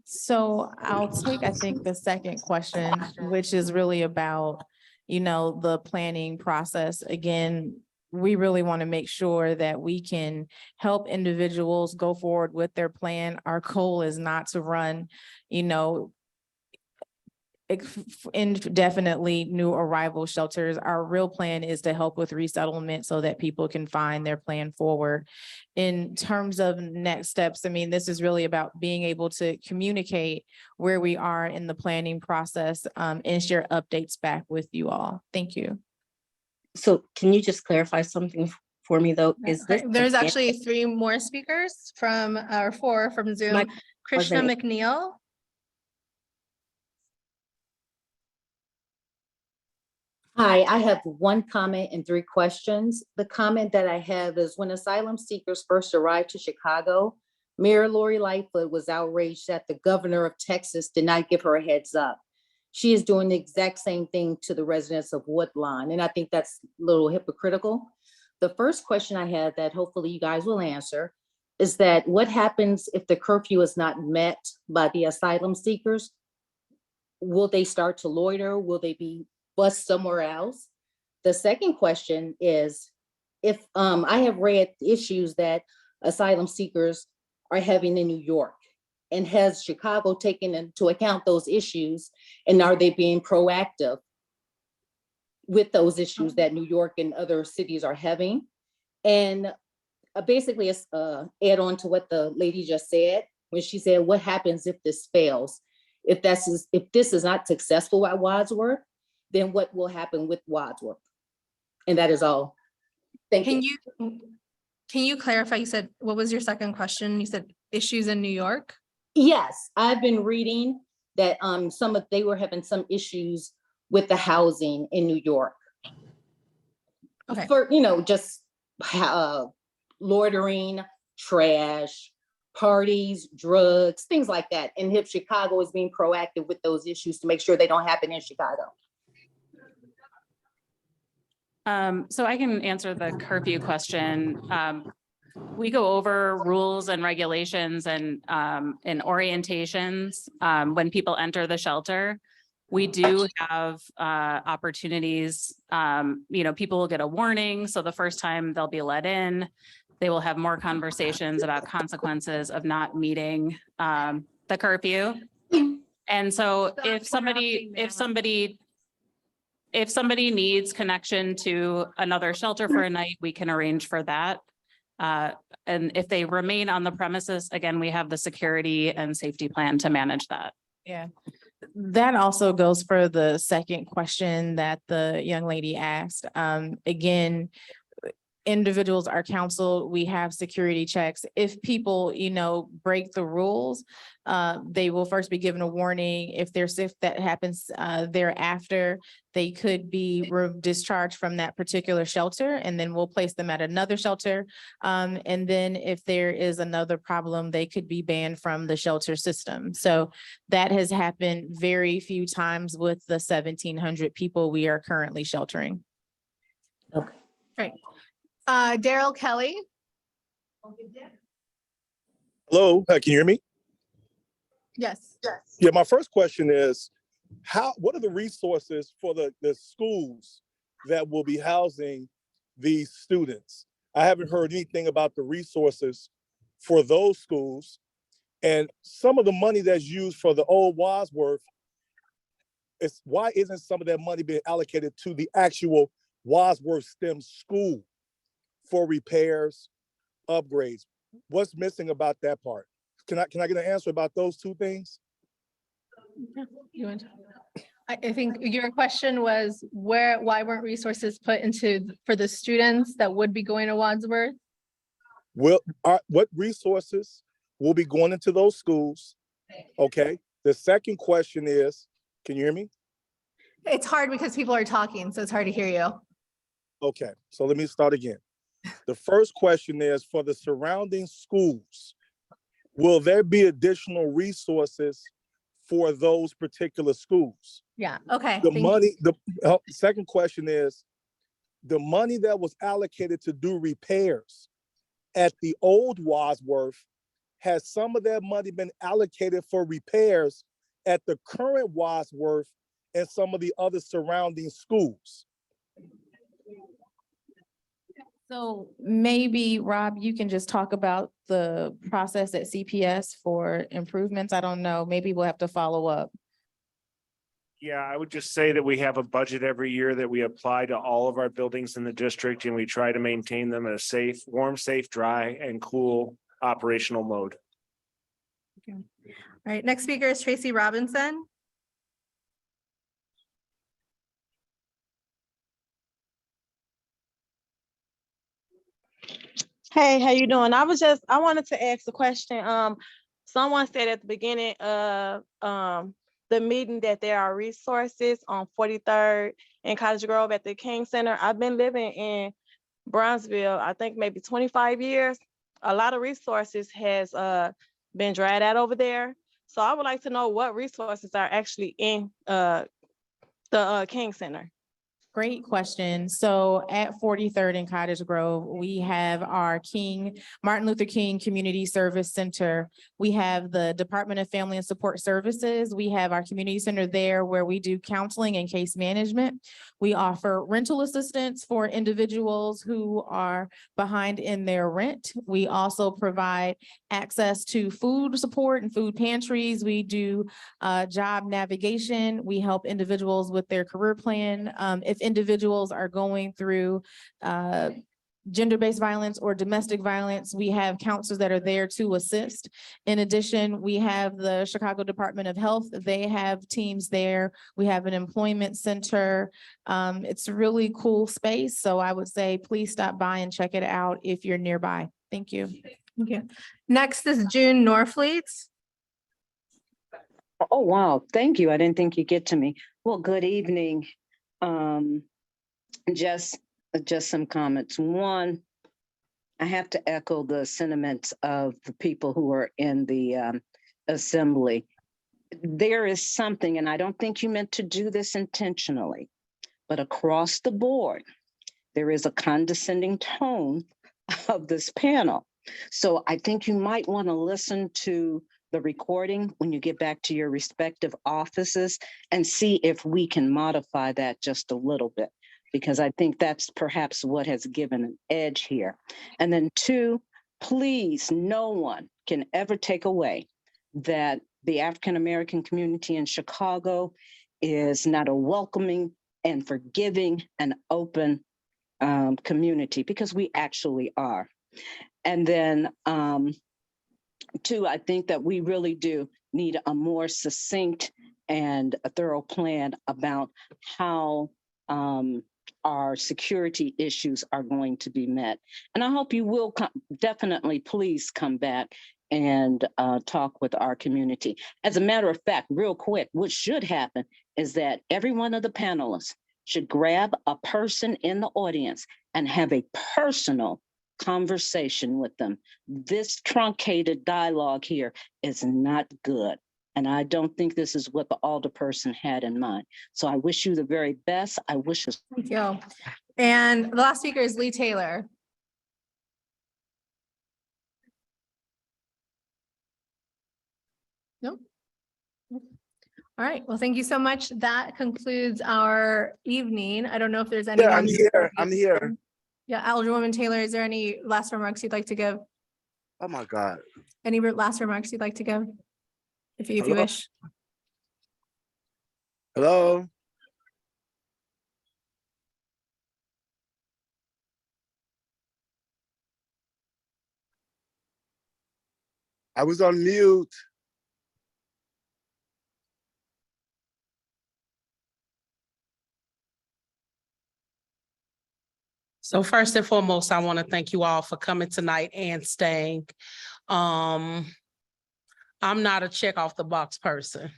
So I'll take, I think, the second question, which is really about, the planning process. Again, we really want to make sure that we can help individuals go forward with their plan. Our goal is not to run, indefinitely new arrival shelters. Our real plan is to help with resettlement so that people can find their plan forward. In terms of next steps, I mean, this is really about being able to communicate where we are in the planning process and share updates back with you all. Thank you. So can you just clarify something for me though? Is this? There's actually 3 more speakers or 4 from Zoom. Krishna McNeil. Hi, I have one comment and 3 questions. The comment that I have is when asylum seekers first arrived to Chicago, Mayor Lori Lightfoot was outraged that the governor of Texas did not give her a heads up. She is doing the exact same thing to the residents of Woodlawn, and I think that's a little hypocritical. The first question I have that hopefully you guys will answer is that what happens if the curfew is not met by the asylum seekers? Will they start to loiter? Will they be bused somewhere else? The second question is, if I have read issues that asylum seekers are having in New York, and has Chicago taken into account those issues, and are they being proactive with those issues that New York and other cities are having? And basically add on to what the lady just said, when she said, what happens if this fails? If this is not successful at Wadsworth, then what will happen with Wadsworth? And that is all. Thank you. Can you clarify? You said, what was your second question? You said issues in New York? Yes, I've been reading that they were having some issues with the housing in New York. Okay. For, just loitering, trash, parties, drugs, things like that. And if Chicago is being proactive with those issues to make sure they don't happen in Chicago. So I can answer the curfew question. We go over rules and regulations and orientations when people enter the shelter. We do have opportunities, people will get a warning. So the first time they'll be let in, they will have more conversations about consequences of not meeting the curfew. And so if somebody needs connection to another shelter for a night, we can arrange for that. And if they remain on the premises, again, we have the security and safety plan to manage that. Yeah. That also goes for the second question that the young lady asked. Again, individuals are counseled. We have security checks. If people, break the rules, they will first be given a warning. If that happens thereafter, they could be discharged from that particular shelter, and then we'll place them at another shelter. And then if there is another problem, they could be banned from the shelter system. So that has happened very few times with the 1,700 people we are currently sheltering. Okay. Great. Daryl Kelly. Hello, can you hear me? Yes. Yeah, my first question is, what are the resources for the schools that will be housing these students? I haven't heard anything about the resources for those schools, and some of the money that's used for the old Wadsworth, why isn't some of that money being allocated to the actual Wadsworth STEM school for repairs, upgrades? What's missing about that part? Can I get an answer about those 2 things? You want to- I think your question was why weren't resources put into, for the students that would be going to Wadsworth? What resources will be going into those schools? Okay. The second question is, can you hear me? It's hard because people are talking, so it's hard to hear you. Okay, so let me start again. The first question is, for the surrounding schools, will there be additional resources for those particular schools? Yeah, okay. The thank you. money, second question is, the money that was allocated to do repairs at the old Wadsworth, has some of that money been allocated for repairs at the current Wadsworth and some of the other surrounding schools? So maybe, Rob, you can just talk about the process at CPS for improvements. I don't know, maybe we'll have to follow up. Yeah, I would just say that we have a budget every year that we apply to all of our buildings in the district, and we try to maintain them in a safe, warm, safe, dry, and cool operational mode. All right, next speaker is Tracy Robinson. Hey, how you doing? I wanted to ask a question. Someone said at the beginning of the meeting that there are resources on 43rd and Cottage Grove at the King Center. I've been living in Brownsville, I think maybe 25 years. A lot of resources has been dried out over there. So I would like to know what resources are actually in the King Center. Great question. So at 43rd and Cottage Grove, we have our Martin Luther King Community Service Center. We have the Department of Family and Support Services. We have our community center there where we do counseling and case management. We offer rental assistance for individuals who are behind in their rent. We also provide access to food support and food pantries. We do job navigation. We help individuals with their career plan. If individuals are going through gender-based violence or domestic violence, we have counselors that are there to assist. In addition, we have the Chicago Department of Health. They have teams there. We have an employment center. It's a really cool space. So I would say, please stop by and check it out if you're nearby. Thank you. Thank you. Next is June Norfleet. Oh, wow. Thank you. I didn't think you'd get to me. Well, good evening. Just some comments. One, I have to echo the sentiments of the people who are in the assembly. There is something, and I don't think you meant to do this intentionally, but across the board, there is a condescending tone of this panel. So I think you might want to listen to the recording when you get back to your respective offices and see if we can modify that just a little bit, because I think that's perhaps what has given an edge here. And then two, please, no one can ever take away that the African-American community in Chicago is not a welcoming and forgiving and open community, because we actually are. And then two, I think that we really do need a more succinct and a thorough plan about how our security issues are going to be met. And I hope you will definitely please come back and talk with our community. As a matter of fact, real quick, what should happen is that every one of the panelists should grab a person in the audience and have a personal conversation with them. This truncated dialogue here is not good. And I don't think this is what the alderperson had in mind. So I wish you the very best. I wish us. Thank you. And the last speaker is Lee Taylor. Nope. All right. Well, thank you so much. That concludes our evening. I don't know if there's anyone. Yeah, I'm here. Yeah, Alderwoman Taylor, is there any last remarks you'd like to give? Oh my God. Any last remarks you'd like to give? If you Hello? wish. Hello? I was on mute. So first and foremost, I want to thank you all for coming tonight and staying. I'm not a check off the box person.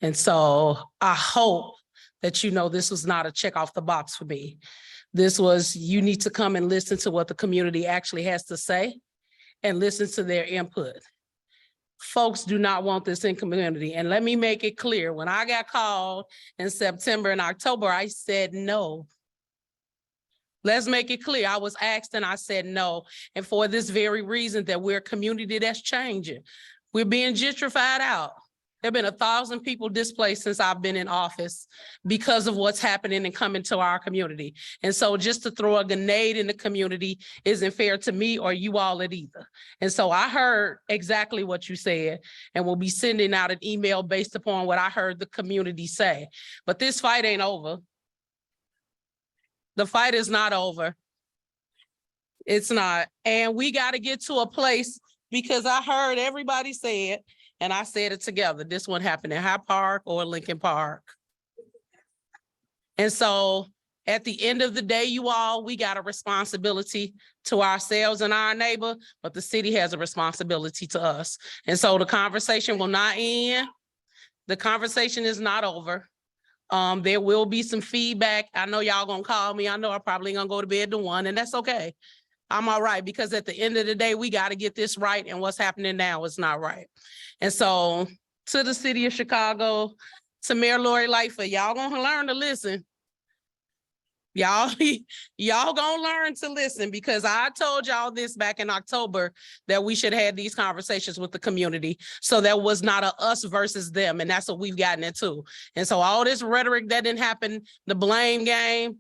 And so I hope that you know this was not a check off the box for me. This was, you need to come and listen to what the community actually has to say and listen to their input. Folks do not want this in community. And let me make it clear, when I got called in September and October, I said no. Let's make it clear. I was asked and I said no. And for this very reason, that we're a community that's changing. We're being gentrified out. There have been 1,000 people displaced since I've been in office because of what's happening and coming to our community. And so just to throw a grenade in the community isn't fair to me or you all at either. And so I heard exactly what you said, and we'll be sending out an email based upon what I heard the community say. But this fight ain't over. The fight is not over. It's not. And we got to get to a place, because I heard everybody say it, and I said it together. This one happened in Hyde Park or Lincoln Park. And so at the end of the day, you all, we got a responsibility to ourselves and our neighbor, but the city has a responsibility to us. And so the conversation will not end. The conversation is not over. There will be some feedback. I know y'all gonna call me. I know I'm probably gonna go to bed to 1, and that's okay. I'm all right, because at the end of the day, we got to get this right, and what's happening now is not right. And so to the city of Chicago, to Mayor Lori Lightfoot, y'all gonna learn to listen. Y'all gonna learn to listen, because I told y'all this back in October that we should have these conversations with the community. So that was not a us versus them, and that's what we've gotten into. And so all this rhetoric that didn't happen, the blame game,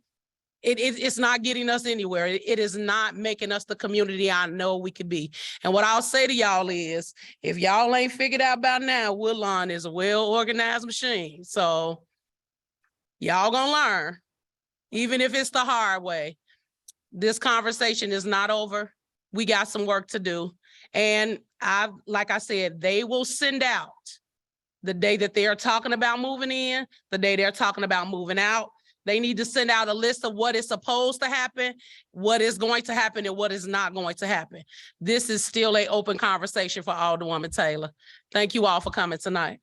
it's not getting us anywhere. It is not making us the community I know we could be. And what I'll say to y'all is, if y'all ain't figured out by now, Woodlawn is a well-organized machine. So y'all gonna learn, even if it's the hard way. This conversation is not over. We got some work to do. And like I said, they will send out the day that they are talking about moving in, the day they're talking about moving out. They need to send out a list of what is supposed to happen, what is going to happen, and what is not going to happen. This is still an open conversation for Alderwoman Taylor. Thank you all for coming tonight.